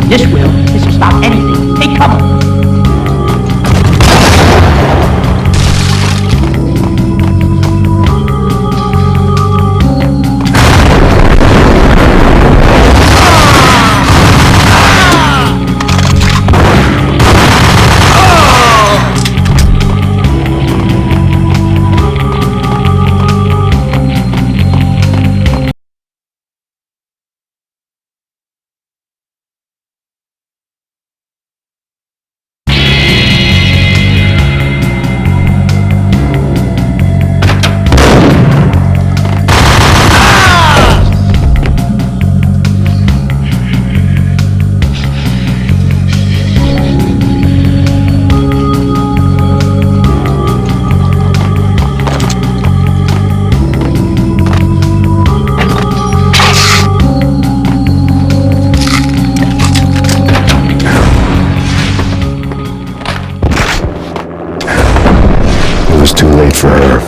U: This will stop anything. Hey, come on.
C: It was too late for her.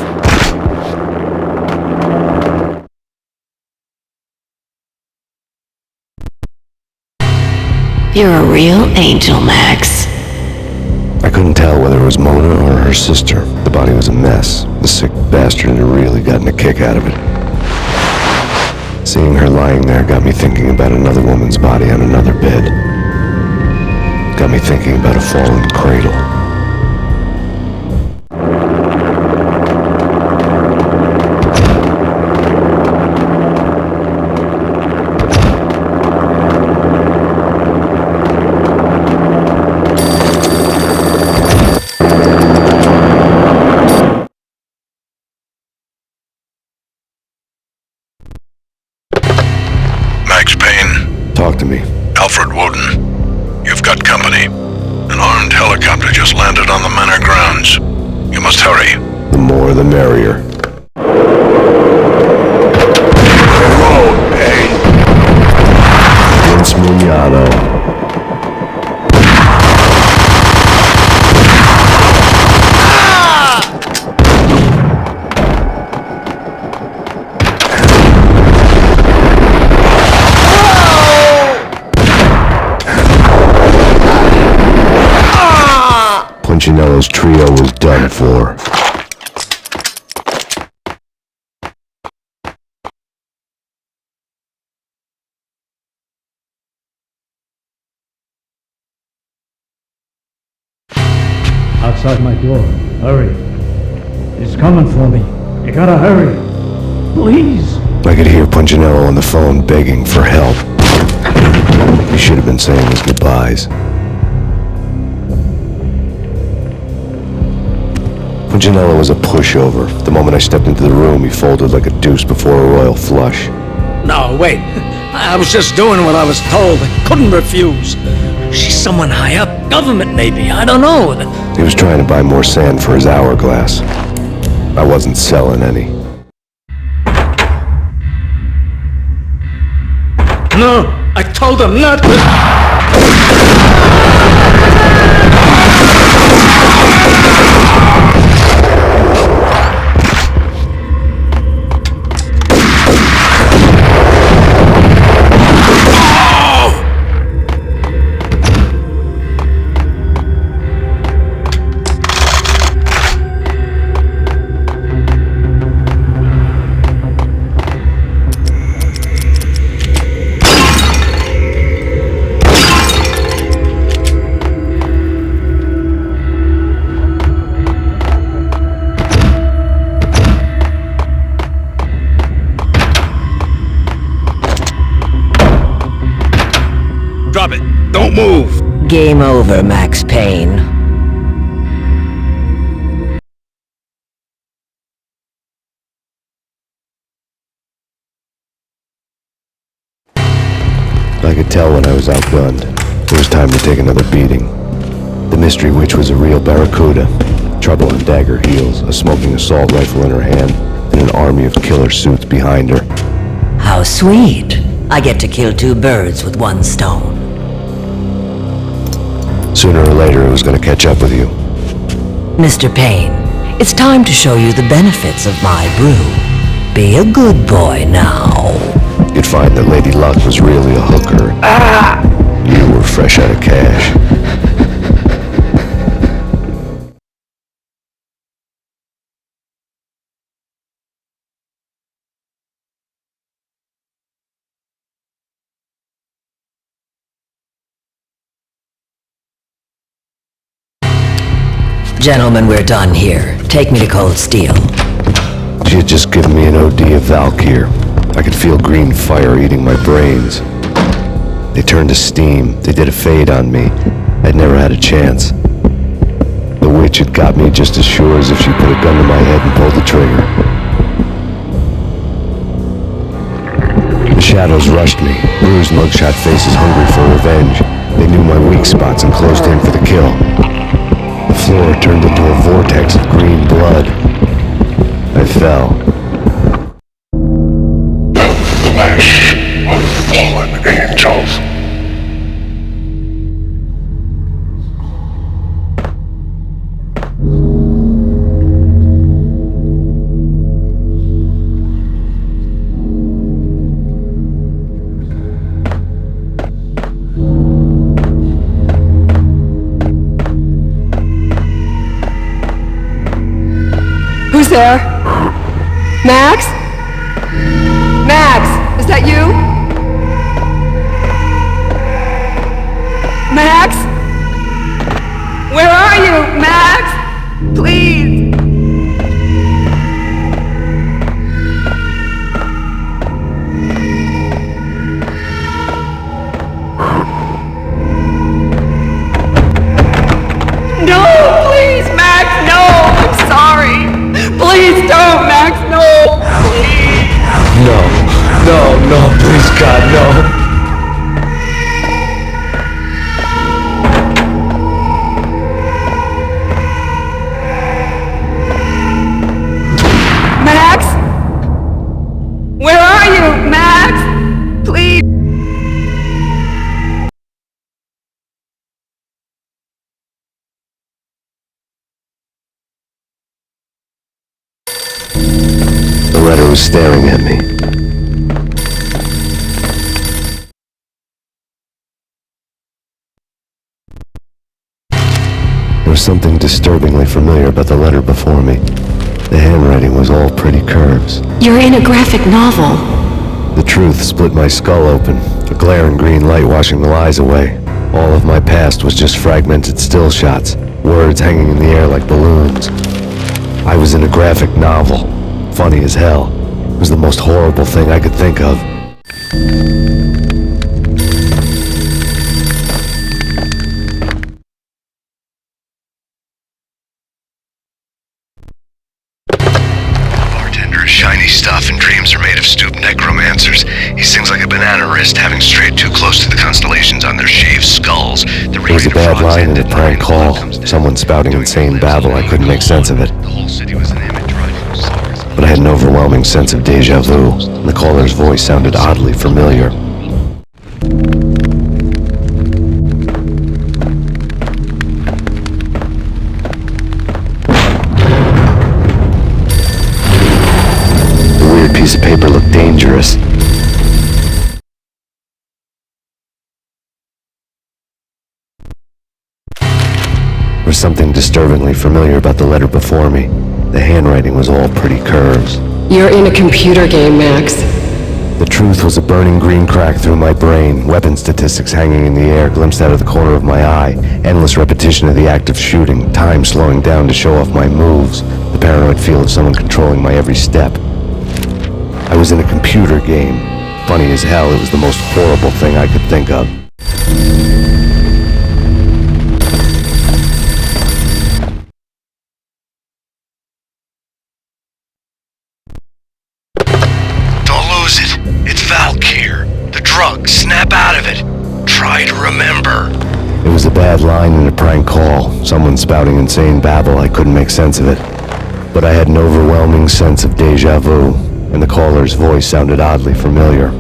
G: You're a real angel, Max.
C: I couldn't tell whether it was Mona or her sister. The body was a mess. The sick bastard had really gotten a kick out of it. Seeing her lying there got me thinking about another woman's body on another bed. Got me thinking about a fallen cradle. talk to me.
R: Alfred Woden, you've got company. An armed helicopter just landed on the manor grounds. You must hurry.
C: The more the merrier.
R: Road, Payne.
C: Vince Mugnano. Punchinello's trio was done for.
O: Outside my door. Hurry. He's coming for me. You gotta hurry. Please.
C: I could hear Punchinello on the phone begging for help. He should have been saying his goodbyes. Punchinello was a pushover. The moment I stepped into the room, he folded like a deuce before a royal flush.
O: No, wait. I was just doing what I was told. I couldn't refuse. She's someone high up. Government, maybe. I don't know.
C: He was trying to buy more sand for his hourglass. I wasn't selling any.
O: No, I told him not to.
I: Drop it. Don't move.
J: Game over, Max Payne.
C: I could tell when I was outgunned. It was time to take another beating. The mystery witch was a real barracuda. Trouble on dagger heels, a smoking assault rifle in her hand, and an army of killer suits behind her.
J: How sweet. I get to kill two birds with one stone.
C: Sooner or later, it was going to catch up with you.
J: Mr. Payne, it's time to show you the benefits of my brew. Be a good boy now.
C: You'd find that Lady Luck was really a hooker. You were fresh out of cash.
J: Gentlemen, we're done here. Take me to Cold Steel.
C: She had just given me an OD of Valkyr. I could feel green fire eating my brains. They turned to steam. They did a fade on me. I'd never had a chance. The witch had got me just as sure as if she put a gun to my head and pulled the trigger. The shadows rushed me. Bruised mugshot faces hungry for revenge. They knew my weak spots and closed in for the kill. The floor turned into a vortex of green blood. I fell.
R: The flesh of fallen angels.
F: Who's there? Max? Max, is that you? Max? Where are you, Max? Please. No, please, Max, no, I'm sorry. Please don't, Max, no, please.
C: No, please staring at me. There was something disturbingly familiar about the letter before me. The handwriting was all pretty curves.
G: You're in a graphic novel.
C: The truth split my skull open, a glaring green light washing the lies away. All of my past was just fragmented still shots, words hanging in the air like balloons. I was in a graphic novel. Funny as hell. It was the most horrible thing I could think of.
L: Shiny stuff and dreams are made of stooped necromancers. He sings like a banana wrist, having strayed too close to the constellations on their shaved skulls.
C: There was a bad line in a prank call. Someone spouting insane babble. I couldn't make sense of it. But I had an overwhelming sense of deja vu, and the caller's voice sounded oddly familiar. Piece of paper looked dangerous. There was something disturbingly familiar about the letter before me. The handwriting was all pretty curves.
F: You're in a computer game, Max.
C: The truth was a burning green crack through my brain, weapon statistics hanging in the air, glimpsed out of the corner of my eye, endless repetition of the act of shooting, time slowing down to show off my moves, the paranoid feel of someone controlling my every step. I was in a computer game. Funny as hell, it was the most horrible thing I could think of.
L: Don't lose it. It's Valkyr. The drug. Snap out of it. Try to remember.
C: It was a bad line in a prank call. Someone spouting insane babble. I couldn't make sense of it. But I had an overwhelming sense of deja vu, and the caller's voice sounded oddly familiar.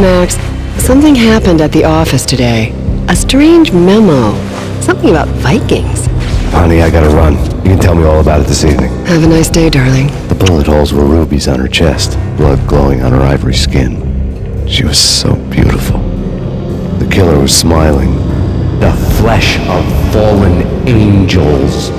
F: Max. Something happened at the office today. A strange memo. Something about Vikings.
C: Honey, I gotta run. You can tell me all about it this evening.
F: Have a nice day, darling.
C: The bullet holes were rubies on her chest, blood glowing on her ivory skin. She was so beautiful. The killer was smiling.
N: The flesh of fallen angels.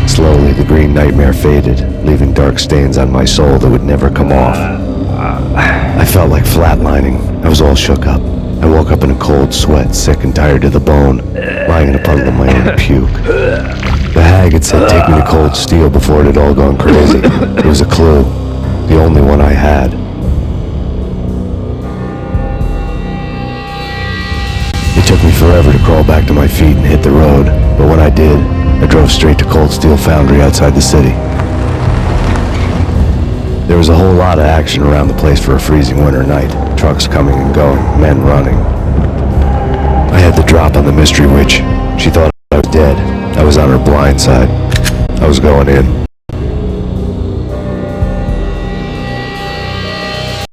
C: Slowly, the green nightmare faded, leaving dark stains on my soul that would never come off. I felt like flatlining. I was all shook up. I woke up in a cold sweat, sick and tired to the bone, lying in a puddle of my own puke. The hag had said take me to Cold Steel before it had all gone crazy. It was a clue, the only one I had. It took me forever to crawl back to my feet and hit the road, but when I did, I drove straight to Cold Steel Foundry outside the city. There was a whole lot of action around the place for a freezing winter night. Trucks coming and going, men running. I had the drop on the mystery witch. She thought I was dead. I was on her blind side. I was going in.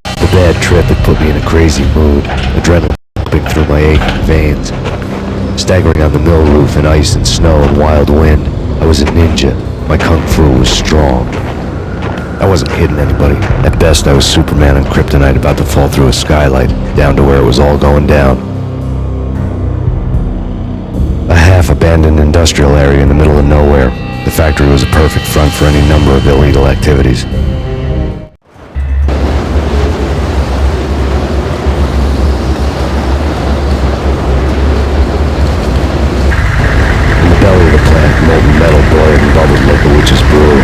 C: The bad trip had put me in a crazy mood, adrenaline pumping through my aching veins. Staggering on the mill roof in ice and snow and wild wind, I was a ninja. My kung fu was strong. I wasn't kidding anybody. At best, I was Superman on Kryptonite about to fall through a skylight, down to where it was all going down. A half-abandoned industrial area in the middle of nowhere. The factory was a perfect front for any number of illegal activities. In the belly of the plant, molten metal boiled and bubbled like a witch's brew.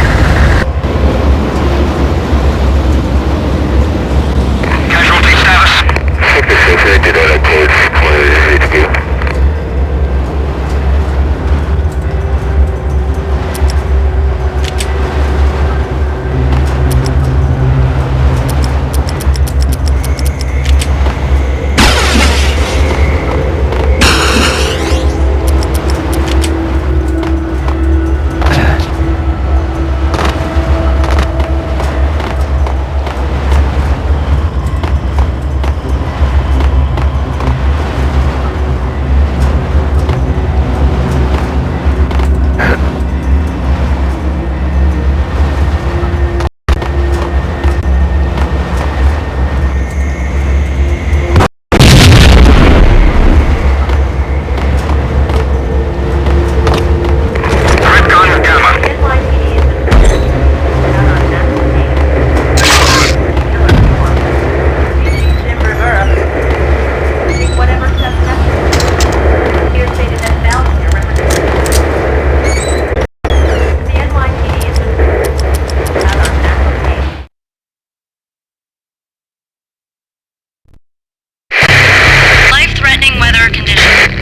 A: Life-threatening weather conditions.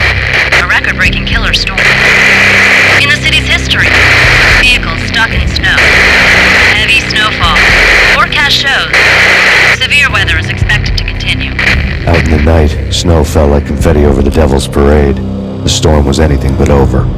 A: A record-breaking killer storm. In the city's history, vehicles stuck in snow. Heavy snowfall. Forecast shows severe weather is expected to continue.
C: Out in the night, snow fell like confetti over the Devil's Parade. The storm was anything but over.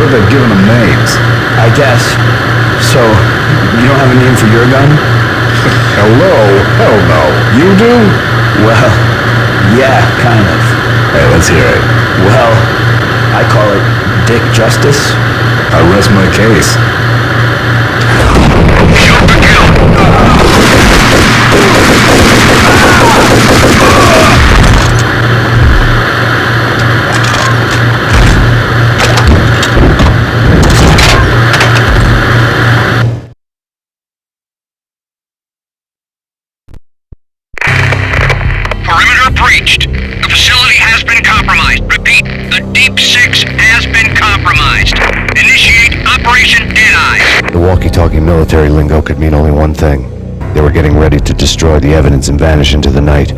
Q: thought they'd given them names.
T: I guess. So, you don't have a name for your gun?
Q: Hello? Hell no. You do?
T: Well, yeah, kind of.
Q: Hey, let's hear it.
T: Well, I call it Dick Justice.
Q: I rest my case.
L: Perimeter breached. The facility has been compromised. Repeat, the Deep Six has been compromised. Initiate Operation Deadeye.
C: The walkie-talkie military lingo could mean only one thing. They were getting ready to destroy the evidence and vanish into the night.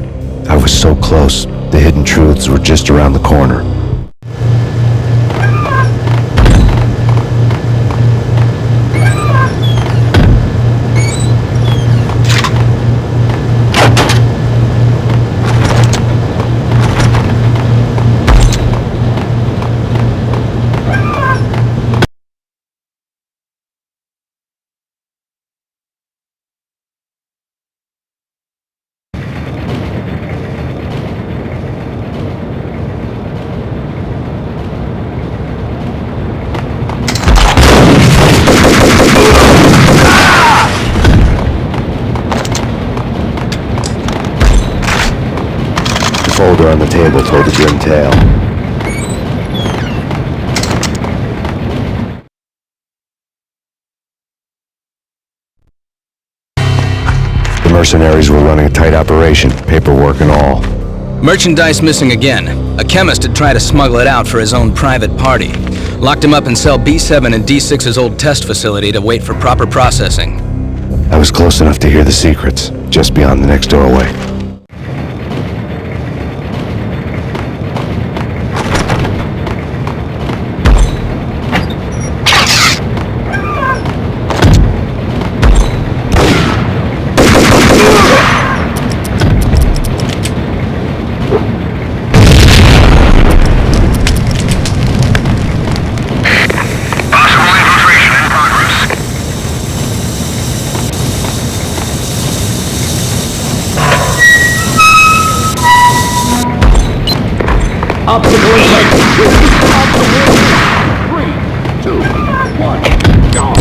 C: I was so close. The hidden truths were just around the corner. The folder on the table told a grim tale. The mercenaries were running a tight operation, paperwork and all.
V: Merchandise missing again. A chemist had tried to smuggle it out for his own private party. Locked him up in cell B7 in D6's old test facility to wait for proper processing.
C: I was close enough to hear the secrets, just beyond the next doorway.
R: Up the wing! Up the wing! 3, 2, 1, go!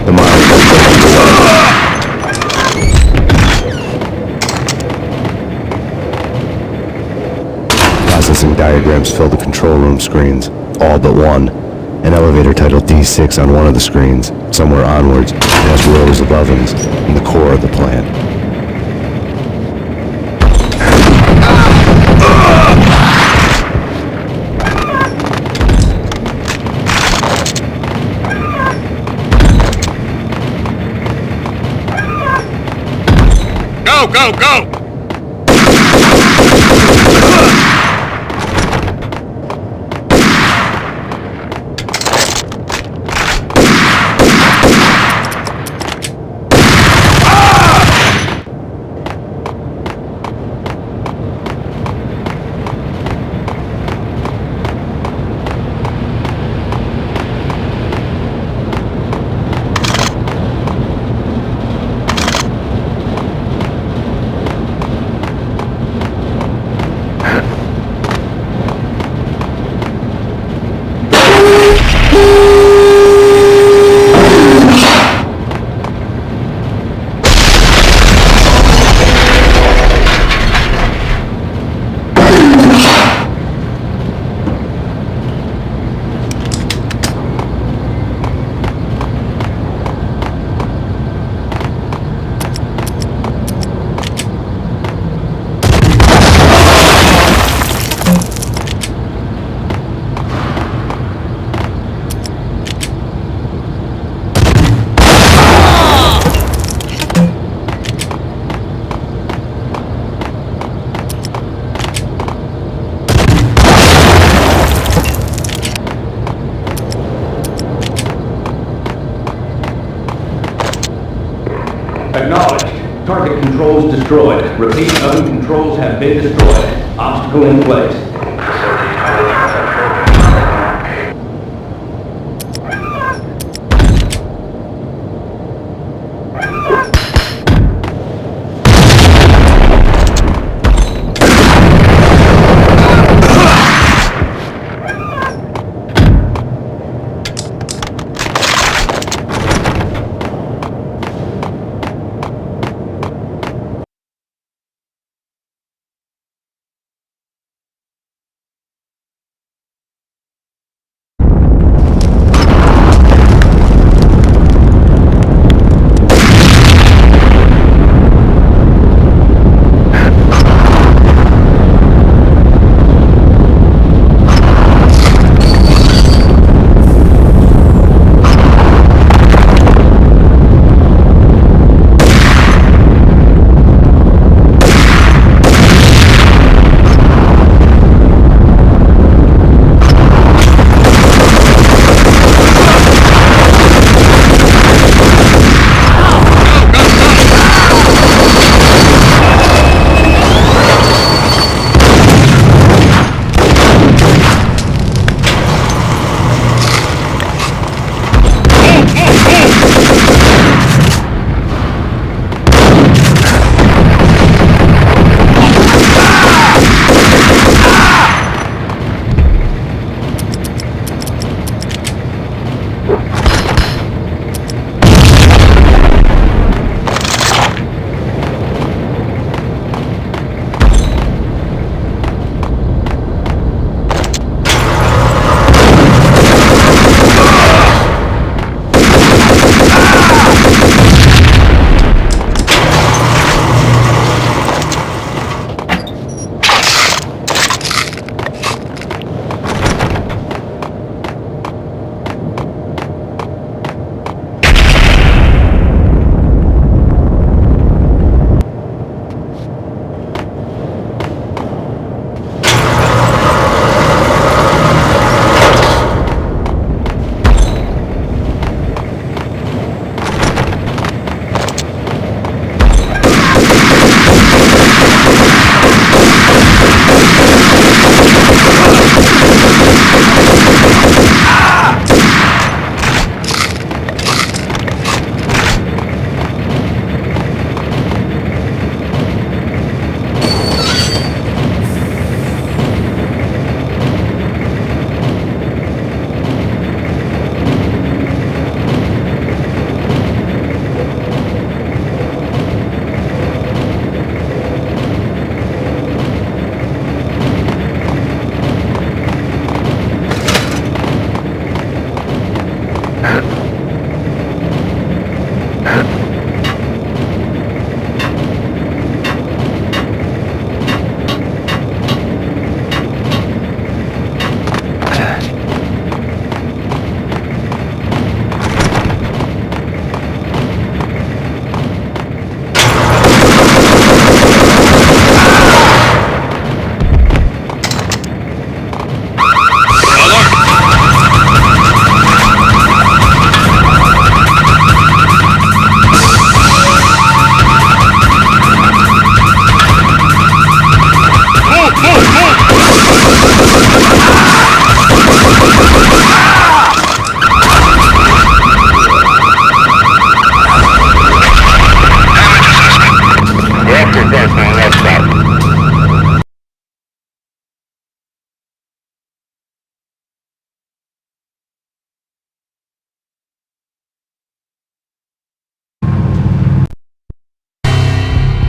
C: The monitor. Processing diagrams fill the control room screens, all but one. An elevator titled D6 on one of the screens. Somewhere onwards, it has rows of ovens in the core of the plant.
L: Go, go, go!
N: Acknowledged. Target controls destroyed. Repeat, oven controls have been destroyed. Obstacle in place.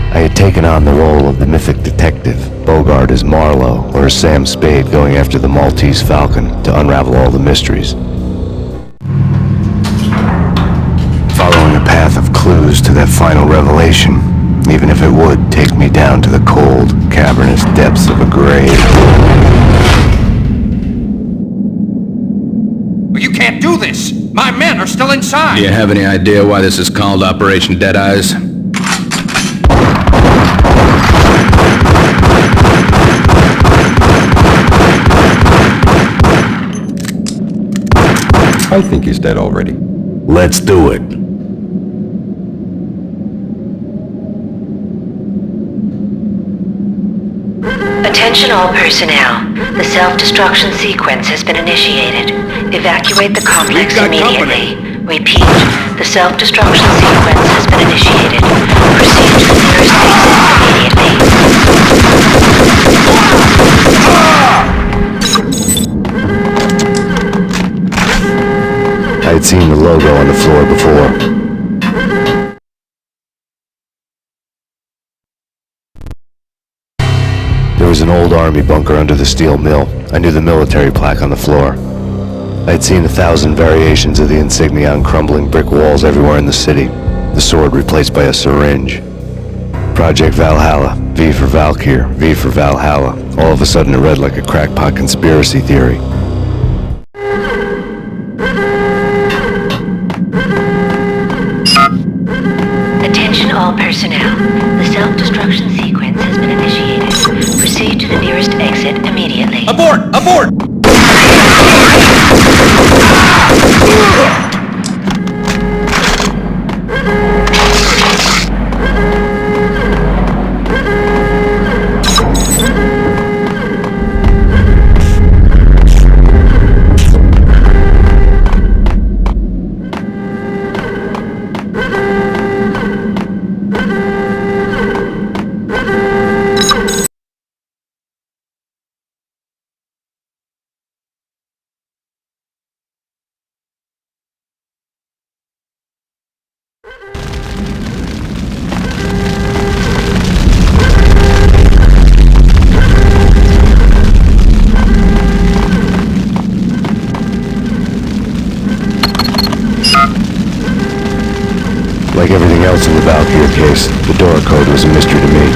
C: I had taken on the role of the mythic detective, Bogart as Marlowe, or as Sam Spade going after the Maltese Falcon to unravel all the mysteries. Following a path of clues to that final revelation, even if it would take me down to the cold, cavernous depths of a grave.
K: You can't do this! My men are still inside!
V: Do you have any idea why this is called Operation Dead Eyes?
Q: I think he's dead already.
C: Let's do it.
A: Attention all personnel. The self-destruction sequence has been initiated. Evacuate the complex immediately. Repeat, the self-destruction sequence has been initiated. Proceed to the nearest exit immediately.
C: I had seen the logo on the floor before. There was an old army bunker under the steel mill. I knew the military plaque on the floor. I had seen 1,000 variations of the insignia on crumbling brick walls everywhere in the city. The sword replaced by a syringe. Project Valhalla, V for Valkyr, V for Valhalla. All of a sudden it read like a crackpot conspiracy theory.
A: Attention all personnel. The self-destruction sequence has been initiated. Proceed to the nearest exit immediately.
K: Abort! Abort!
C: Like everything else in the Valkyr case, the door code was a mystery to me.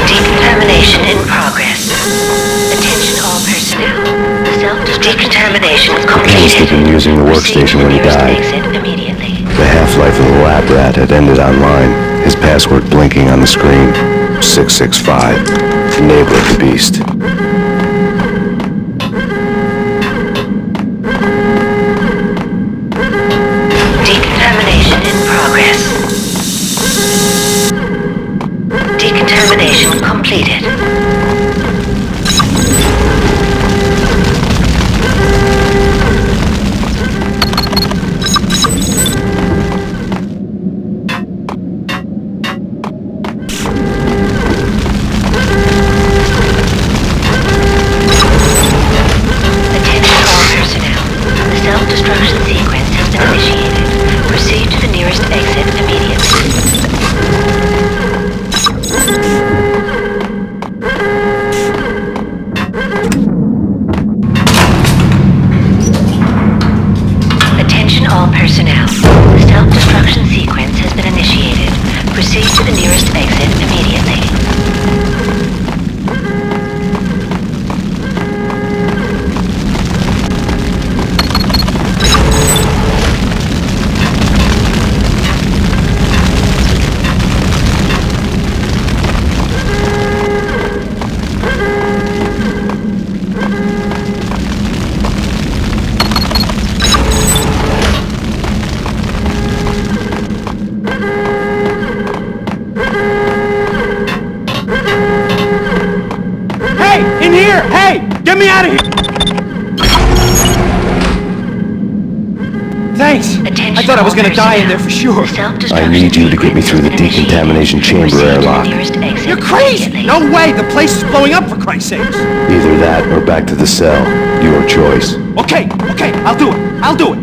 A: Decontamination in progress. Attention all personnel. The self-decontamination is completed.
C: Had been using the workstation when he died.
A: Exit immediately.
C: The half-life of the lab rat had ended online, his password blinking on the screen. 665. Enabler of the beast.
A: Decontamination in progress. Decontamination completed. all personnel. The self-destruction sequence has been initiated. Proceed to the nearest exit immediately.
U: In here! Hey! Get me out of here! Thanks! I thought I was gonna die in there for sure.
C: I need you to get me through the decontamination chamber airlock.
U: You're crazy! No way! The place is blowing up, for Christ's sakes!
C: Either that or back to the cell. Your choice.
U: Okay, I'll do it. I'll do it.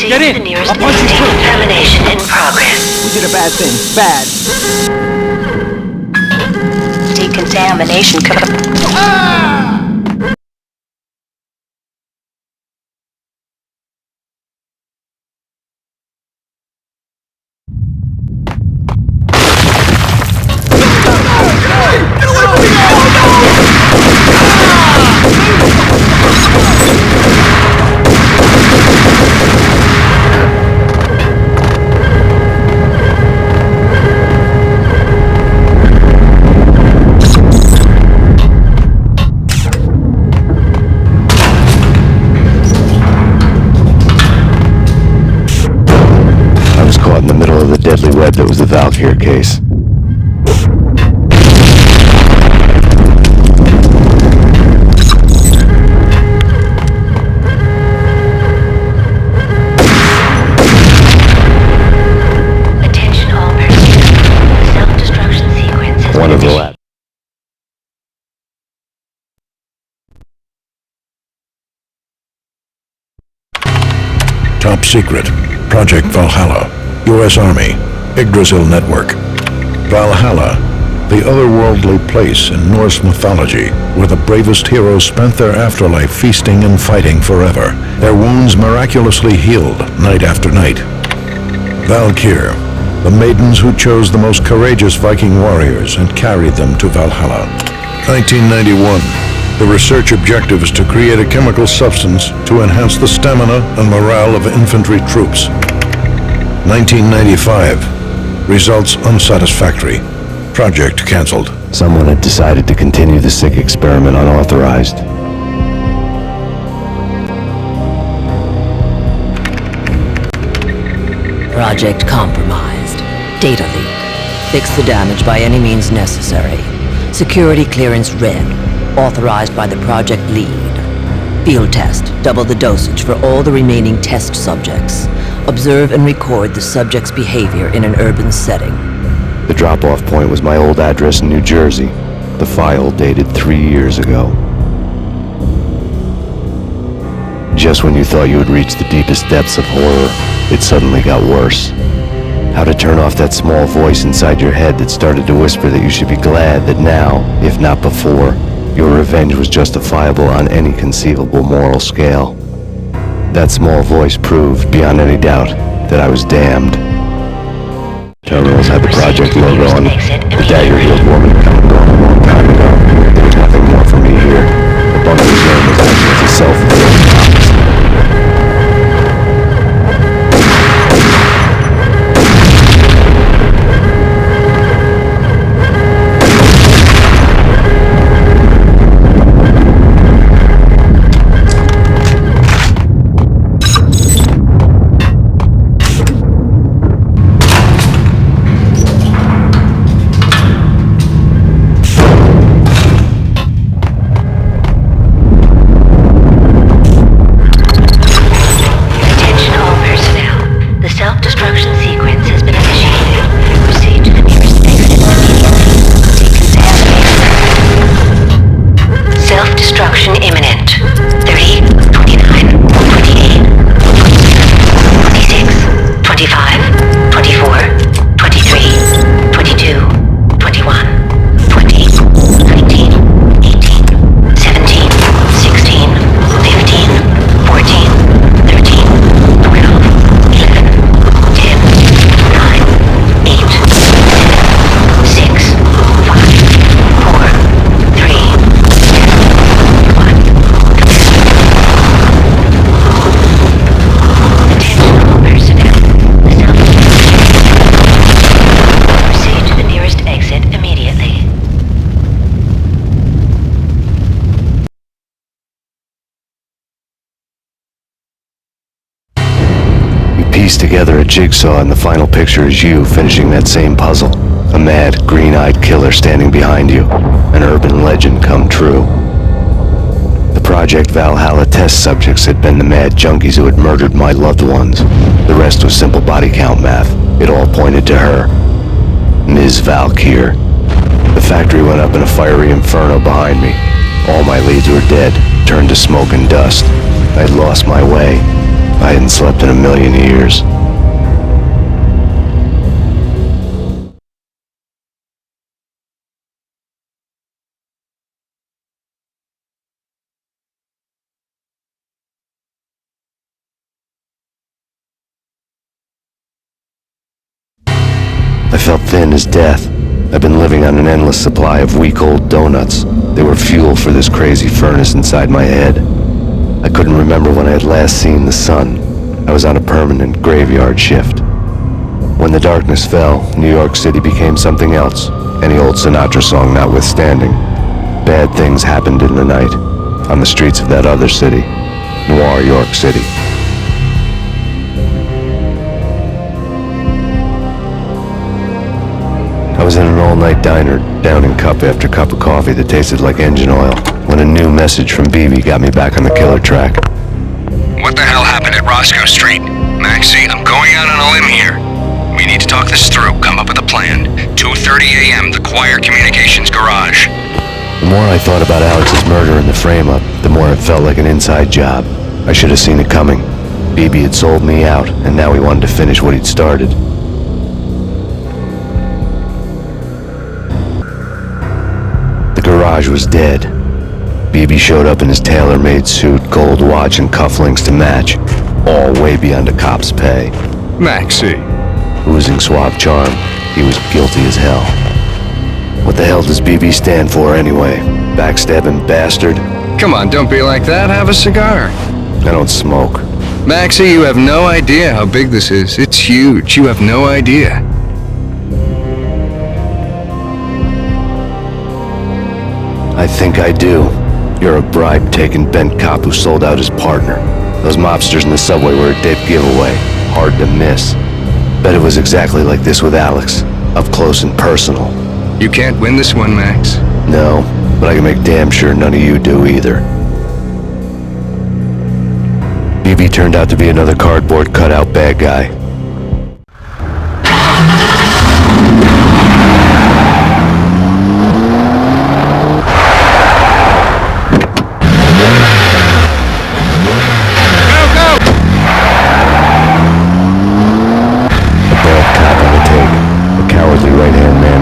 U: Get in! I'll punch you through!
A: Decontamination in progress.
U: We did a bad thing. Bad.
A: Decontamination.
C: In the middle of the deadly web that was the Valkyr case.
A: Attention all personnel. The self-destruction sequence has
C: One
A: been
C: of the
A: initiated.
B: Top secret. Project Valhalla. U.S. Army. Yggdrasil Network. Valhalla, the otherworldly place in Norse mythology where the bravest heroes spent their afterlife feasting and fighting forever, their wounds miraculously healed night after night. Valkyr, the maidens who chose the most courageous Viking warriors and carried them to Valhalla. 1991. The research objective is to create a chemical substance to enhance the stamina and morale of infantry troops. 1995. Results unsatisfactory. Project cancelled.
C: Someone had decided to continue the sick experiment unauthorized.
J: Project compromised. Data leak. Fix the damage by any means necessary. Security clearance red. Authorized by the project lead. Field test. Double the dosage for all the remaining test subjects. Observe and record the subject's behavior in an urban setting.
C: The drop-off point was my old address in New Jersey. The file dated 3 years ago. Just when you thought you had reached the deepest depths of horror, it suddenly got worse. How to turn off that small voice inside your head that started to whisper that you should be glad that now, if not before, your revenge was justifiable on any conceivable moral scale. That small voice proved, beyond any doubt, that I was damned. Terminals had the project logo on it. The dagger-heeled woman had come and gone a long time ago. There was nothing more for me here. The bunker's name was actually self-fulfilling prophecy. a jigsaw, and the final picture is you finishing that same puzzle. A mad, green-eyed killer standing behind you. An urban legend come true. The Project Valhalla test subjects had been the mad junkies who had murdered my loved ones. The rest was simple body count math. It all pointed to her. Ms. Valkyr. The factory went up in a fiery inferno behind me. All my leads were dead, turned to smoke and dust. I'd lost my way. I hadn't slept in a million years. I felt thin as death. I've been living on an endless supply of week-old donuts. They were fuel for this crazy furnace inside my head. I couldn't remember when I had last seen the sun. I was on a permanent graveyard shift. When the darkness fell, New York City became something else, any old Sinatra song notwithstanding. Bad things happened in the night, on the streets of that other city, Noir York City. I was in an all-night diner, downing cup after cup of coffee that tasted like engine oil, when a new message from BB got me back on the killer track.
L: What the hell happened at Roscoe Street? Maxie, I'm going out on a limb here. We need to talk this through, come up with a plan. 2:30 a.m., the Choir Communications Garage.
C: The more I thought about Alex's murder and the frame-up, the more it felt like an inside job. I should have seen it coming. BB had sold me out, and now he wanted to finish what he'd started. The garage was dead. BB showed up in his tailor-made suit, gold watch, and cufflinks to match, all way beyond a cop's pay.
H: Maxie.
C: Oozing suave charm, he was guilty as hell. What the hell does BB stand for anyway? Backstabbing bastard?
H: Come on, don't be like that. Have a cigar.
C: I don't smoke.
H: Maxie, you have no idea how big this is. It's huge. You have no idea.
C: I think I do. You're a bribe-taking bent cop who sold out his partner. Those mobsters in the subway were a dead giveaway. Hard to miss. Bet it was exactly like this with Alex. Up close and personal.
H: You can't win this one, Max.
C: No, but I can make damn sure none of you do either. BB turned out to be another cardboard cutout bad guy.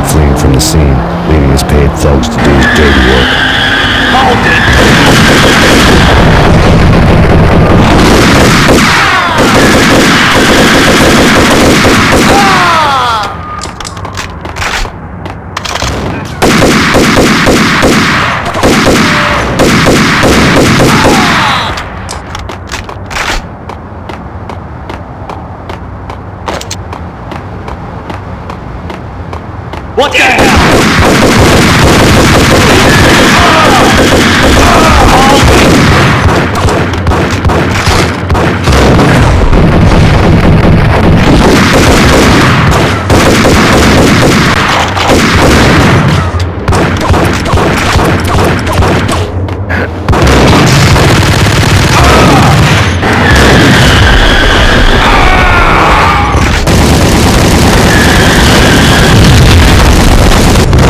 C: Fleeing from the scene, leaving his paid thugs to do his dirty work.
L: Hold it!
I: What the hell?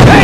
L: Hey!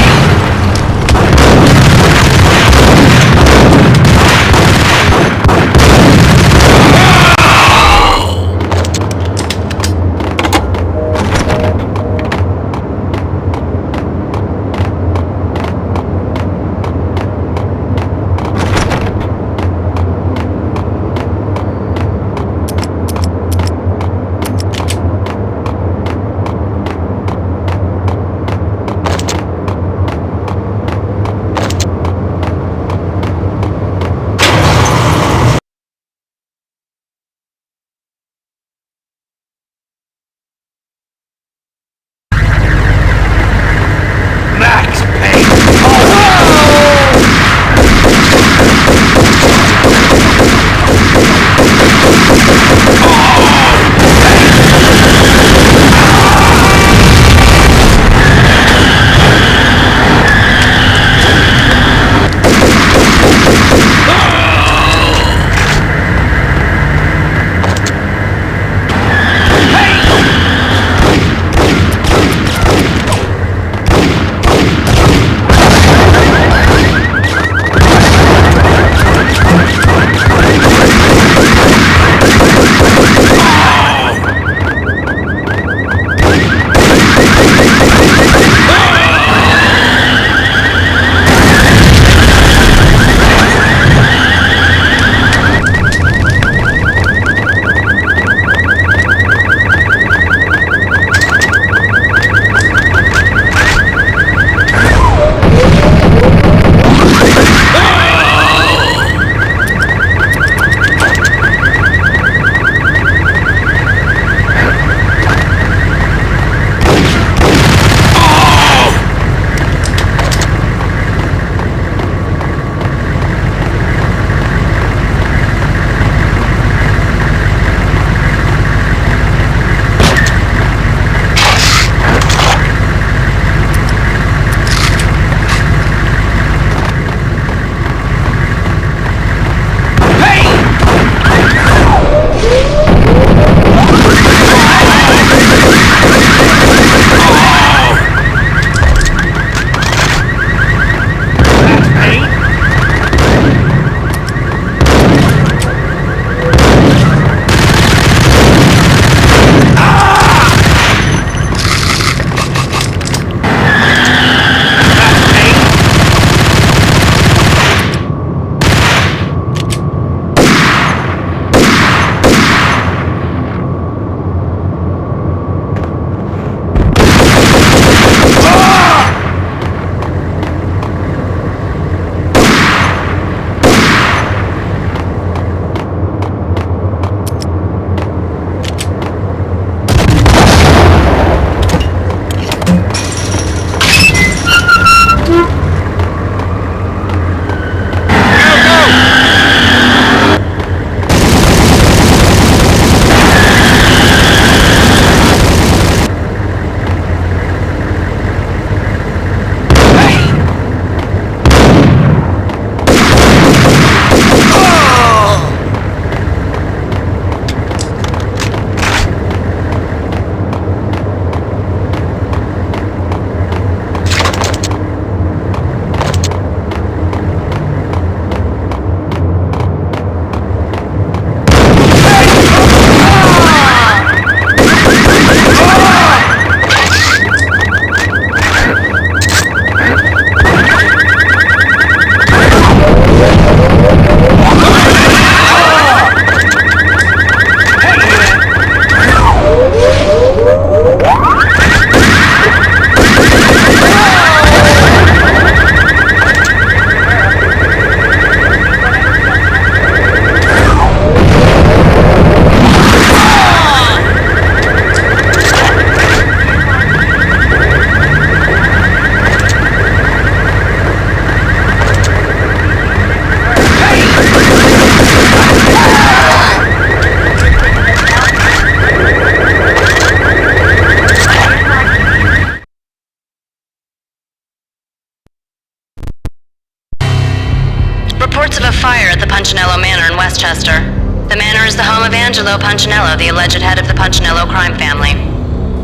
A: reports of a fire at the Punchinello Manor in Westchester. The manor is the home of Angelo Punchinello, the alleged head of the Punchinello crime family.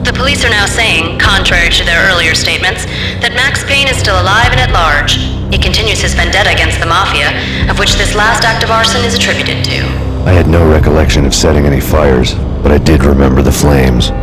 A: The police are now saying, contrary to their earlier statements, that Max Payne is still alive and at large. He continues his vendetta against the Mafia, of which this last act of arson is attributed to.
C: I had no recollection of setting any fires, but I did remember the flames.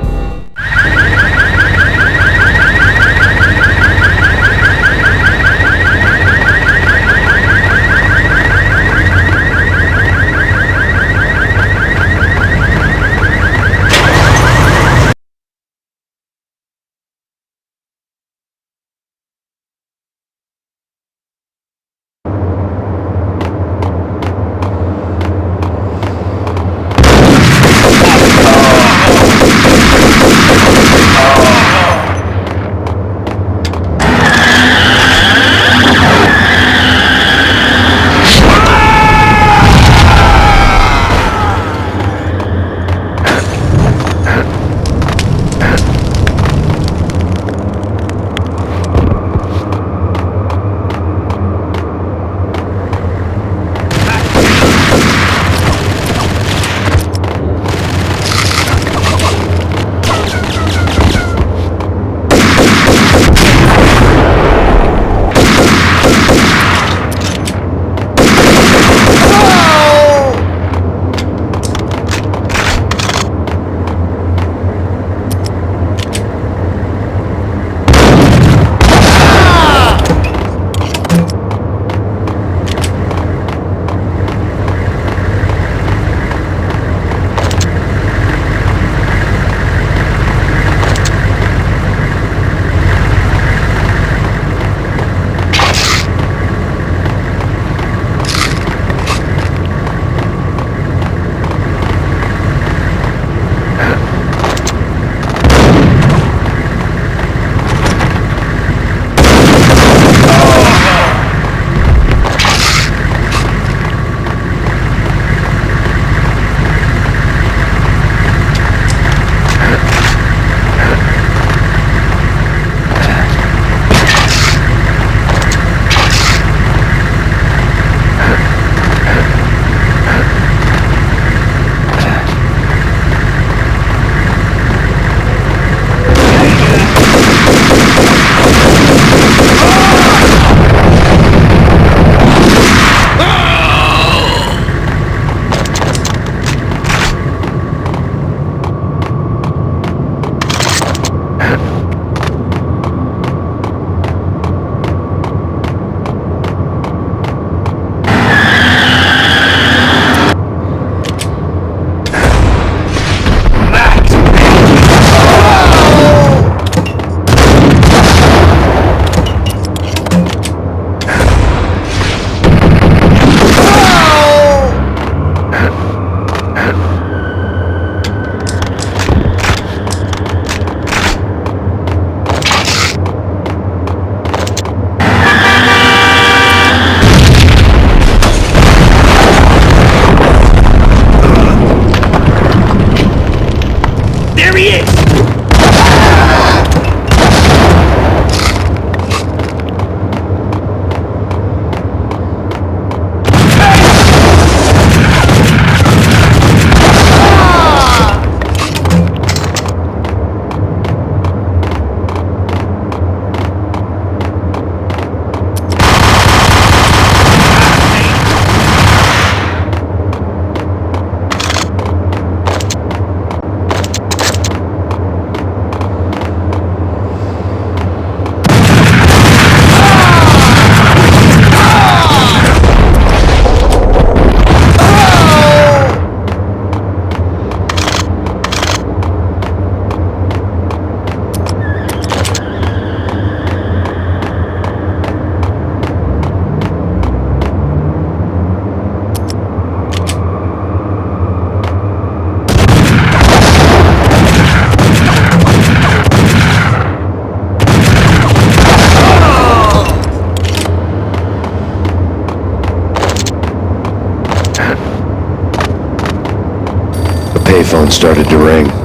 C: payphone started to ring.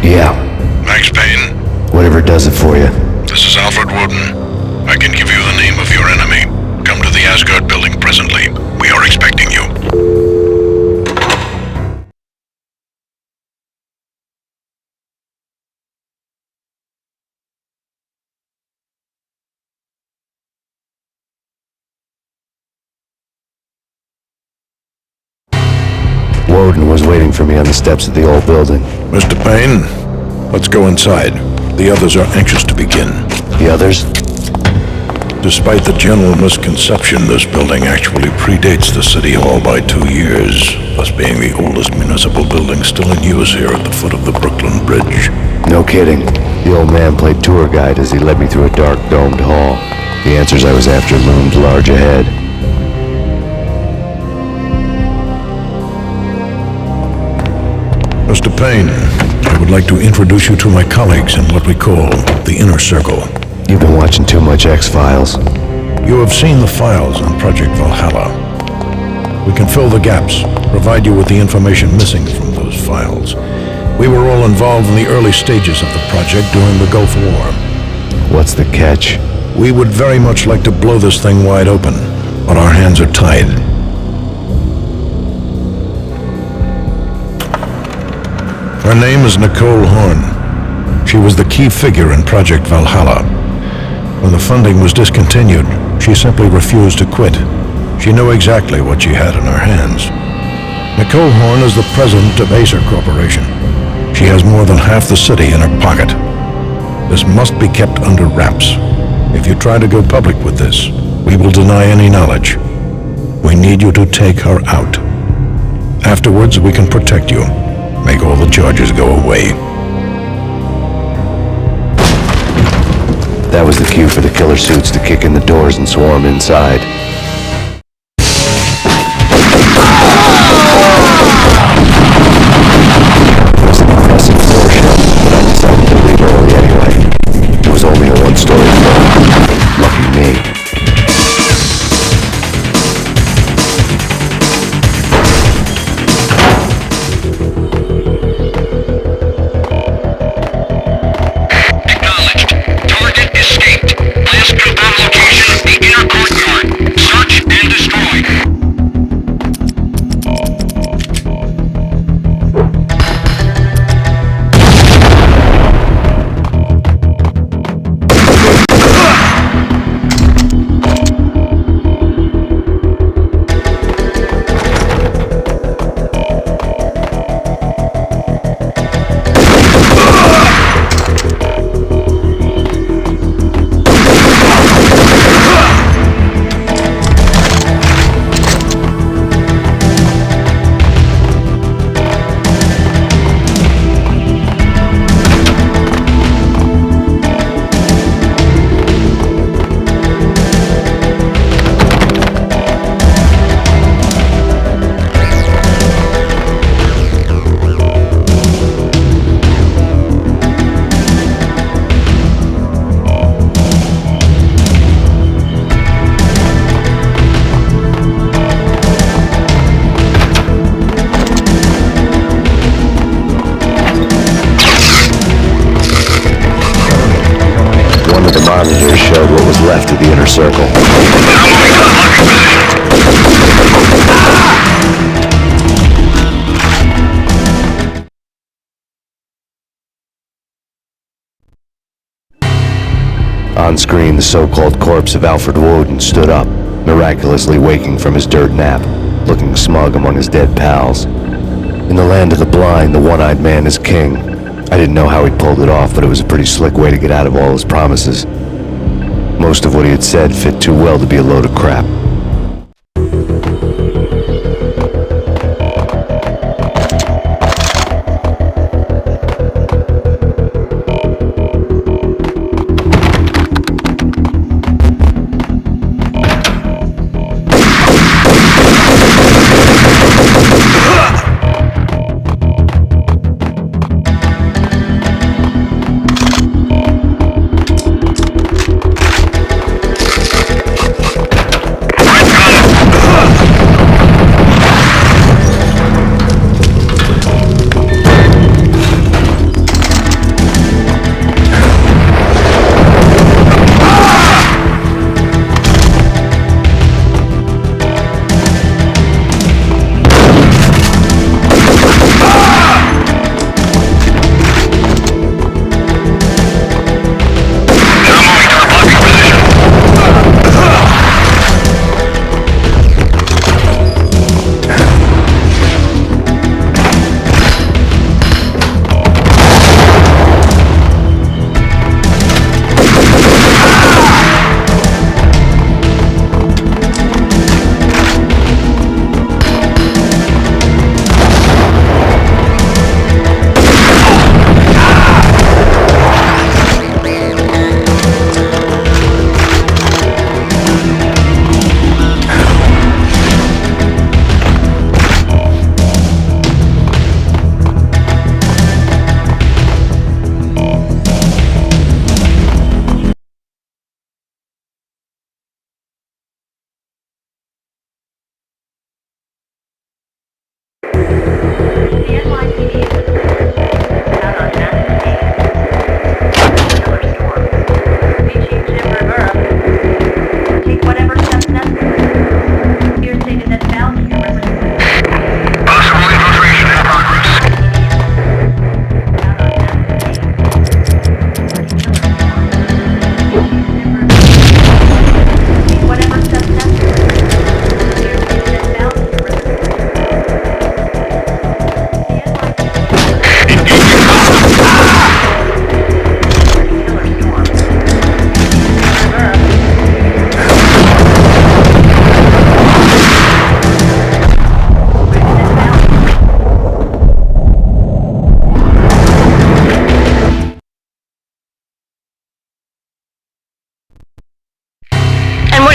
C: Yeah.
B: Max Payne?
C: Whatever does it for you.
B: This is Alfred Woden. I can give you the name of your enemy. Come to the Asgard building presently. We are expecting you.
C: Woden was waiting for me on the steps of the old building.
B: Mr. Payne, let's go inside. The others are anxious to begin.
C: The others?
B: Despite the general misconception, this building actually predates the City Hall by 2 years, thus being the oldest municipal building still in use here at the foot of the Brooklyn Bridge.
C: No kidding. The old man played tour guide as he led me through a dark, domed hall. The answers I was after loomed large ahead.
B: Mr. Payne, I would like to introduce you to my colleagues in what we call the Inner Circle.
C: You've been watching too much X-Files.
B: You have seen the files on Project Valhalla. We can fill the gaps, provide you with the information missing from those files. We were all involved in the early stages of the project during the Gulf War.
C: What's the catch?
B: We would very much like to blow this thing wide open, but our hands are tied. Her name is Nicole Horn. She was the key figure in Project Valhalla. When the funding was discontinued, she simply refused to quit. She knew exactly what she had in her hands. Nicole Horn is the president of Acer Corporation. She has more than half the city in her pocket. This must be kept under wraps. If you try to go public with this, we will deny any knowledge. We need you to take her out. Afterwards, we can protect you. Make all the charges go away.
C: That was the cue for the killer suits to kick in the doors and swarm inside. It was an impressive floor show, but I decided to leave early anyway. It was only a one-story floor. Lucky me. Monitors showed what was left of the Inner Circle. On screen, the so-called corpse of Alfred Woden stood up, miraculously waking from his dirt nap, looking smug among his dead pals. In the land of the blind, the one-eyed man is king. I didn't know how he'd pulled it off, but it was a pretty slick way to get out of all his promises. Most of what he had said fit too well to be a load of crap.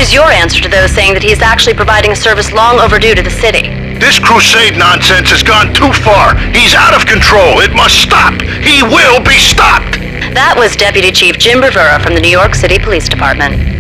A: is your answer to those saying that he's actually providing a service long overdue to the city?
E: This crusade nonsense has gone too far. He's out of control. It must stop. He will be stopped.
A: That was Deputy Chief Jim Bravura from the New York City Police Department.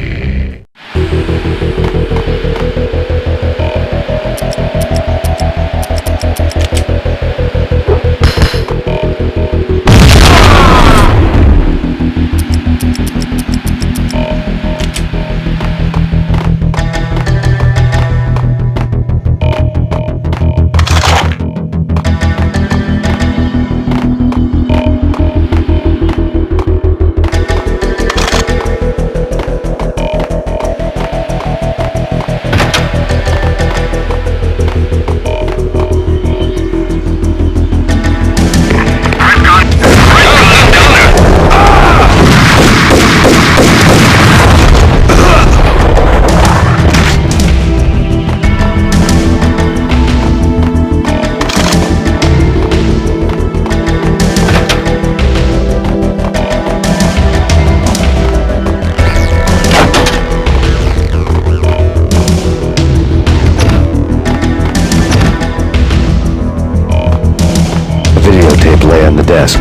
C: Lay on the desk.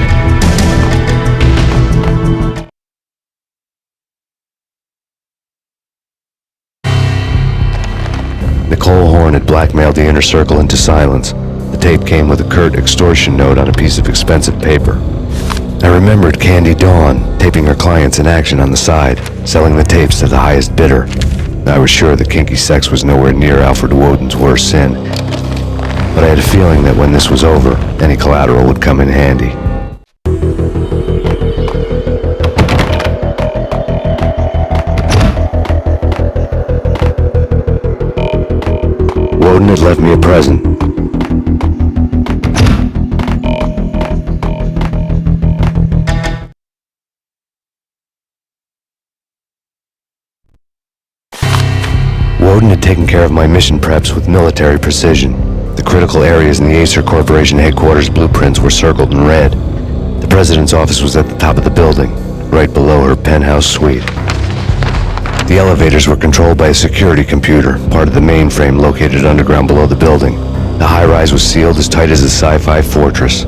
C: Nicole Horn had blackmailed the inner circle into silence. The tape came with a curt extortion note on a piece of expensive paper. I remembered Candy Dawn taping her clients in action on the side, selling the tapes to the highest bidder. I was sure that kinky sex was nowhere near Alfred Woden's worst sin, but I had a feeling that when this was over, any collateral would come in handy. Woden had left me a present. Woden had taken care of my mission preps with military precision. The critical areas in the Acer Corporation headquarters blueprints were circled in red. The president's office was at the top of the building, right below her penthouse suite. The elevators were controlled by a security computer, part of the mainframe located underground below the building. The high-rise was sealed as tight as a sci-fi fortress.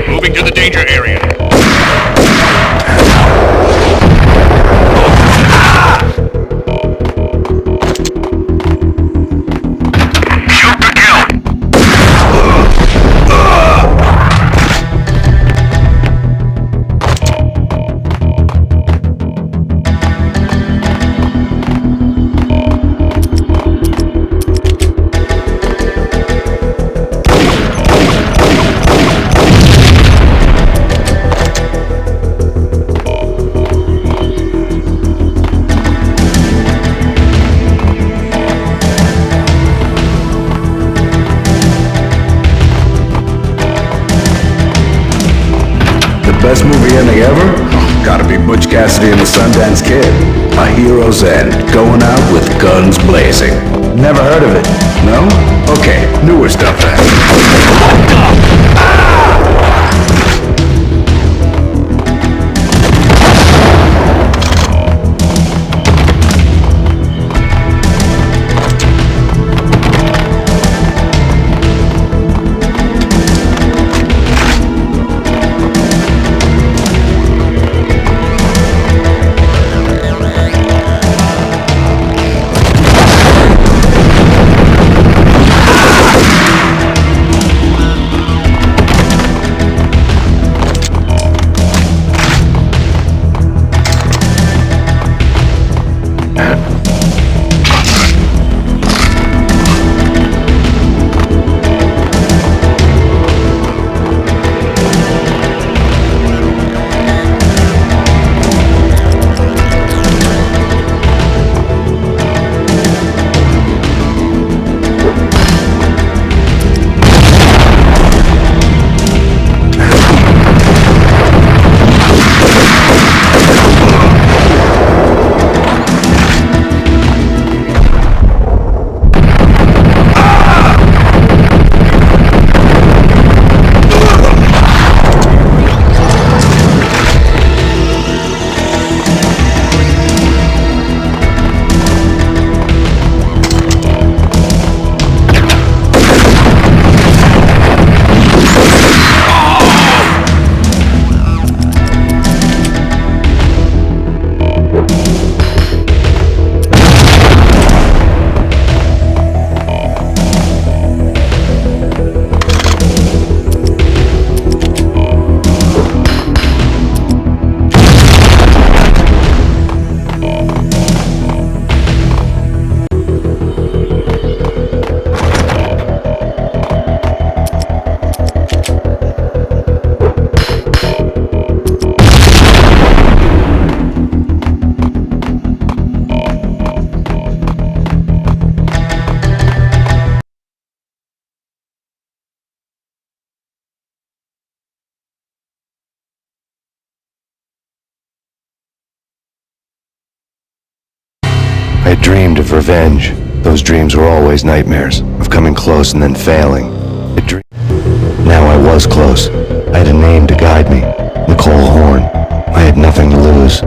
E: Moving to the danger area. Shoot to kill.
B: Best movie ending ever? Gotta be Butch Cassidy and the Sundance Kid. A hero's end, going out with guns blazing. Never heard of it? No? Okay, newer stuff then. What the?
C: I dreamed of revenge. Those dreams were always nightmares, of coming close and then failing. Now I was close. I had a name to guide me. Nicole Horn. I had nothing to lose.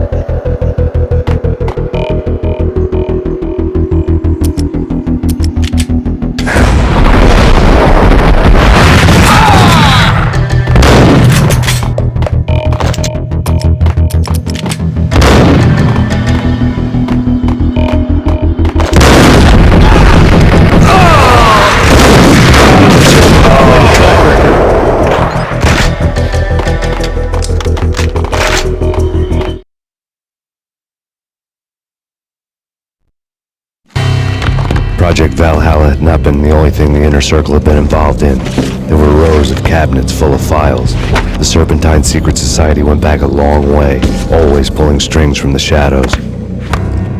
C: Project Valhalla had not been the only thing the Inner Circle had been involved in. There were rows of cabinets full of files. The Serpentine Secret Society went back a long way, always pulling strings from the shadows.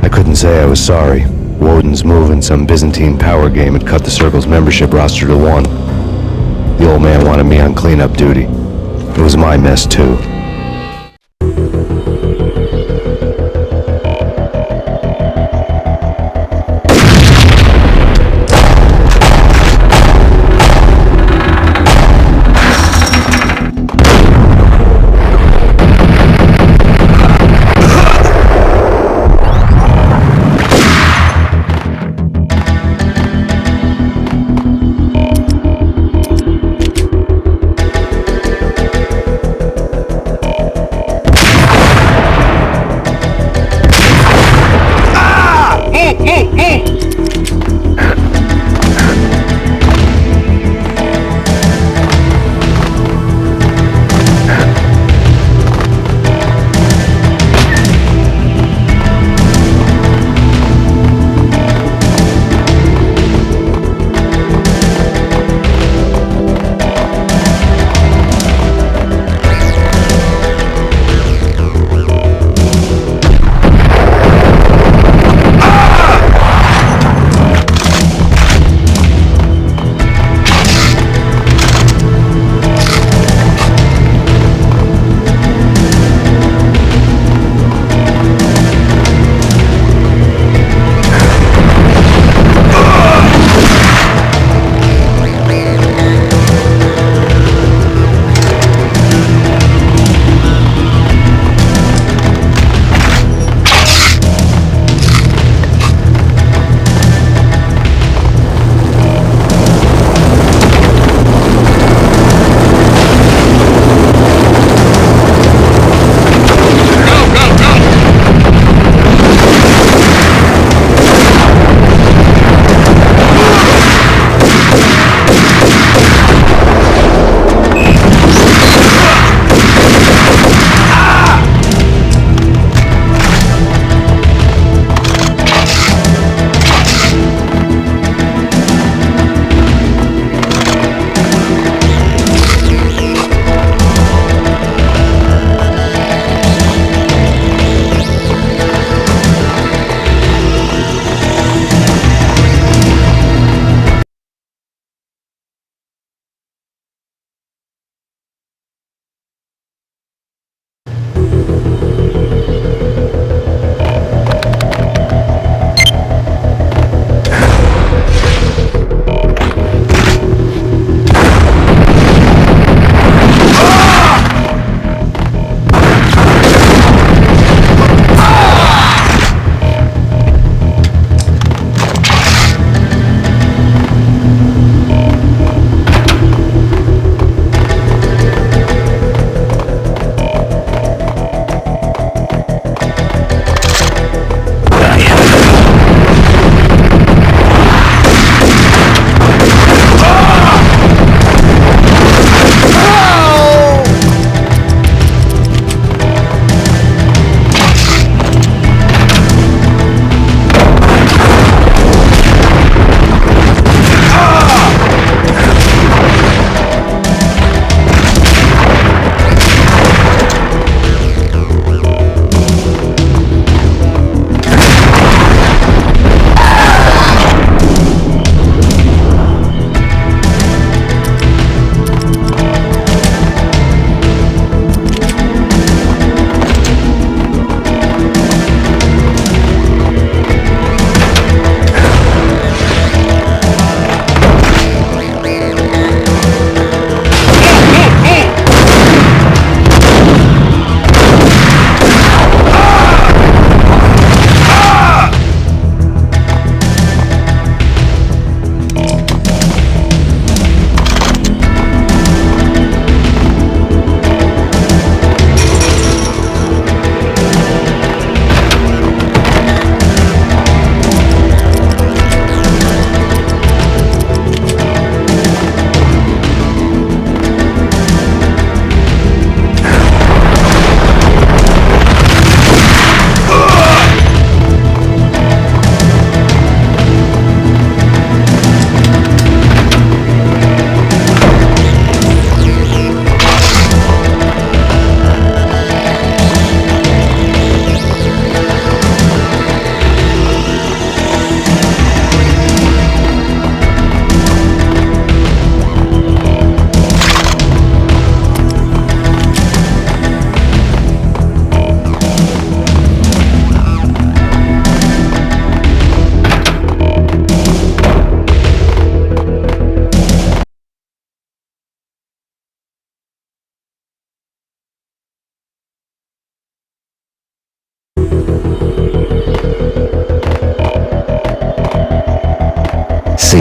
C: I couldn't say I was sorry. Woden's move in some Byzantine power game had cut the Circle's membership roster to 1. The old man wanted me on cleanup duty. It was my mess, too.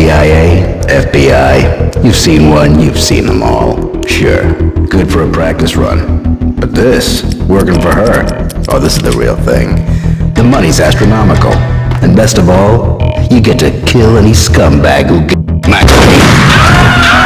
D: CIA, FBI. You've seen one, you've seen them all. Sure, good for a practice run. But this, working for her, oh, this is the real thing. The money's astronomical. And best of all, you get to kill any scumbag who gets Max Payne.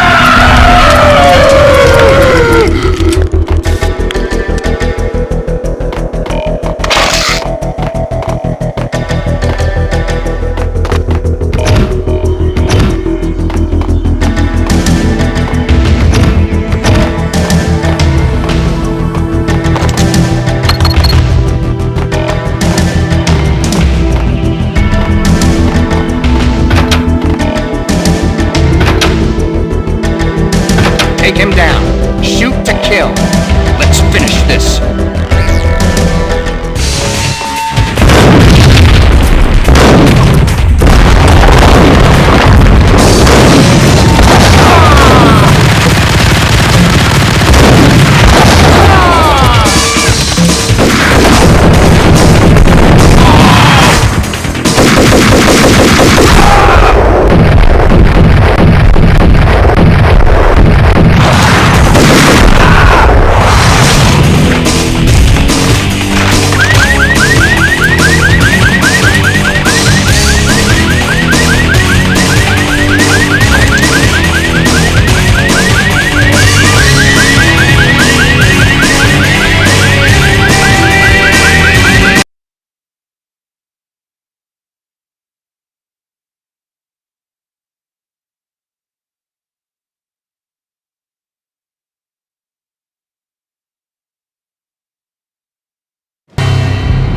K: Take him down. Shoot to kill. Let's finish this.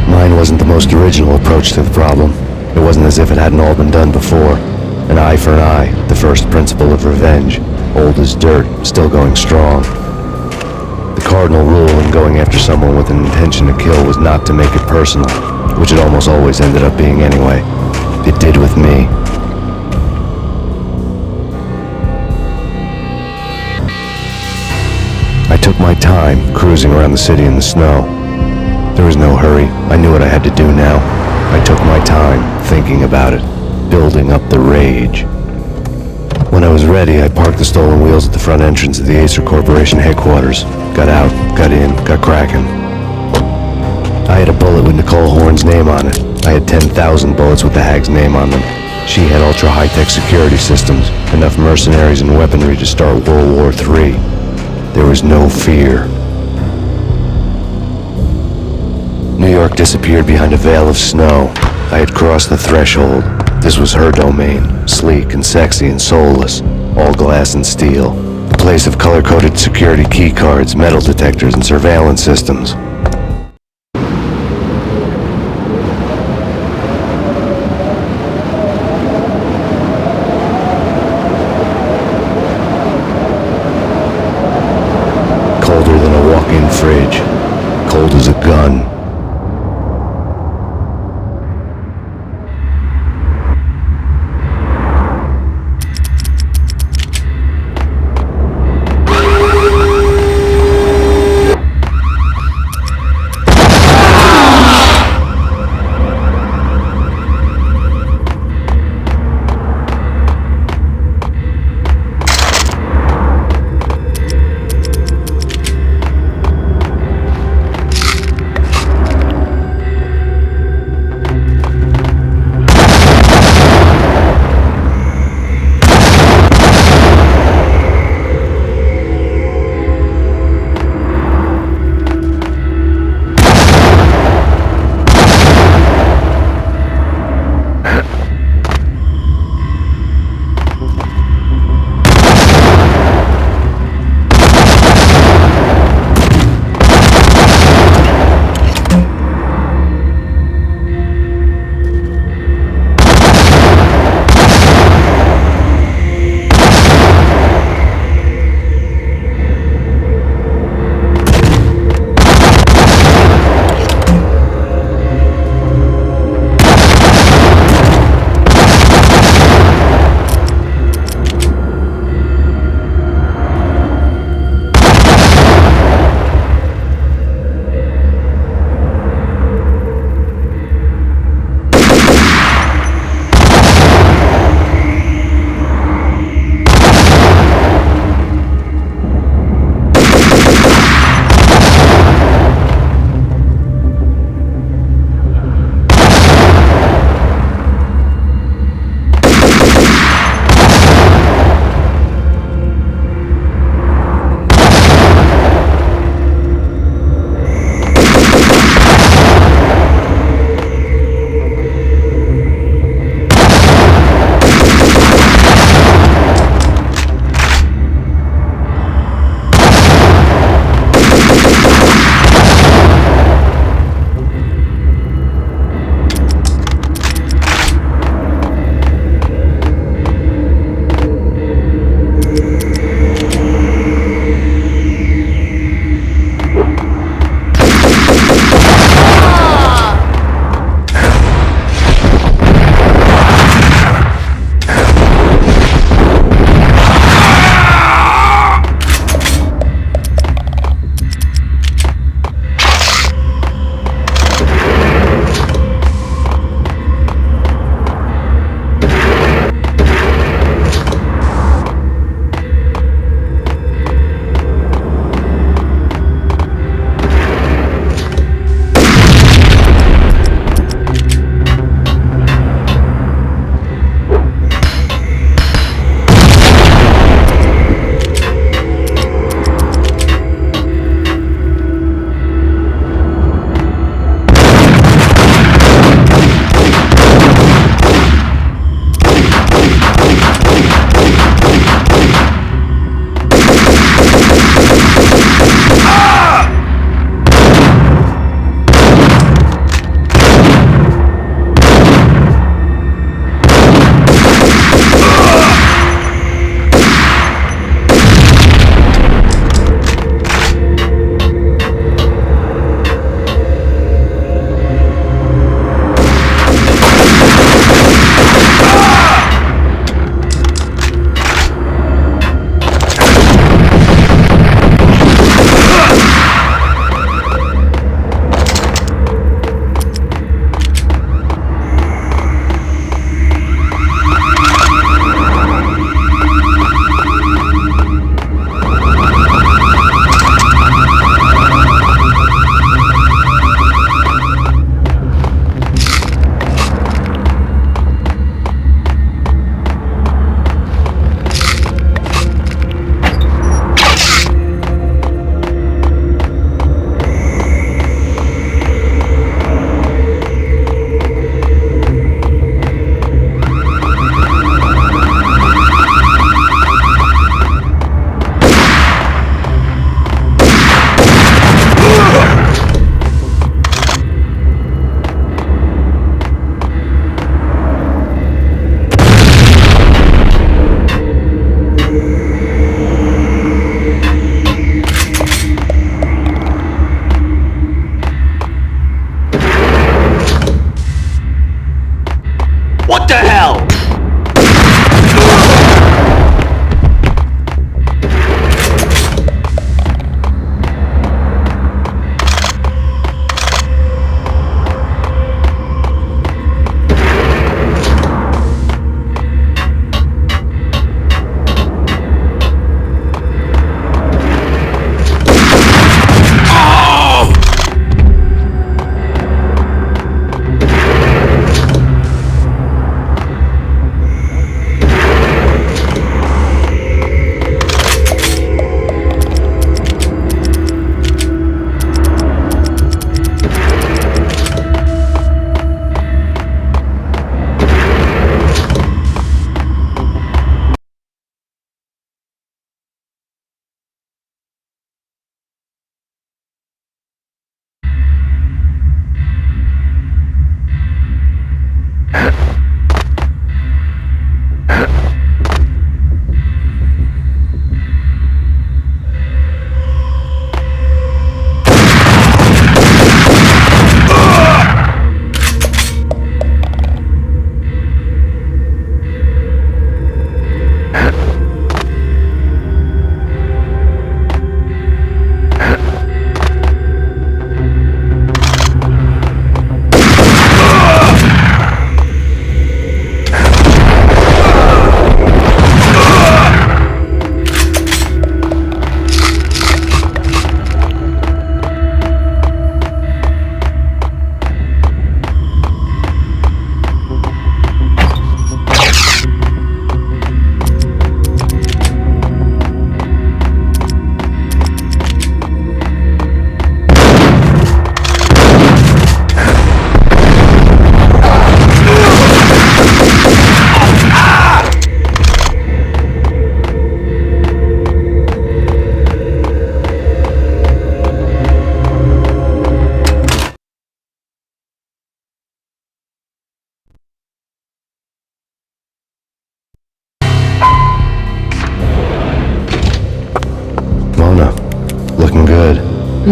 C: Mine wasn't the most original approach to the problem. It wasn't as if it hadn't all been done before. An eye for an eye, the first principle of revenge. Old as dirt, still going strong. The cardinal rule in going after someone with an intention to kill was not to make it personal, which it almost always ended up being anyway. It did with me. I took my time, cruising around the city in the snow. There was no hurry. I knew what I had to do now. I took my time, thinking about it, building up the rage. When I was ready, I parked the stolen wheels at the front entrance of the Acer Corporation headquarters. Got out, got in, got cracking. I had a bullet with Nicole Horn's name on it. I had 10,000 bullets with the hag's name on them. She had ultra-high-tech security systems, enough mercenaries and weaponry to start World War III. There was no fear. New York disappeared behind a veil of snow. I had crossed the threshold. This was her domain, sleek and sexy and soulless, all glass and steel. A place of color-coded security key cards, metal detectors, and surveillance systems. Colder than a walk-in fridge. Cold as a gun.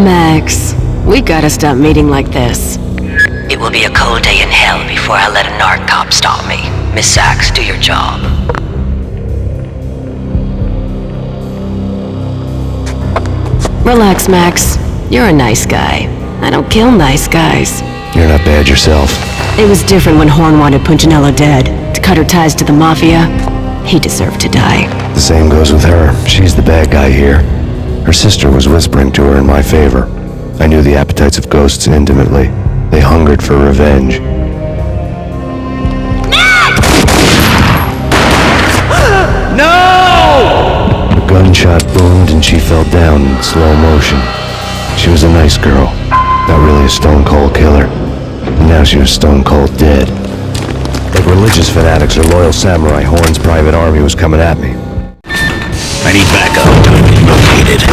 G: Max, we gotta stop meeting like this.
J: It will be a cold day in hell before I let a narc cop stop me. Miss Sachs, do your job.
G: Relax, Max. You're a nice guy. I don't kill nice guys.
C: You're not bad yourself.
G: It was different when Horn wanted Punchinello dead. To cut her ties to the Mafia, he deserved to die.
C: The same goes with her. She's the bad guy here. Her sister was whispering to her in my favor. I knew the appetites of ghosts intimately. They hungered for revenge.
I: No!
C: A gunshot boomed and she fell down in slow motion. She was a nice girl, not really a stone-cold killer. And now she was stone-cold dead. Like religious fanatics or loyal samurai, Horn's private army was coming at me.
O: I need backup. Located.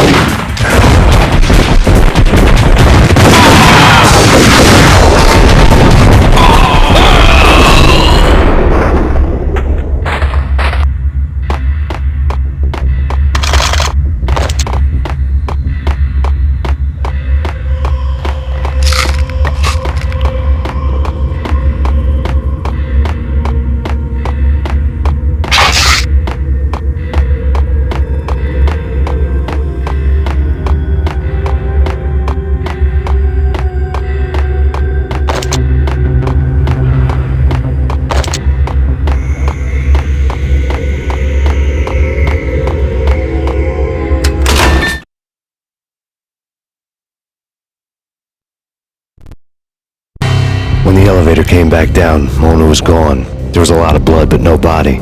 C: When the elevator came back down, Mona was gone. There was a lot of blood, but no body.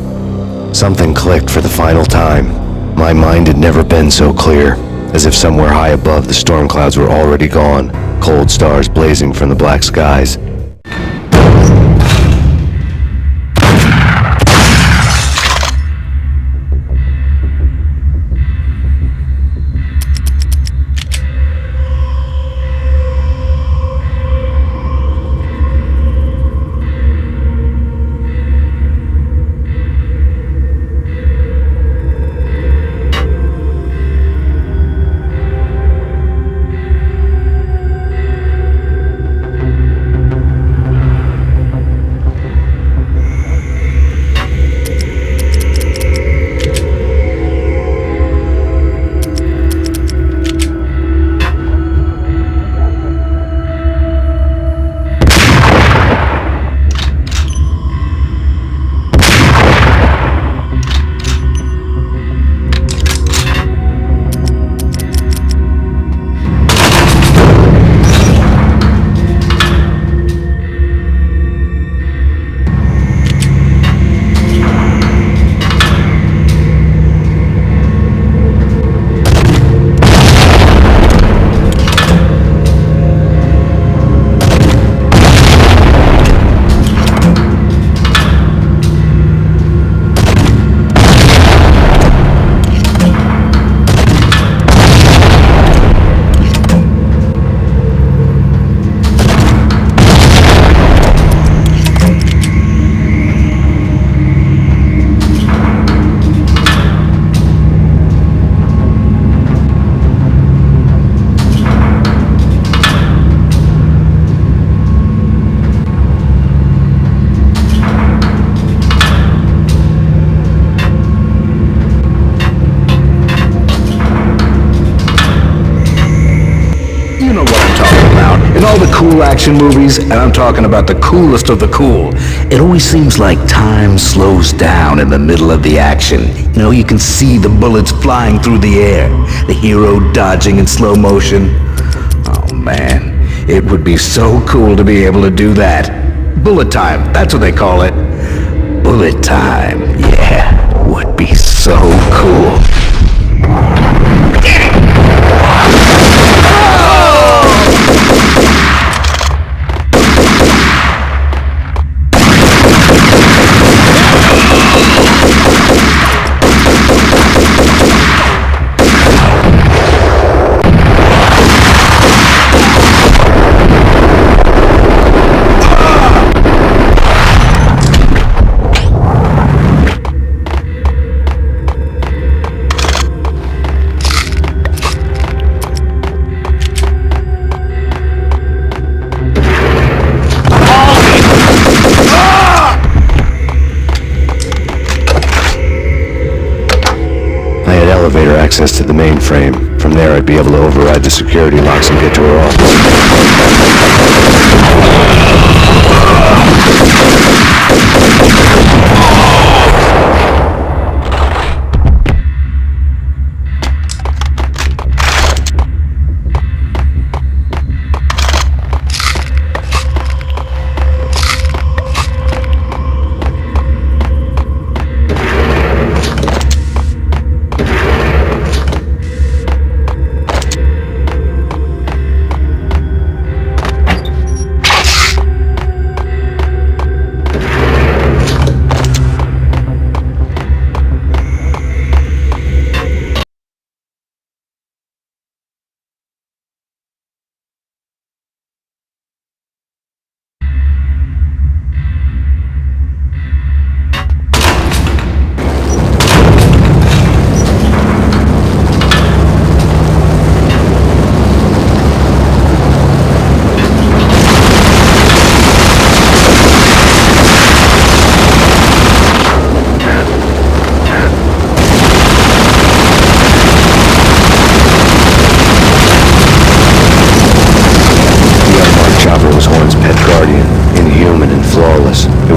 C: Something clicked for the final time. My mind had never been so clear, as if somewhere high above the storm clouds were already gone, cold stars blazing from the black skies.
D: all the cool action movies, and I'm talking about the coolest of the cool, it always seems like time slows down in the middle of the action. You know, you can see the bullets flying through the air, the hero dodging in slow motion. Oh man, it would be so cool to be able to do that. Bullet time, that's what they call it. Bullet time, yeah, would be so cool.
C: access to the mainframe. From there, I'd be able to override the security locks and get to her office.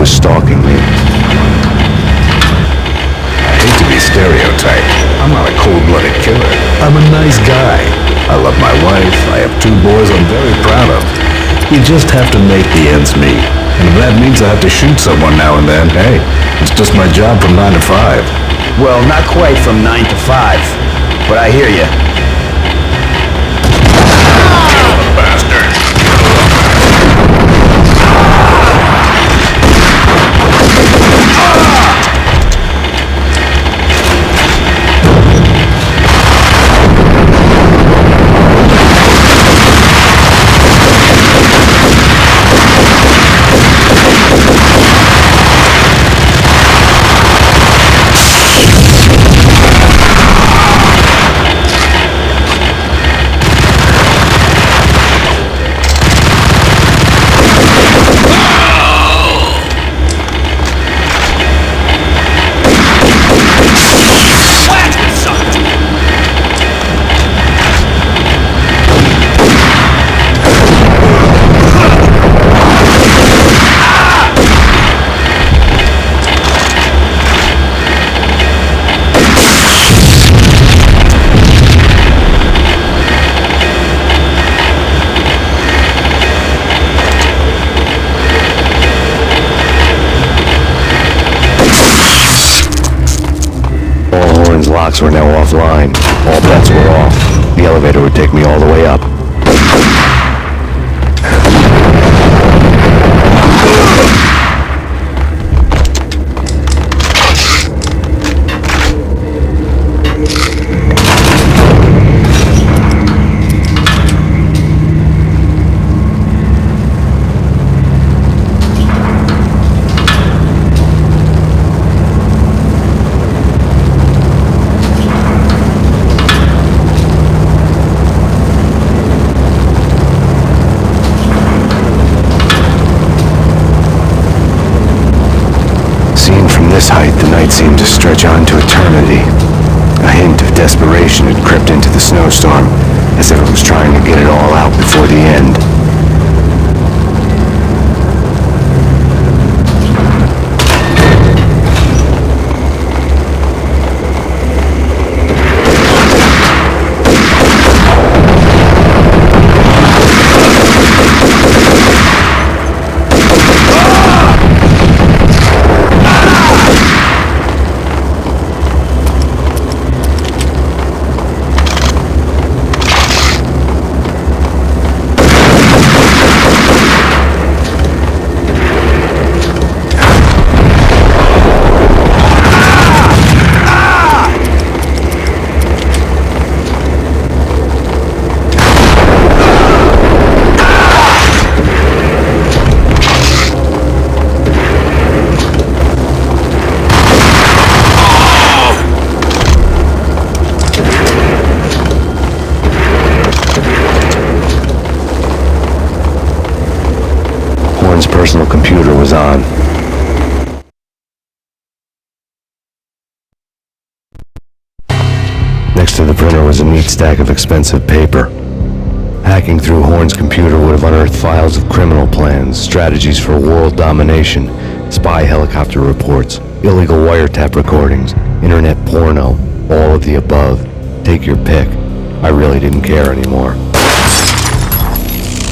C: Stalking me.
D: I hate to be stereotyped. I'm not a cold-blooded killer. I'm a nice guy. I love my wife. I have 2 boys I'm very proud of. You just have to make the ends meet. And if that means I have to shoot someone now and then, hey, it's just my job from 9 to 5.
T: Well, not quite from 9 to 5, but I hear you.
E: Bastard!
C: Locks were now offline. All bets were off. The elevator would take me all the way up. This height, the night seemed to stretch on to eternity. A hint of desperation had crept into the snowstorm, as if it was trying to get it all out before the end. Personal computer was on. Next to the was a neat stack of expensive paper. Hacking through Horn's computer would have unearthed files of criminal plans, strategies for world domination, spy helicopter reports, illegal wiretap recordings, internet porno, all of the above. Take your pick. I really didn't care anymore.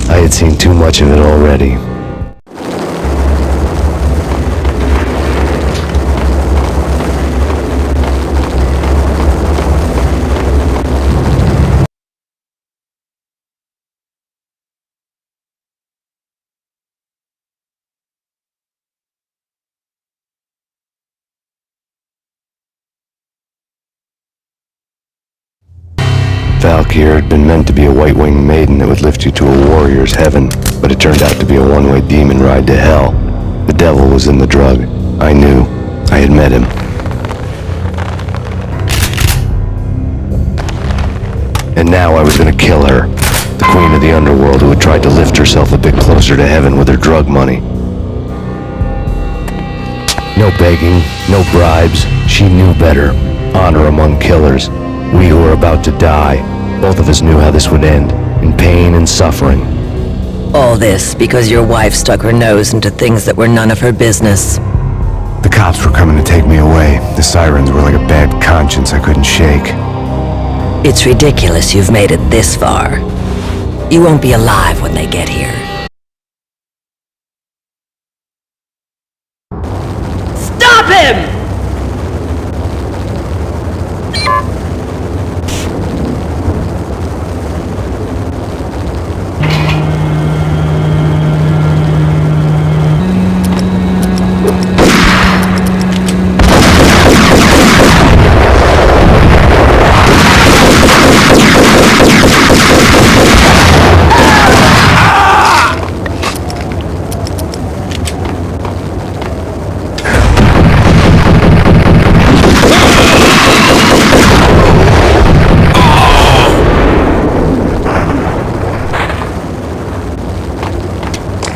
C: I had seen too much of it already. Valkyr had been meant to be a white-winged maiden that would lift you to a warrior's heaven, but it turned out to be a one-way demon ride to hell. The devil was in the drug. I knew. I had met him. And now I was gonna kill her. The queen of the underworld who had tried to lift herself a bit closer to heaven with her drug money. No begging, no bribes. She knew better. Honor among killers. We who were about to die, both of us knew how this would end, in pain and suffering.
J: All this because your wife stuck her nose into things that were none of her business.
C: The cops were coming to take me away. The sirens were like a bad conscience I couldn't shake.
J: It's ridiculous you've made it this far. You won't be alive when they get here.
G: Stop him!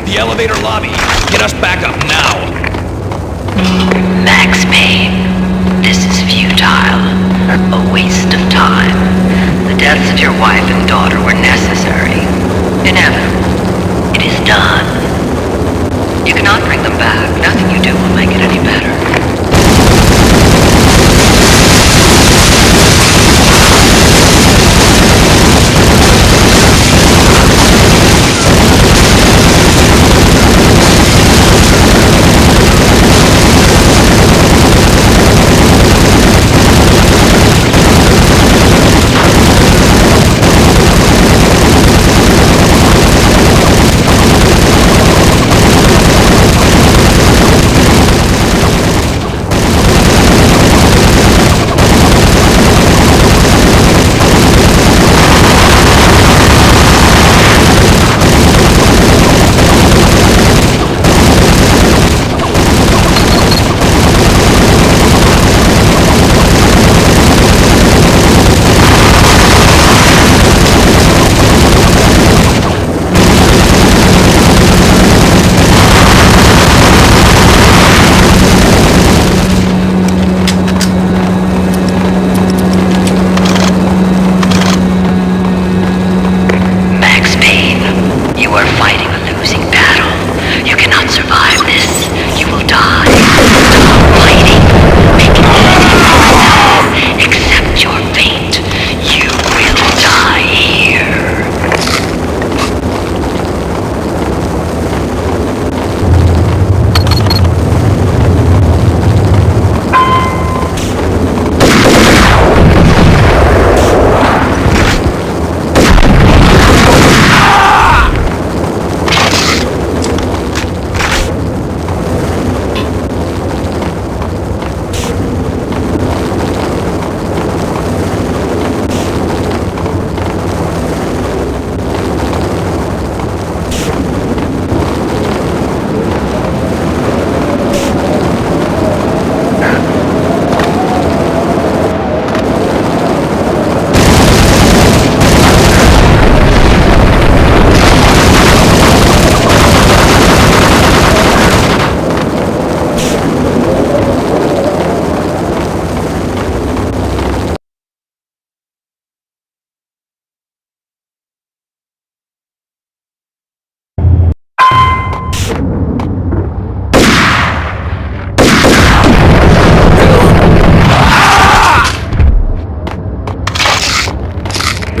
I: The elevator lobby. Get us back up now.
P: Max Payne, this is futile. A waste of time. The deaths of your wife and daughter were necessary. Inevitable. It is done. You cannot bring them back. Nothing you do will make it any better.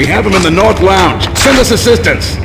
M: We have him in the North Lounge. Send us assistance.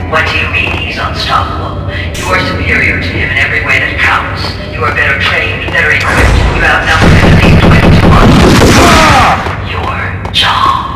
P: What do you mean he's unstoppable? You are superior to him in every way that counts. You are better trained, better equipped. You outnumber him at least 20 to 1. Your job.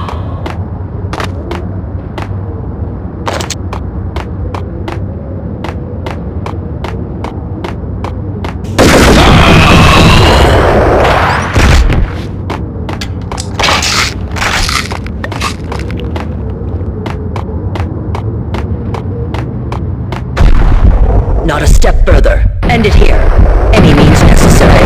J: Not a step further. End it here. Any means necessary.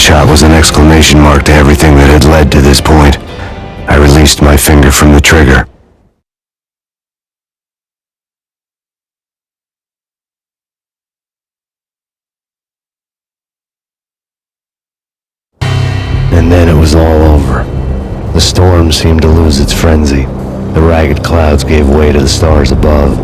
C: shot was an exclamation mark to everything that had led to this point. I released my finger from the trigger. And then it was all over. The storm seemed to lose its frenzy. The ragged clouds gave way to the stars above.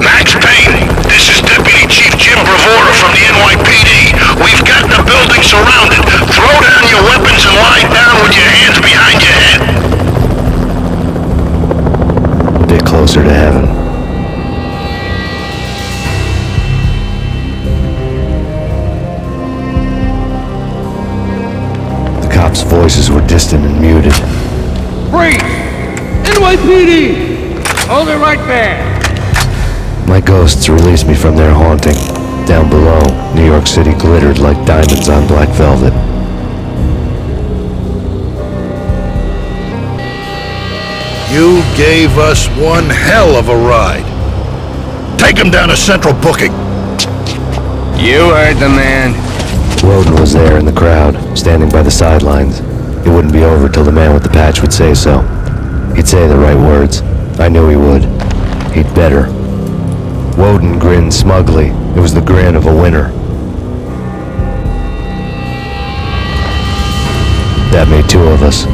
E: Max Payne, this is Deputy Chief Jim Bravura from the NYPD. We've got the building surrounded. Throw down your weapons and lie down with your hands behind your head.
C: A bit closer to heaven. The cops' voices were distant and muted.
K: Freeze! NYPD! Hold it right there!
C: My ghosts released me from their haunting. Down below, New York City glittered like diamonds on black velvet.
B: You gave us one hell of a ride. Take him down to Central Booking.
H: You heard the man.
C: Woden was there in the crowd, standing by the sidelines. It wouldn't be over till the man with the patch would say so. He'd say the right words. I knew he would. He'd better. Woden grinned smugly. It was the grin of a winner. That made two of us.